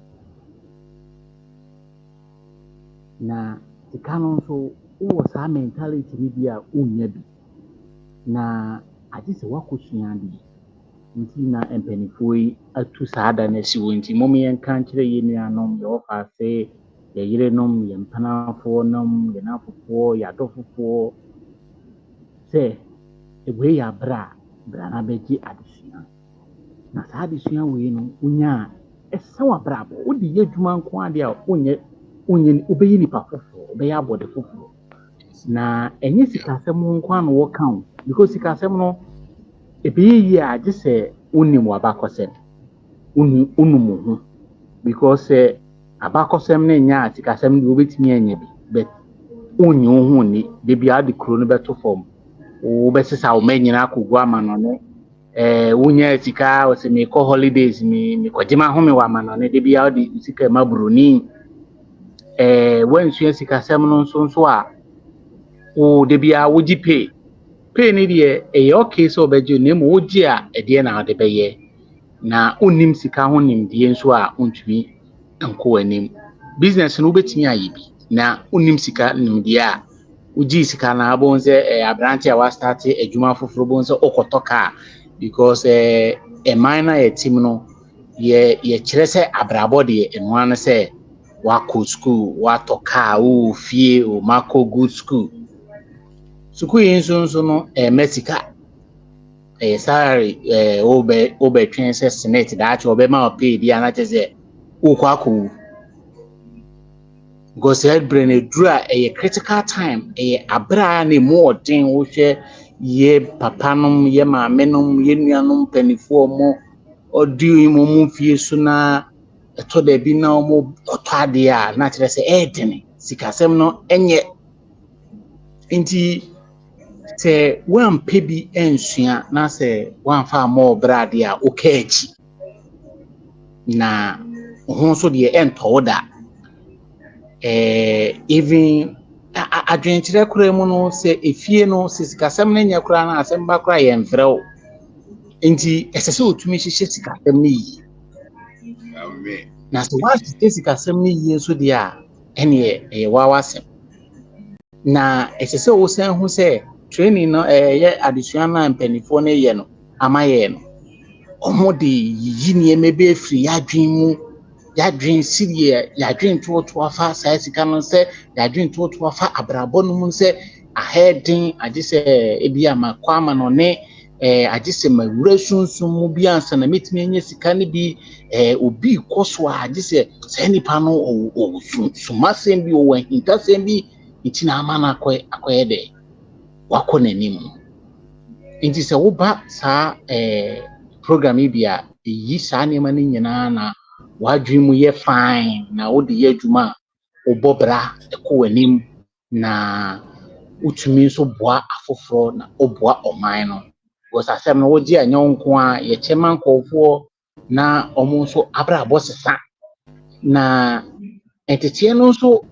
Na sika no nso wowɔ saa mentality no bi a wonnya bi na agye sɛ woakɔsua ade nti na mpanimfoɔ yi atu saa da no asi wɔ nti mmom yɛnka nkyerɛ yɛ nuanom, yɛ ɔfaase, yɛ yerenom, yɛ mpanafoɔ nom, yɛ nafofoɔ, yɛ adɔfofoɔ sɛ wei yɛ aberɛ a bra na bɛgye adesua. Na saa adesua wei no wonya a ɛsɛ w'abrabɔ. Wode yɛ adwuma nko adeɛ a wobɛyɛ nipa foforɔ, wobɛyɛ abɔde foforɔ. Na ɛnyɛ sikasɛm nko a na wɔka wo because sikasɛm no ɛbɛyɛ yie a gye sɛ wonim w'abakɔsɛm, wonim wo ho because abakɔsɛm no nyɛ a sikasɛm deɛ wobɛtumi anya bi but wonnye wo ho nni da biara de kuro no bɛto fam wobɛsesa wo ma nyinaa akɔgu amanɔne wonya sika wɔsɛ mekɔ holidays mekɔgye m'ahome wɔ amanɔne da biara wode sika ma buroni woansua sikasɛm no nso a wo da biara wogye pay no deɛ ɛyɛ okay sɛ wobɛgye na mmom wogye a ɛdeɛ na wode bɛyɛ na wonnim sika ho nimdeɛ nso a wontumi nkɔ w'anim. Business no wobɛtumi ayɛ bi na wonnim sika nimdeɛ a wogye sika na abɔn sɛ aberante a wastarte adwuma foforɔ bɔn sɛ wokɔtɔ kaa because ɛman na yɛtim no yɛkyerɛ sɛ abrabɔ deɛ ɛnoa no sɛ wakɔ school, watɔ kaa, wowɔ fie, makɔ good school. School yi nso no ɛmɛ sika salary wobɛtwɛn sɛ senate daakye wɔbɛma wo pay bi a na kyerɛ sɛ wokɔ akɔwu because ɛbrɛ no duru a ɛyɛ critical time ɛyɛ aberɛ a na ɛmu ɔden wohwɛ yɛ papa nom yɛ maame nom yɛ nuanom mpanimfoɔ mo ɔdi mu fie so na ɛtɔ da bi na ɔmo kɔtɔ adeɛ a na kyerɛ sɛ ɛɛdene sikasɛm no ɛnyɛ nti sɛ woampɛ bi ansua na sɛ woamfa ama ɔbrɛ adeɛ a woka akyi na wo ho nso deɛ ɛntɔwo da even adwenkyerɛ koraa mu no sɛ efie no sɛ sikasɛm no nyɛ koraa na asɛm ba koraa yɛmfrɛ wo nti ɛsɛ sɛ wotumi hyehyɛ sikasɛm no yie na sɛ woahyehyɛ sikasɛm no yie nso deɛ a ɛneɛ ɛyɛ wawasɛm na ɛsɛ sɛ wosan ho sɛ training no ɛyɛ adesua no a mpanimfoɔ no yɛ no ama yɛ no ɔmo de yiyi nneɛma bi afiri yɛadwen mu yɛadwen siriɛ yɛadwen toɔtoɔ afa saa sika no sɛ yɛadwen toɔtoɔ afa abrabɔ no mu sɛ ahɛden agye sɛ ebi amakɔ ama no ne agye sɛ mawura sunsun mu bi ansa na metumi anya sika no bi obi kɔ so a agye sɛ saa nipa no ɔwɔ sumasɛm bi ɔwɔ ahintasɛm bi nti na ama no akɔyɛ dɛ wakɔ n'anim nti sɛ woba saa program yi bi a ɛyi saa nneɛma no nyinaa na wadwene mu yɛ fine na wode yɛ adwuma a wobɔ bra ɛkɔ w'anim na wotumi nso boa afoforɔ na woboa ɔman no because asɛm no wogye anyɛ nko a yɛkyɛ ma nkɔɔfoɔ na ɔmo nso abrabɔ sesa na ɛteteɛ no nso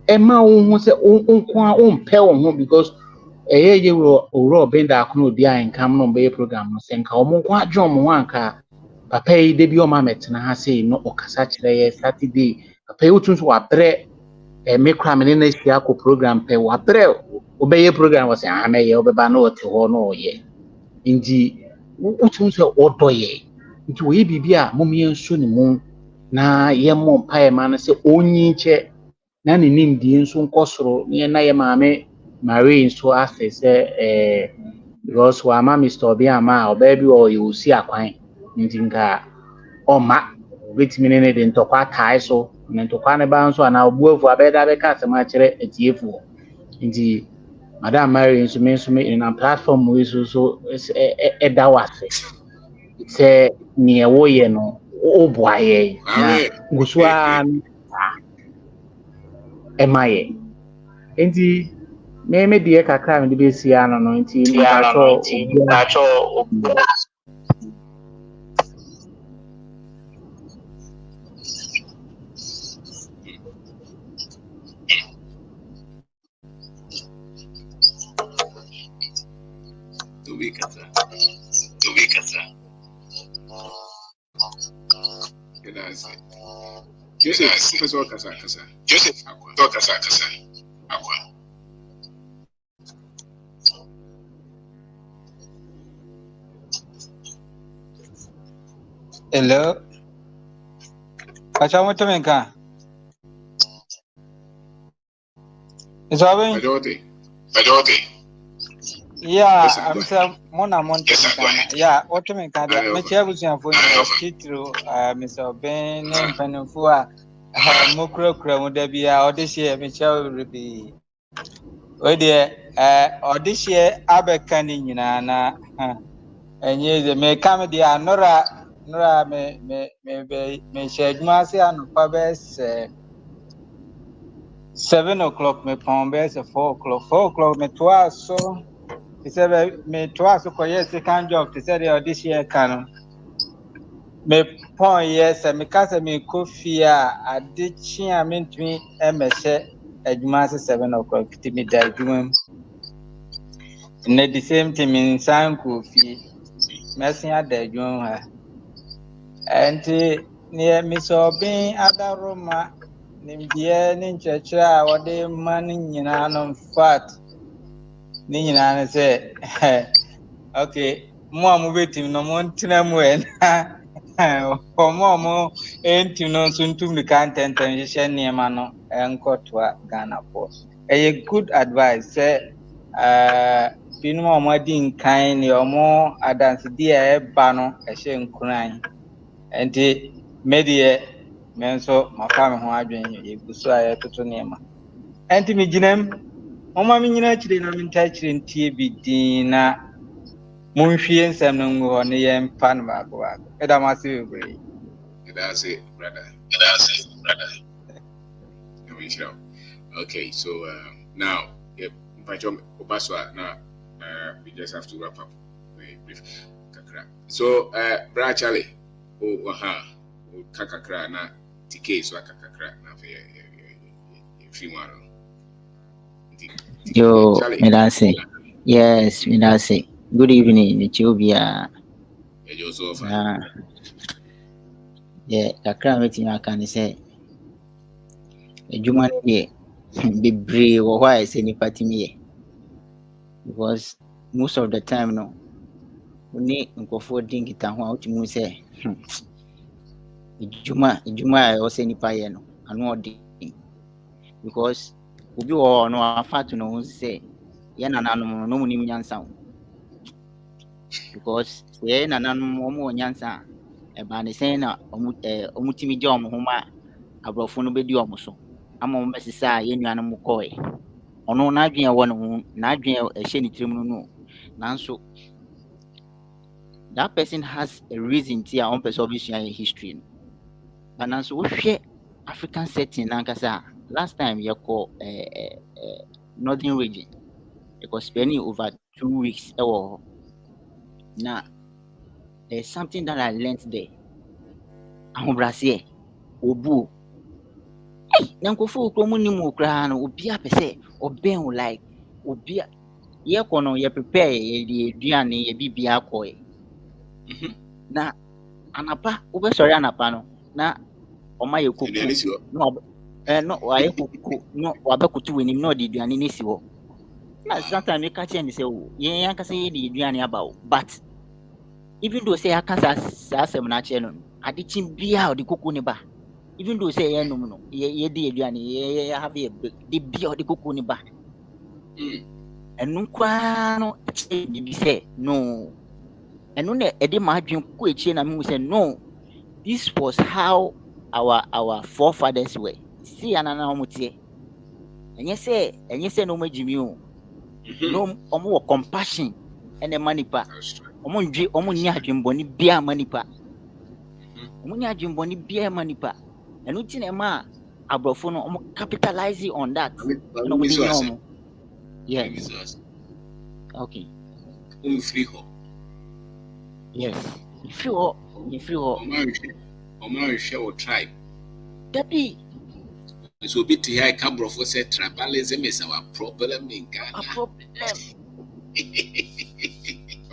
ɛma wo ho sɛ nko a wompɛ wo ho because ɛyɛ yɛ owurɔ ɔbɛnda ako na odi a nkam no ɔbɛyɛ program no sɛ nka ɔmo nko adwe ɔmo ho anka papa yi de bi ɔma mɛtena ha sei no ɔkasa kyerɛ yɛ Saturday papa yi wotu nso wabrɛ me kora me ne na ahyia akɔ program pɛ wabrɛ wobɛyɛ program wɔ sɛ mɛyɛ wobɛba na ɔte hɔ na ɔyɛ nti wotu nso ɔdɔ yɛ nti wɔyɛ biribi a mom yɛnso ne mu na yɛmmɔ mpaeɛ ma no sɛ ɔnyi nkyɛ na ne nimdeɛ nso nkɔ soro na yɛ maame Marie nso ase sɛ because wama Mr. Obi ama a ɔbaa bi ɔyɛ osi akwan nti nka ɔma obetumi ne de ntɔkwa tae so na ntɔkwa ne ba nso ana obuafu abɛda bɛka asɛm akyerɛ atiefoɔ nti Madam Mary nso me na platform we so ɛda wase sɛ nea woyɛ no woboa yɛ na gusua ɛma yɛ nti me deɛ kakra me de bɛsi ano no nti mpatsɔ Joseph, Professor Kasa. Joseph, Kasa. Aqua. Hello. Pacha Mutumenka. Is Robin? Bajote. Yeah, I'm saying Mona Monte. Yeah, Mutumenka. Mecha was your phone. Titru, Mr. Ben, Penufua, Mukro, Kramudabia, or this year, Michelle will be. Oh dear, or this year, Abercani, and yes, the may come dear Nora me share Masi and Pabes 7 o'clock, me Pombes 4 o'clock, 4 o'clock, me twice so. He said, me twice so yes, the kind job to say this year can me point yes, and me cast me coffee. I did she, I mean to me, MS at Masi 7 o'clock to me that doing. And at the same time in San Coffee, messing at the doing her. And near Miss Obin other Roma, Nimdia Nincha, what they manning in an fat. Nina say, okay, more moving no more tinamwen. For more, ain't you know soon to me can't enter near Mano and Kotwa Ghana Post. A good advice, say, Pino Modin kind, or more advance dear Bano, a shame crying. And media menso mafame ho adwen yeguso aye toto nema enti miginem mama mi nyina chire na minta chire ntie bidin na munhwie nsem no ngo ne ye mpa no ba ko eda ma se bebre. That's it, brother. Okay, so now we just have to wrap up very brief. So Brother Charlie, kakakra na TK so kakakra na fe free one. Yo, Medase. Yes, Medase. Good evening, Ethiopia. Yeah, kakra meeting I can say. Ejuma ye be brave or why say ni party me. Because most of the time no we need nkofo dingita ho utimu say ejuma o say ni pa ye no anu odi because obi wo no afatu no say ye nananom no munim nyansa because ye nananom omo nyansa e ba ne say na omutimi je omo homa abrofo no bedi omo so ama omo mesisa ye nuanom koe ono na adwen wo no na adwen ehye ni tirim no nanso that person has a reason to on person obviously in history but nanso wo hwe African setting nankasa last time you call northern region it was spending over 2 weeks now there's something that I learned there ahobrase obu nankofo kromu ni mu kra no obi apese oben like obi ye kono ye prepare ye duane ye bibia koe na anapa obesori anapa no na oma ye kuku no waye kuku no wabakutu wenim no di duane ni si ho na sometimes you catch me say ye yankasa ye di duane about but even though say akasa asem na che no adichin bia o di kuku ni ba even though say ye no no ye di duane ye have a di bia o di kuku ni ba enu kwa no bi say no enu na edi ma adwen ko echi na me say no this was how our forefathers were see anana omutie enye say no magimi o no omo compassion ene manipa omo ndwe omo nya adwenboni bia manipa omo nya adwenboni bia manipa enu ti na ma abrofo no omo capitalize on that no mo ni omo yes okay free ho yes free ho Omo share or tribe Debbie so bit here Cabrofo said tribalism is our problem in Ghana. A problem.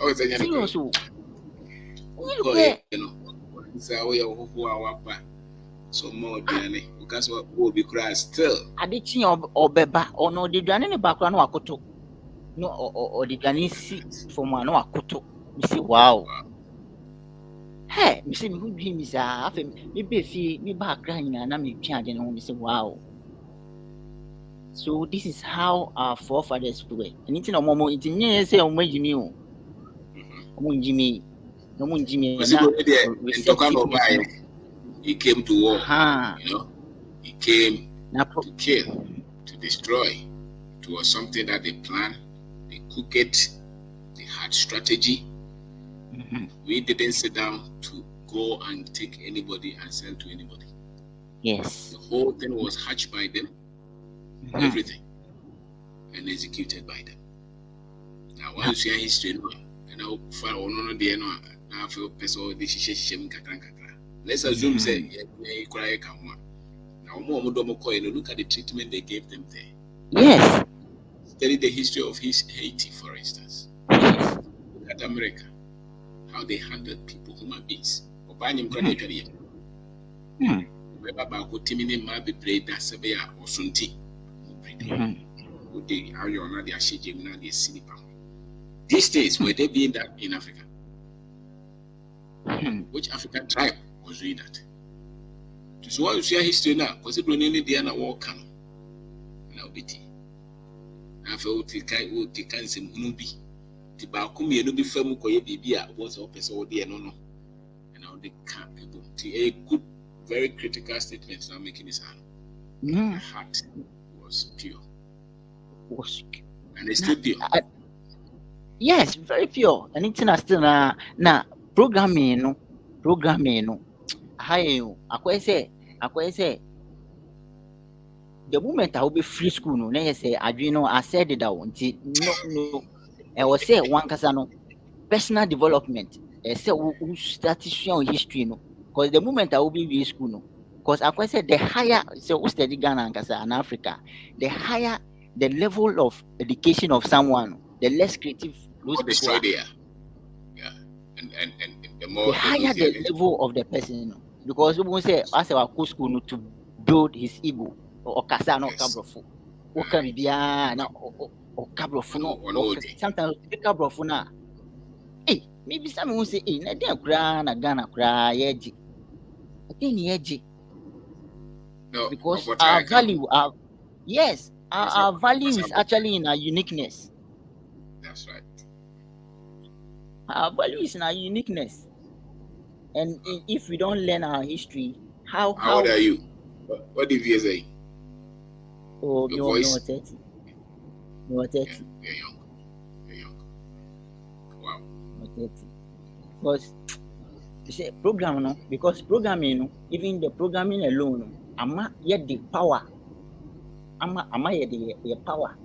Oh, it's a seriously. So we are so more than because what will be crashed still. Adichi obeba ono de duane ne bakra no akoto. No or the duane si from no akoto. Me say wow. Hey, me say me hu dream is afa me be fi me ba Accra nyina na me twa ade no me say wow. So this is how our forefathers were. Anything no more it nye say o majimi o. O njimi. No mo njimi na. He came to war, you know. He came to kill, to destroy. It was something that they planned, they cooked it, they had strategy. We didn't sit down to go and take anybody and sell to anybody. Yes. The whole thing was hatched by them, everything, and executed by them. Now, once you see history, and I'll follow on the end, I feel person this is let's assume say now look at the treatment they gave them there. Yes. Study the history of Haiti, for instance. Look at America, how they handled people, human beings. These days, were they being that in Africa? Which African tribe was doing that? So why you see history now? Because it don't need the war come. Now BT. I feel the can say munubi. The bakumi no be famu koye bibia was a person there no. And now they can't able to a good, very critical statement now making this hand. My heart was pure. And it's still pure. Yes, very pure. And it's still na programming no. Hi, I say, the moment I will be free school, no, say, I said it out. No, I was say one casano personal development. I say, who started showing history, no, because the moment I will be free school, no, because I said the higher, so who study Ghana and Kasa and Africa, the higher the level of education of someone, the less creative those people are. Yeah, and the more the higher the level of the person. Because we won't say as our school to build his ego or kasa no kabrofo. O can be na or kabrofo no. Sometimes the kabrofo na. Hey, maybe some will say, hey, na dia kura na Ghana kura yeji. I think yeji. No, because our value, our value is actually in our uniqueness. That's right. Our value is in our uniqueness. And if we don't learn our history, how old are you? What did you say? Oh, no, 30. No, 30. You're young. Wow. No, 30. Because you say program, no? Because programming, even the programming alone, ama yet the power. Ama yet the power.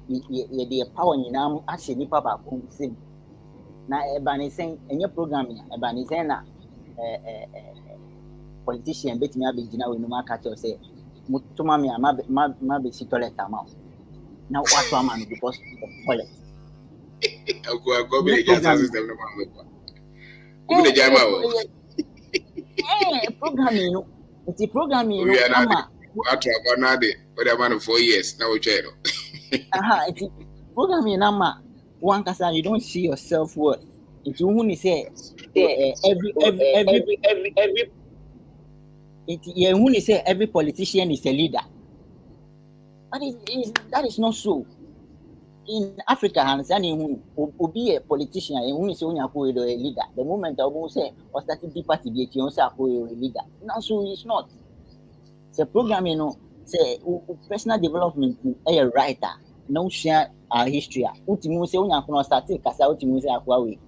The power in am actually nipa ba kum. Na ebani saying any programming, ebani saying na politician bet me abegina we no market or say mutuma me ma be si toilet amount. Now what to am because of toilet. Go be the gas system no man. Go be the jama. Programming no. It's programming no ama. What to about now dey? What about 4 years now we try no. It's programming ama. One kasa you don't see your self-worth. It's who say every every politician is a leader. That is not so. In Africa, understanding who be a politician and who is only a leader. The moment I will say or starting the party be a leader. No, so it's not. It's a program, you know, say personal development a writer. No share our history. Ultimu say unya kuno start kasa ultimu say akwawe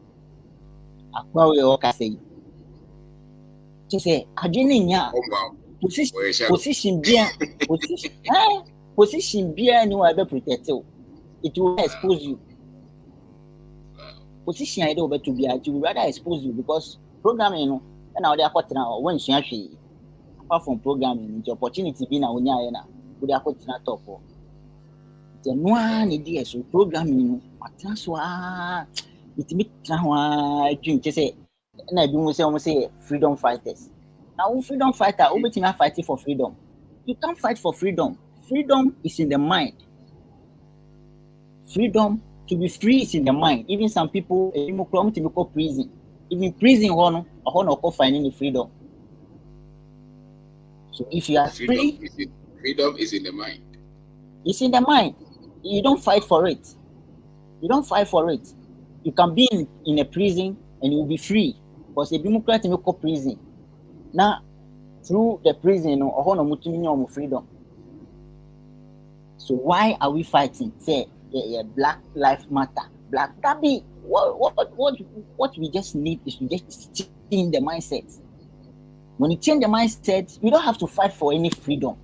o kasa. To say adwene nya position bia ni wa be protect you. It will expose you. Position I do better bia it will rather expose you because programming you know na we dey akotena when you hwe apart from programming the opportunity be na unya na we dey akotena top. The one idea so programming no attention it me try dream say na ebi mo say freedom fighters. Now freedom fighter, obetima fighting for freedom. You can't fight for freedom. Freedom is in the mind. Freedom to be free is in the mind. Even some people, to go prison. Even prison, or finding the freedom. So if you are free, freedom is in the mind. It's in the mind. You don't fight for it. You don't fight for it. You can be in a prison and you'll be free. Because the Democrat will go prison. Now, through the prison, or freedom. So why are we fighting? Say, Black Lives Matter. That be what we just need is to just change the mindset. When you change the mindset, you don't have to fight for any freedom.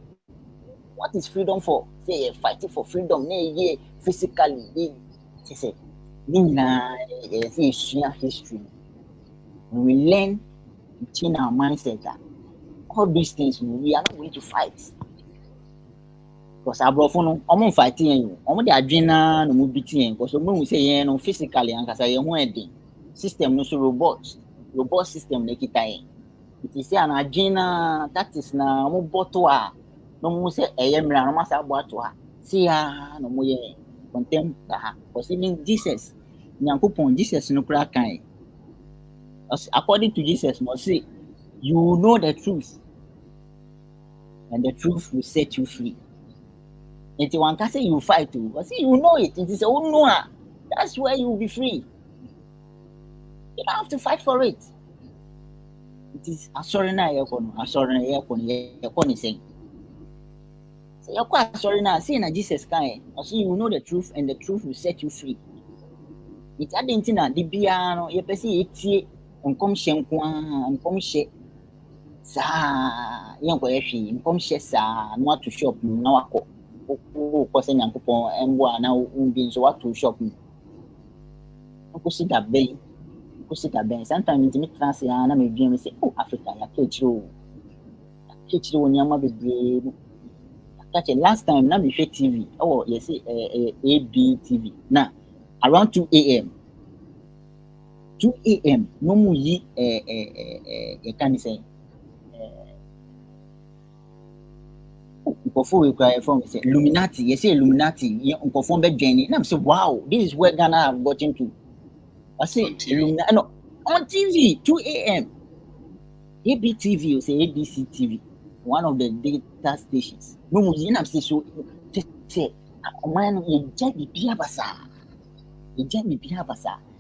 What is freedom for? Say fighting for freedom, physically. Say, history. When we learn to change our mindset, all these things we are not going to fight. Because abrofono, omo fighting you. Omo dey adwena no mo beating because omo we say no physically and kasa ye ho eden. System no so robust system na kita yen. It is say an adwena that is na omo boto a no mo say mra no masa boto a. See no mo ye contem da. Because even Jesus, Nyankopon Jesus no kra kan. According to Jesus, must say you know the truth and the truth will set you free. And one can say you fight too, but see, you know it. It is oh no, that's where you will be free. You don't have to fight for it. It is sorry now, you're saying. So you're quite sorry now, saying Jesus can. See, you know the truth, and the truth will set you free. It's adding na the piano, you perceive it, and come shame, and come share. Sa, young boy, come share, not to shop, now. Because Nyankopon emboa na umbi so what to shop me. Nkosi da ben. Sometimes me class ya na me dream say oh Africa ya kechiro. Kechiro nyama bebre. Last time na me share TV. Oh you say AB TV. Now around 2 AM. 2 AM no mu yi you can say we cry from say Illuminati. You say Illuminati. Perform be journey. And I'm say, wow, this is where Ghana have gotten to. I say Illuminati. No, on TV, 2 AM. ABTV, you say ABC TV, one of the data stations. No, you I'm say so. Say, man, you just be Pia Basa.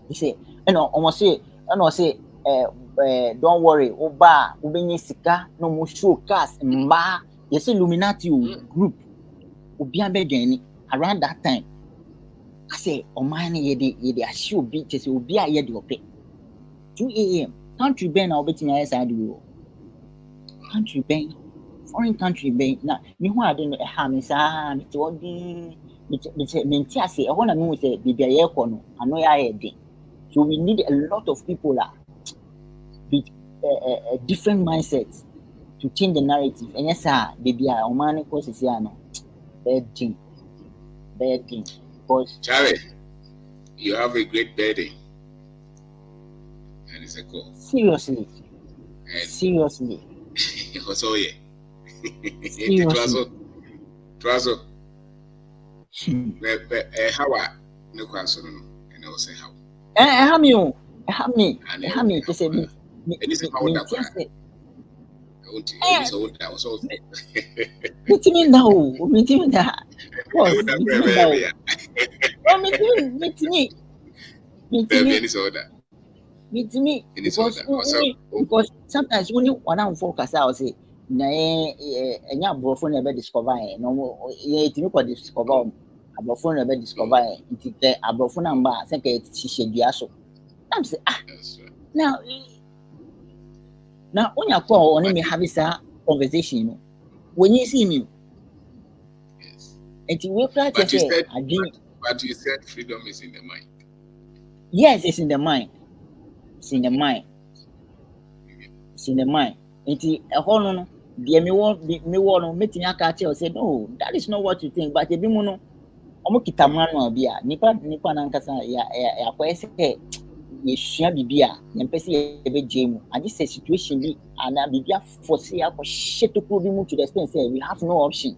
He say, almost say, don't worry, Oba, Ubeni Sika, no more show cast, Mba. You see Illuminati group around that time. I say, oh man, ye should be just will be a year to pay. 2 AM. Country ben I'll bet in side you. Country ben, foreign country ben. Now, me who I don't have me to all the say, I want to know say be a kono. I know I so we need a lot of people with different mindsets to change the narrative. And yes, baby, our man causes here no bad thing. Because Charlie, you have a great birthday, and it's a call. Seriously. What's all yeah? Seriously. Trazo. How are no question? And I will say how. How me. To say me. Meeting now. Meet me. Because sometimes when you want to focus, I'll say, and your boyfriend never discover it. No, you could discover a boyfriend never discover it. A boyfriend number, I think it's Shisha. I'm saying, now, when you call on me having a conversation, when you see me, yes, and you will try to say, but you said freedom is in the mind. Yes, it's in the mind. It's in the mind. It's a whole dear me want meeting a catcher or say, no, that is not what you think, but the Bimono, Omokitamano, Bia, Nipa Nankasa, ya, yɛsua biribi a yɛmpɛ sɛ yɛbɛgye mu agye sɛ situation bi anaa biribi afɔse akɔhyɛ tokuro bi mu to the extent sɛ we have no option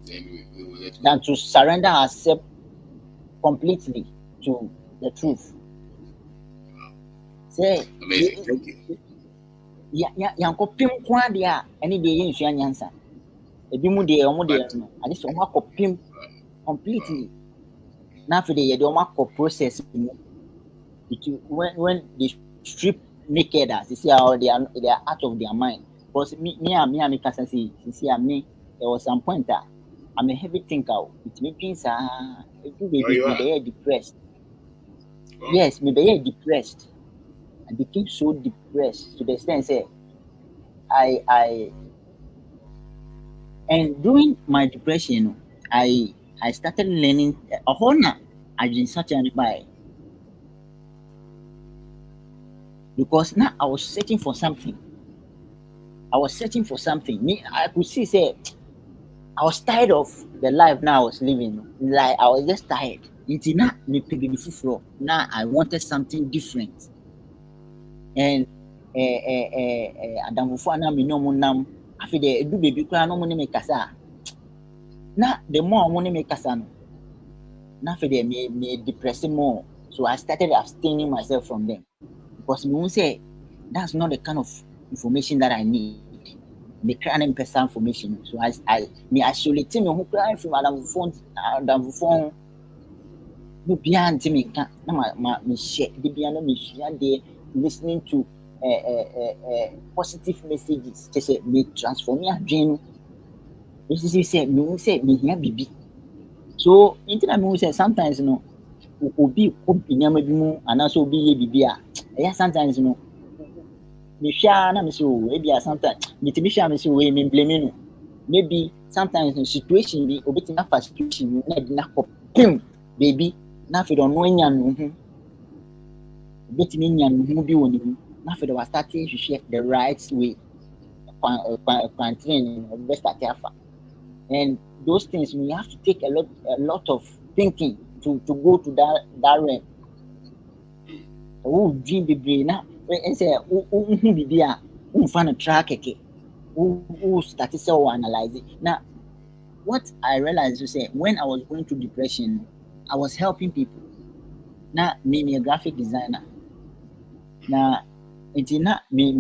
Then we will let than to surrender ourselves completely to the truth. Say, amazing. Thank you. yankɔpem nko adeɛ a ɛne deɛ yɛnsua nyansa ebi mu deɛ ɔmo deɛ no agye sɛ ɔmo akɔpem completely na afei deɛ yɛde ɔmo akɔ process mu when they strip naked as they say they are out of their mind. Because me kasa say me there was some point that I'm a heavy thinker. It means me depressed. Wow. Yes, me be depressed. I became so depressed to the extent say and during my depression I started learning a whole na I've been searching by because now I was searching for something. Me, I could see say I was tired of the life now I was living. Like I was just tired. Now I wanted something different. And Adam Fana Minomunam after the do baby cry no money make kasa. Now the more money make kasa no. Now for them me depressing more. So I started abstaining myself from them. Because me won't say that's not the kind of information that I need. The kind of personal information. So I isolate me who cry from Adam phone who beyond me can me share the beyond me share there listening to positive messages. They say me transform me a dream. This is say me say me here baby. So internet me say sometimes you know obi nyama bi mu anaso obi ye bibia sometimes you know me share na me so maybe sometimes me tibi share me so we me blame no maybe sometimes the situation bi obi tina fa situation na di na kopim baby na fe do no anya no hu obi timi nya no hu bi woni mu na fe do was starting to share the right way train best start afa and those things we have to take a lot of thinking to go to that realm. Oh, dream baby now. And say, bibia, find a track who started to analyze it. Now, what I realized is say when I was going through depression, I was helping people. Now, me a graphic designer. Now, it's not me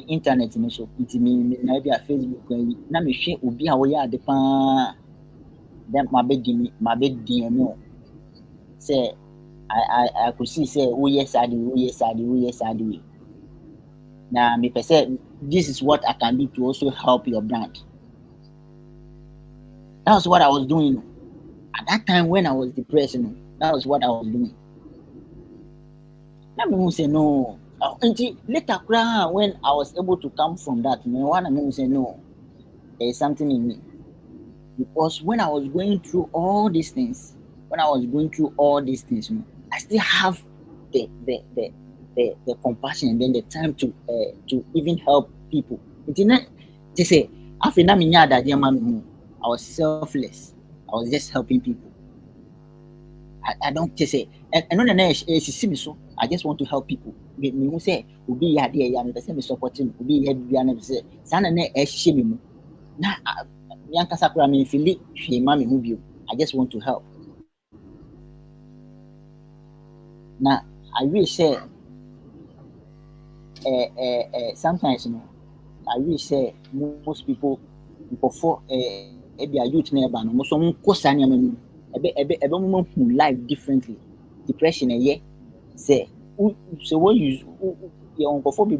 internet so it's me maybe a Facebook. Now me share ubi away at the pan. Then my bed DM say I could see say yes I do. Now me say this is what I can do to also help your brand. That was what I was doing at that time when I was depressed. That was what I was doing. Now me say no. Until later when I was able to come from that, me say no. There is something in me. Because when I was going through all these things, I still have the compassion and then the time to even help people. It didn't just say after I was selfless. I was just helping people. I don't just say I just want to help people. Me who say be here me person me supporting be here be na say sana na me na yankasa kura me feel it I just want to help. Now I wish say sometimes I wish say most people before maybe a youth never no most some kosa ni amenu ebe life differently. Depression say what you your before be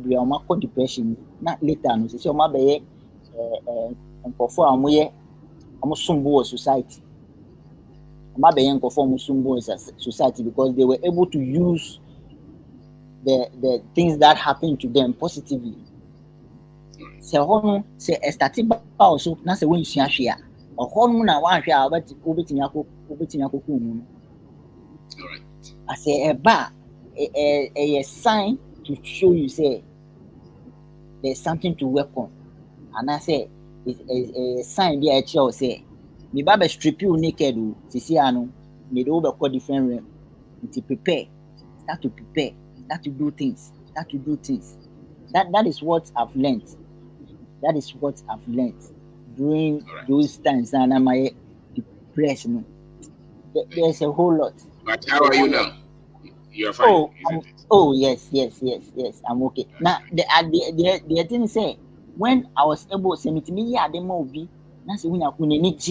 depression not later no say o be before amoye sumbo society society because they were able to use the things that happened to them positively. So say starting also na say when you share na wan hwe obetimi I say a sign to show you say there's something to work on. And I say it's a sign there at say me baba strip you naked to see me do be different realm to prepare start to prepare, start to do things. That is what I've learned. That is what I've learned during those times. And I'm depressed. You know. There's a whole lot. But how are you now? You're fine, isn't it? Oh yes. I'm okay. Now the thing is, when I was able to meet me, yeah, the more be. That's when I couldn't need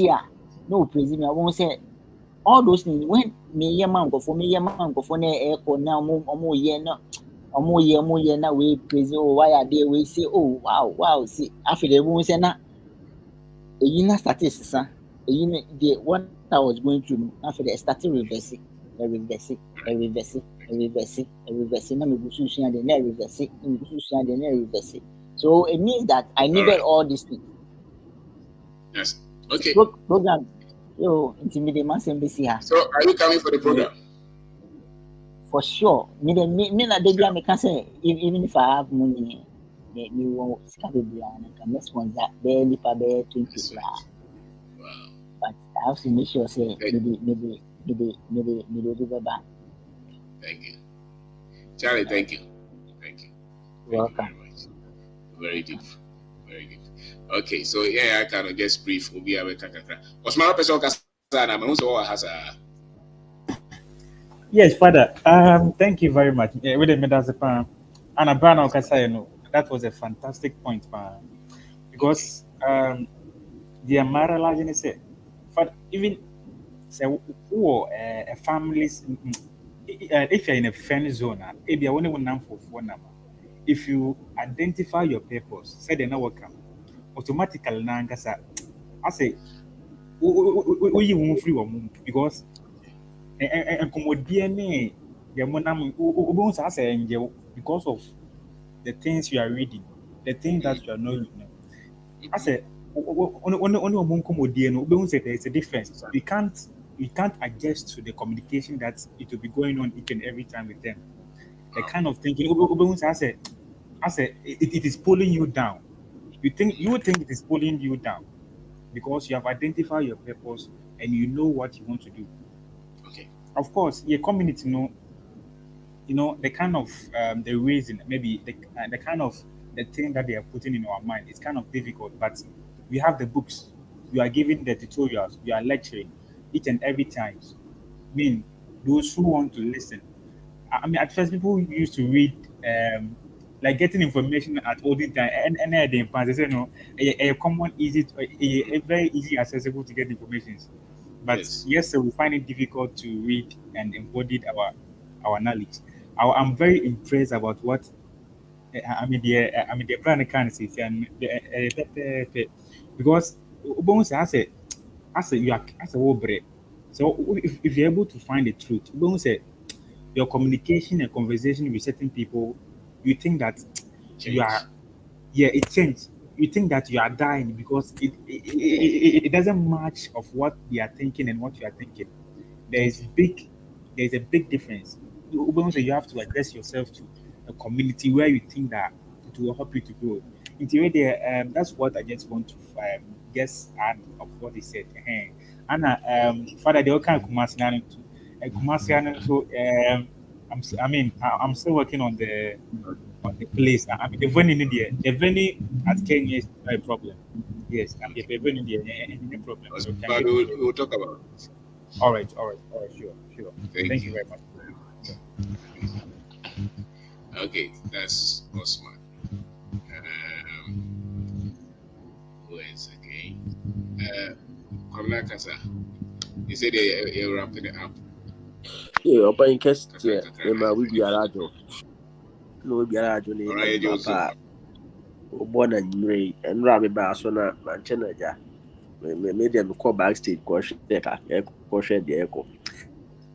no president. I won't say all those things. When me go for airport now, more year now. More year now. We praise. Oh, why are they? We say, oh wow. See, after the woman say na. You know statistics, the what I was going through after the started reversing. Now me reverse. So it means that I needed all these things. Yes. Okay. Program. Yo, intimidate myself this year. So are you coming for the program? For sure. Me na dey me can say even if I have money, me won't scabby and can respond that barely per 20. Wow. But I have to make sure say maybe do better. Thank you. Charlie, thank you. Welcome. Very deep. Okay, so yeah, I can just brief. We'll be able to what's my person? Yes, Father. Thank you very much. With the medals, and that was a fantastic point, because the Amara say, but even say, a family's if you're in a friend zone, if you identify your purpose, say they know what come automatically now, I say, we won't free or because and come with DNA, because of the things you are reading, the things that you are not reading. I say, only there is a difference. We can't adjust to the communication that it will be going on each and every time with them. The kind of thinking, I say, it is pulling you down. You think it is pulling you down because you have identified your purpose and you know what you want to do. Okay. Of course, your community know the kind of the reason, maybe the kind of the thing that they are putting in our mind. It's kind of difficult, but we have the books. You are giving the tutorials. You are lecturing each and every time. I mean, those who want to listen. I mean, at first, people used to read, like getting information at olden time, and the they say, no, a common, easy, a very easy, accessible to get information. But yes, so we find it difficult to read and embody our knowledge. I'm very impressed about what the plan can say and because I say you are as a bread. So if you're able to find the truth, your communication and conversation with certain people, you think that you are it changed. You think that you are dying because it doesn't match of what they are thinking and what you are thinking. There's a big difference. You have to address yourself to a community where you think that it will help you to grow. That's what I just want to guess add of what he said. And Father, they all kind of Kumasiano too. So I'm still working on the place. I mean, the venue in India, the venue at Kenya is not a problem. Yes, I'm the venue in India, no problem. So but we'll talk about it. All right, sure. Thank you very much. Okay, that's Osman. Who is again? Kwamina Kasa. You said you're wrapping it up. Yeah, open in case we be arajo. No, we be arajo ni papa. Born and raised and Rabbi Basona, Manchanaja. Made them call backstage question the echo.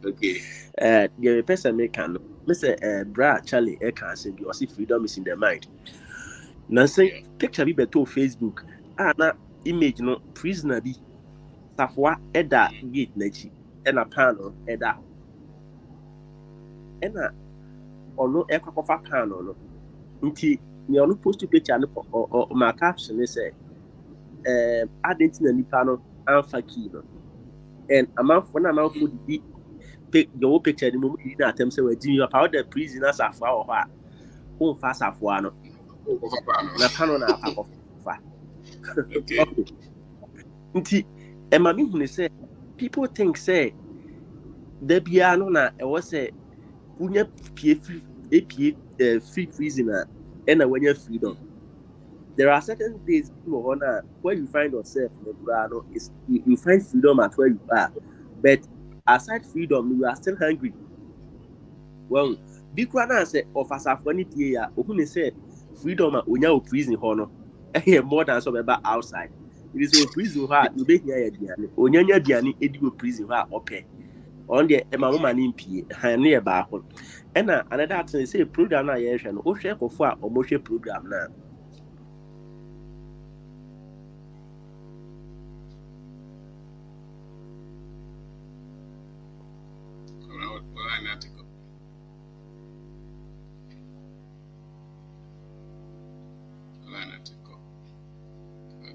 Okay. The person make can Mr. Brad Charlie Eka say you see freedom is in the mind. Now say picture be beto Facebook. Na image no prisoner be Safwa Eda gate nechi and a panel Eda. Ena ono ekwakofa panel no. Nti me ono post picture no or my caption is say identity na nipa no amfa key no. And amount for the pick your picture the moment you attempt say we you about the prison as afwa or ha who fast afwa no na pano na pako fa Okay. nti e ma me hunu say people think say there bia no na e was say unya free prison and when you freedom. There are certain days where you find yourself you find freedom at where you are. But aside freedom, you are still hungry. Well, big one say of as a funny year, who say freedom when you're prison honor. More than some about outside. It is a prison heart, you be here diani. Onyanya diani edu prison heart okay. On the Emma Manin P near Bahon. And another thing say program na yes and o share for or motion program now.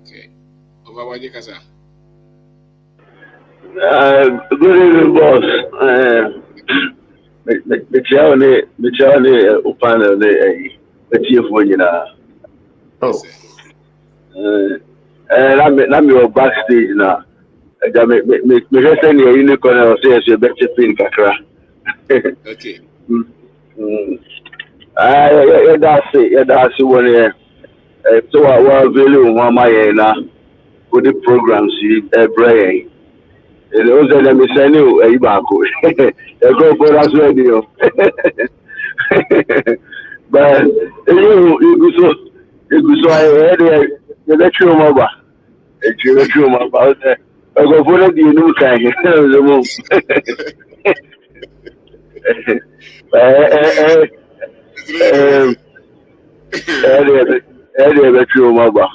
Okay. Over what you say? Good evening, boss. The chair open the chief when you know. Oh. And I'm your backstage now. Me just send you in the corner of say you better pin Accra. Okay. That's one here. So I will value one my na with the programs you brain. And also let me send you a banco. Go for us radio. But you so I had the lecture mobile. It's your lecture mobile. I go for the new kind. Lecture mobile.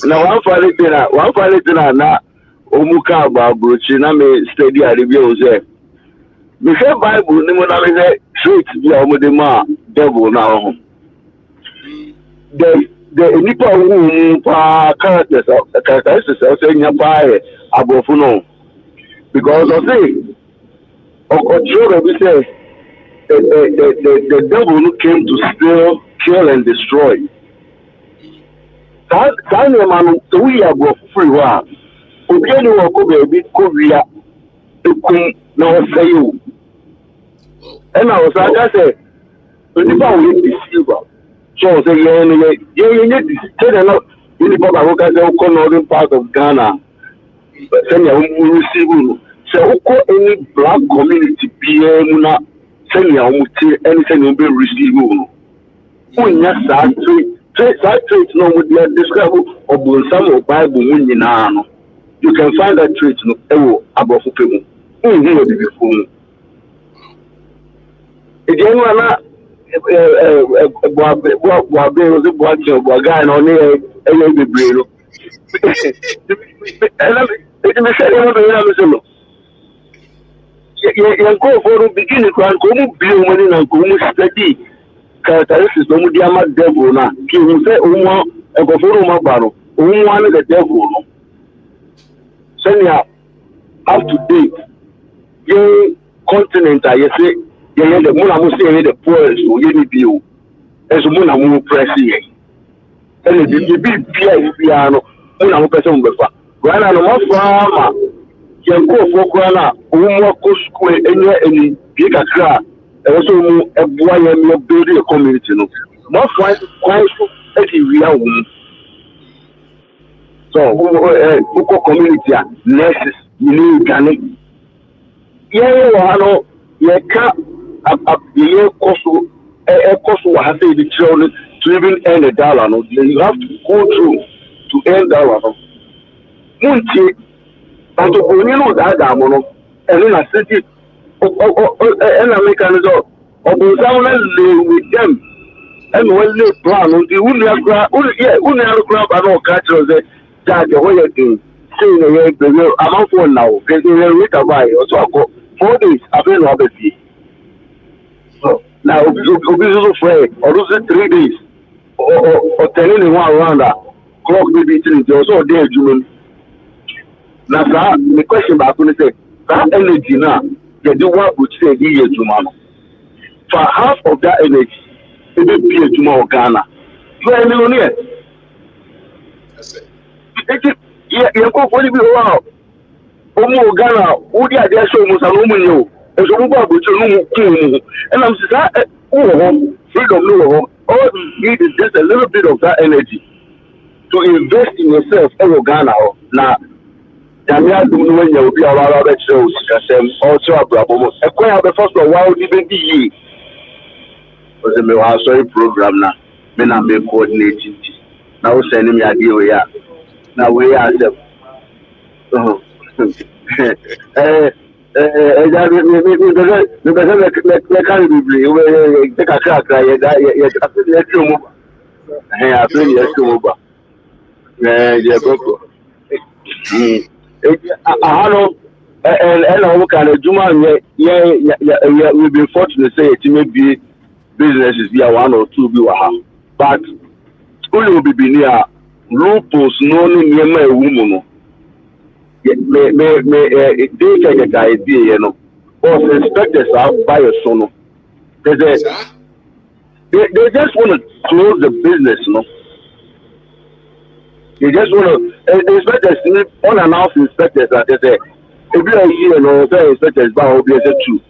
Now one funny thing na omuka ababrochi na me study Arabia ose. Me say Bible ni mo na me say truth bi o mo de ma devil na ho. The nipa who pa characteristics say nya pa abofu no. Because I say o we say the devil who came to steal, kill and destroy. That man so we are go free wa. Obi ani wo ko baby ko wia ekum na o say you. And I was like say the power will deceive. So say you need to tell no the power go ka say ko northern part of Ghana. But say you receive so ko any black community be mu na say you muti anything you be receive no. Unya sa trait no would describe of some Bible nyina no. You can find that trait no ewo abofu pemu. Unhu be before. Again na bo guy no ne e bebre no. Ela me say no be na so. You go for beginning kan ko mu bi o mani na ko mu study characteristics no mu dia ma devil na ki hu say o mu e go for o ma baro o mu ane the devil no. Senya up to date ye continent you say ye the muna mo say the poorest o ye ni bi o eso muna mo press ye and the bia no muna mo pese mo befa wana no mo fama ye go for kwana o mo ko school enye eni bi kakra e so mo eboa ye me build a community no mo find quite e di wi awu. So, local community, nurses, you need Ghana. You can't the cost will have to be children to even earn $1. No, you have to go through to earn $1. Munchi, and to know that mono, and then I said it, and American is all, or with them. And when they plan, you wouldn't grab and all catchers that the way you saying the amount for now, because they will wait a while. Also, 4 days, I've been obviously. So now, obviously, afraid, or losing 3 days, or telling one around that clock maybe it's also a day, June. Now, the question back when they say that energy now, you do what would say years to man. For half of that energy, it will be to Ghana. You are a millionaire. That's it. Yeah, you go for the wow. Ghana, who did I show us a woman? And so and I'm saying, freedom, no, all you need is just a little bit of that energy to invest in yourself. Ghana, now, Jamia do when you will be around that shows, also a problem. A quite the first of while even be was a sorry program now. Men are being coordinated. Now sending me a deal. Yeah, now we are them. We've been fortunate to say it may be businesses be 1 or 2 be but only will be near loopholes no near my woman. They take a idea, you know. Or inspectors are by a son. They just want to close the business, you know. They just want to inspectors unannounced inspectors that they say if you are here, you know, inspectors by obvious true.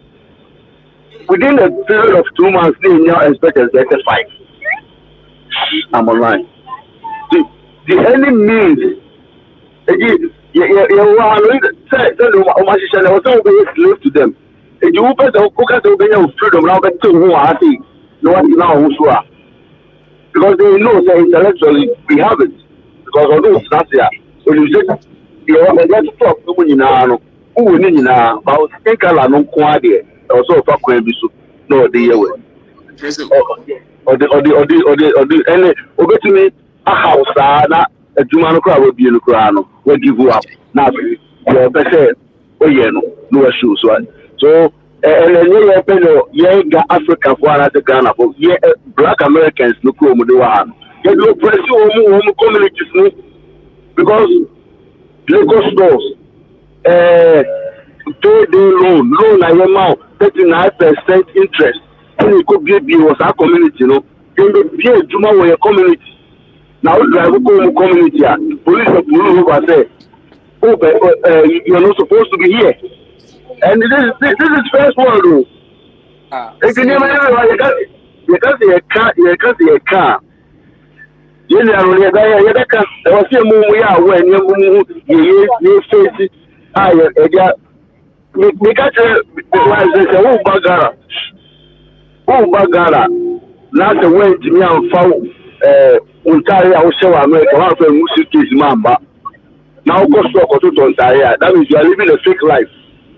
Within a period of 2 months, they now inspectors get 5. I'm online. The any means. Slave to them. If you open the freedom now, but who are they? No one now who are because they know that intellectually we have it. Because although it's not there, when you say you want to talk to me now, who will need now? But think I no quality also talk when we so no the year or the any over to me a house that. A Jumano crowd will be in the crown, will give you up. Now, you're better, oh, yeah, no shoes, right? So, and then you open your Africa for another Ghana, yeah, black Americans, no come with the one. You do press your home communities, because Lagos stores, pay the loan, I amount 39% interest. And it could be was our community, you know. Then the beer Juma were a community. Now, drive a community, police of Pulu say, you're not supposed to be here. And this is first world. You can't see a car. You know, there was a move we are when you face it. We got a Bagara. Not the way to me and found. Ontario, I will show America one for music is mamba. Now, go stock or to Ontario. That means you are living a fake life.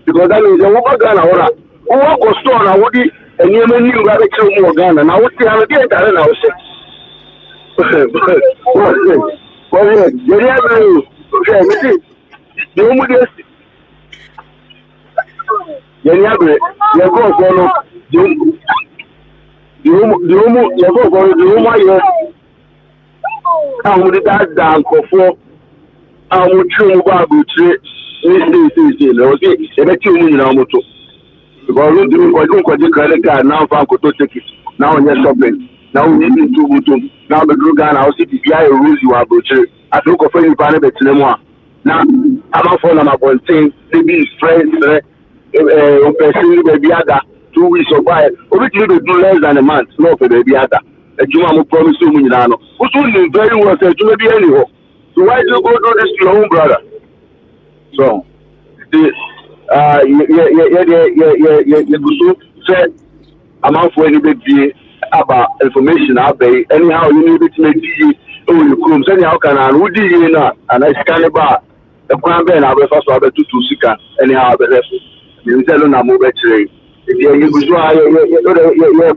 Because that means you are Ghana. Who walk or store now, would you and you may new rabbit to more Ghana. Now, what's the other day? I don't know. I would that down for I would chew about it. Because we do credit card now for tickets. Now you're shopping. Now we need to now the Drew Ghana I'll see the rules you are butcher. I look for any panel cinema. Now I'm not for them about things, maybe friends, person baby other 2 weeks or buy. Originally do less than a month, no for baby other. A Juma promise to me now. Who's doing very well said you may be anyhow. So why do you go do this to your own brother? So said I'm out for any big about information out there. Anyhow, you need to make you come. Anyhow, can I would you know? And I scan about the crime ben I will first have to seek anyhow the rest. You tell them I'm over trade. If you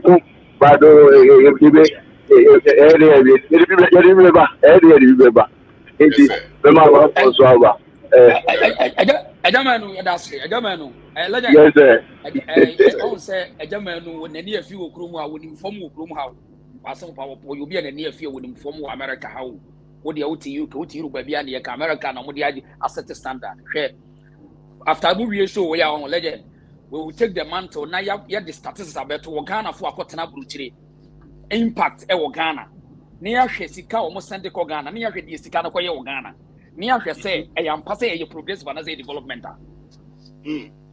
go but Ejamanu yadase ejamanu legend yes sir on say ejamanu when near few okrum a woni form okrum ha waso pa wo you be na near few woni form America ha wo de wuti UK wuti Europe bia na America na mo de asset standard hwe after we show we are on legend we will take the mantle. Now, you the statistics about Ghana for Akotana Bruchiri. Impact Ghana. Near Sika almost send the Ghana, near the Sika no Ghana. Near say, I am passing a progress when I say developmental.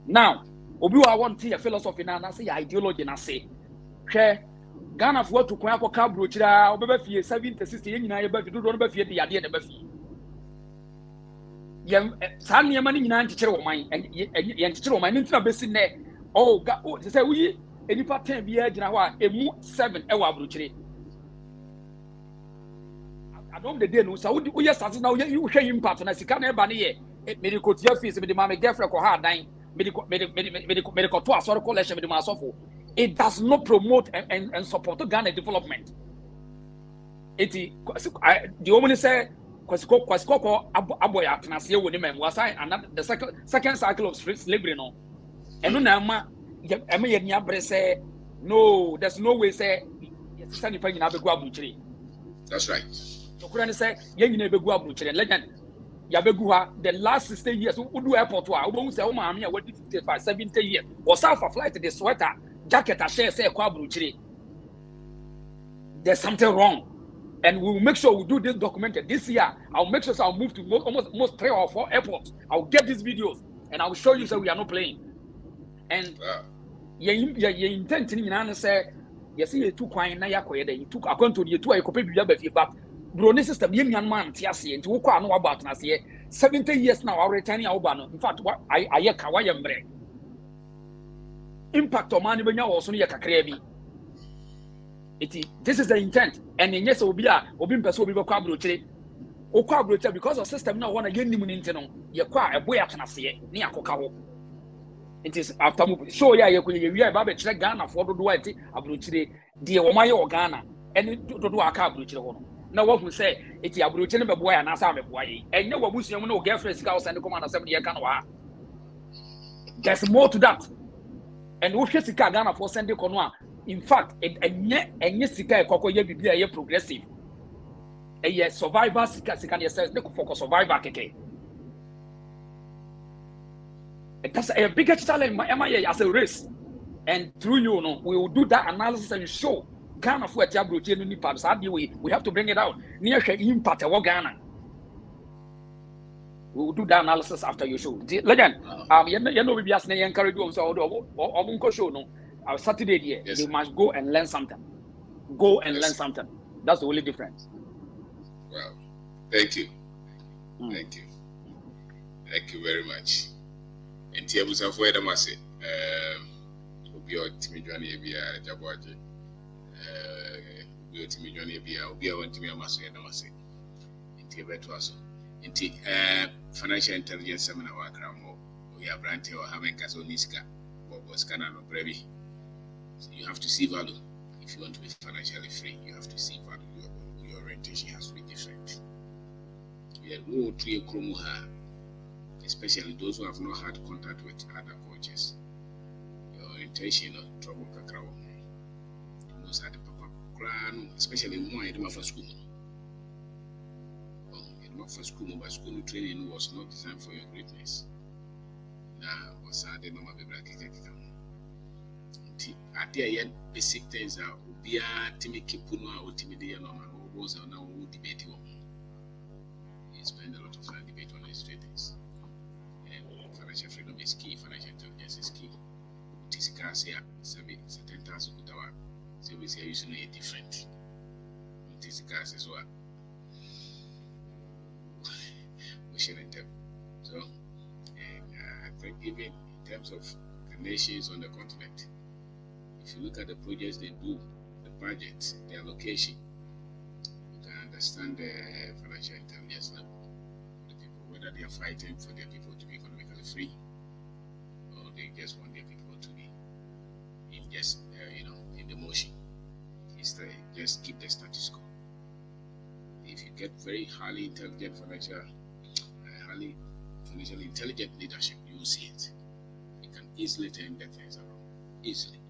Now, Obi, I want to see a philosophy now, I say ideology, and I say, share Ghana for to Kwako Cabruchira, Obefi, 70, 60, and I bet to do not be the idea of the Befi. Sanya money in anti-chero mine and anti-chero mine into a basin there. Oh, God, say we any part 10 be a 7 hour bruchiri. I don't the day no, so we are starting now. You share impact on us. You can't ever near medical fees with the mammy girlfriend or hard dying medical to a sort of collection with the massofo. It does not promote and support Ghana development. The woman say, Kwasiko Aboya Tanasia with him was another the second cycle of slavery. No, and no, Nama, Emma say, no, there's no way say, yes, Sunny Penny Abeguabuchi. That's right. So, Kuran say, Yang Nebeguabuchi and legend. Yabegua, the last 60 years, who do airport to our own say, oh, mammy, I waited 55, 70 years, or south of flight, the sweater, jacket, I share, say, Quabuchi. There's something wrong. And we'll make sure we do this documented this year. I'll make sure I'll move to almost 3 or 4 airports. I'll get these videos and I'll show you so we are not playing. And your intent in say, yes, you took wine, you took according to the 2 I copy but Brony system, young man, Tiasi, and to know about us here. 70 years now, I'll return Albano. In fact, what I Kawayam bread. Impact on money when you're also near Kakrebi. This is the intent, and in yes, Obim Peso will be because of system now want to get Nimunintino, you quite a boy can see near Kokao. It is after show ya you could Babby check Ghana for the Duati, Abruchi, dear Omayo Ghana, and to do a car Bruchino. Now, what we say, it's a Bruchino boy and Asame boy, and no one you know, girlfriend scouts and the commander 7 year canoa. There's more to that, and we should see Ghana for Sunday Conoa. In fact, and sika koko ye bibia ye progressive. A survivor sika says they for survivor keke. That's a bigger challenge as a race. And through you know, we will do that analysis and show Ghana for a tablet in parts. We have to bring it out. Near impact of Ghana. We will do that analysis after you show. Legend, you know, we be asking encourage you or show no. Our Saturday here, yes, they must go and learn something. Go and learn something. That's the only difference. Well, thank you. Thank you. Thank you very much. And Tiabusa for the Masi. Ubio Timijuani Bia Jabuaji. Ubio Timijuani Bia, Ubia went to me a Masi and Masi. In Tiabetuaso. In Financial Intelligence Seminar, Accra, we are branding or having Casoniska or Boscana or Brevi. So you have to see value. If you want to be financially free, you have to see value. Your orientation has to be different. Especially those who have not had contact with other coaches. Your orientation or trouble kakra. Those are the papa, especially more in for school. For school, but school training was not designed for your greatness. Now, what's the normal at the end, basic things are Ubia, Timmy Kipuno, or Timmy Diana, or was now debating. You spend a lot of time debating on these things. And financial freedom is key, financial intelligence is key. Tisika say, 10,000 Kutawa, so we say, you should know different. Tisika says, what? So, I think even in terms of the nations on the continent, if you look at the projects they do, the budget, the allocation, you can understand the financial intelligence level of the people, whether they are fighting for their people to be economically free, or they just want their people to be in just in the motion. Just keep the status quo. If you get very highly intelligent highly financially intelligent leadership, you will see it. You can easily turn the things around. Easily.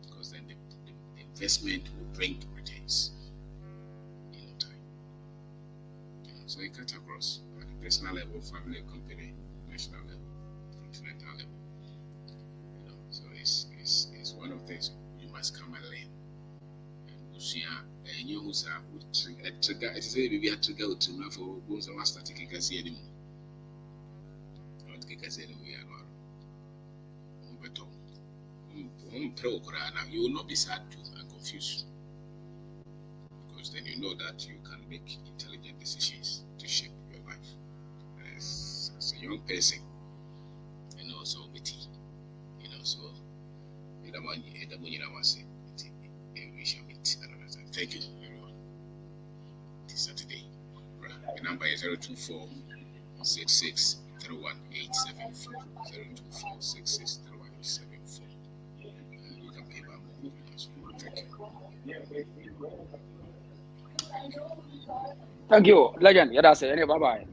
Because then the investment will bring returns in no time. So you cut across at the personal level, family, company, national level, continental level. one of the things you must come and learn. And you who say, trigger, it is maybe a trigger to know for bones and master taking a see anymore. Not take us anywhere. Now you will not be sad too and confused, because then you know that you can make intelligent decisions to shape your life as a young person, and also witty, so we shall meet another time. Thank you, everyone. This Saturday. The number is 024 66 31 874 024 66 31 874. You can pay by more. Thank you. Thank you, legend. Bye bye.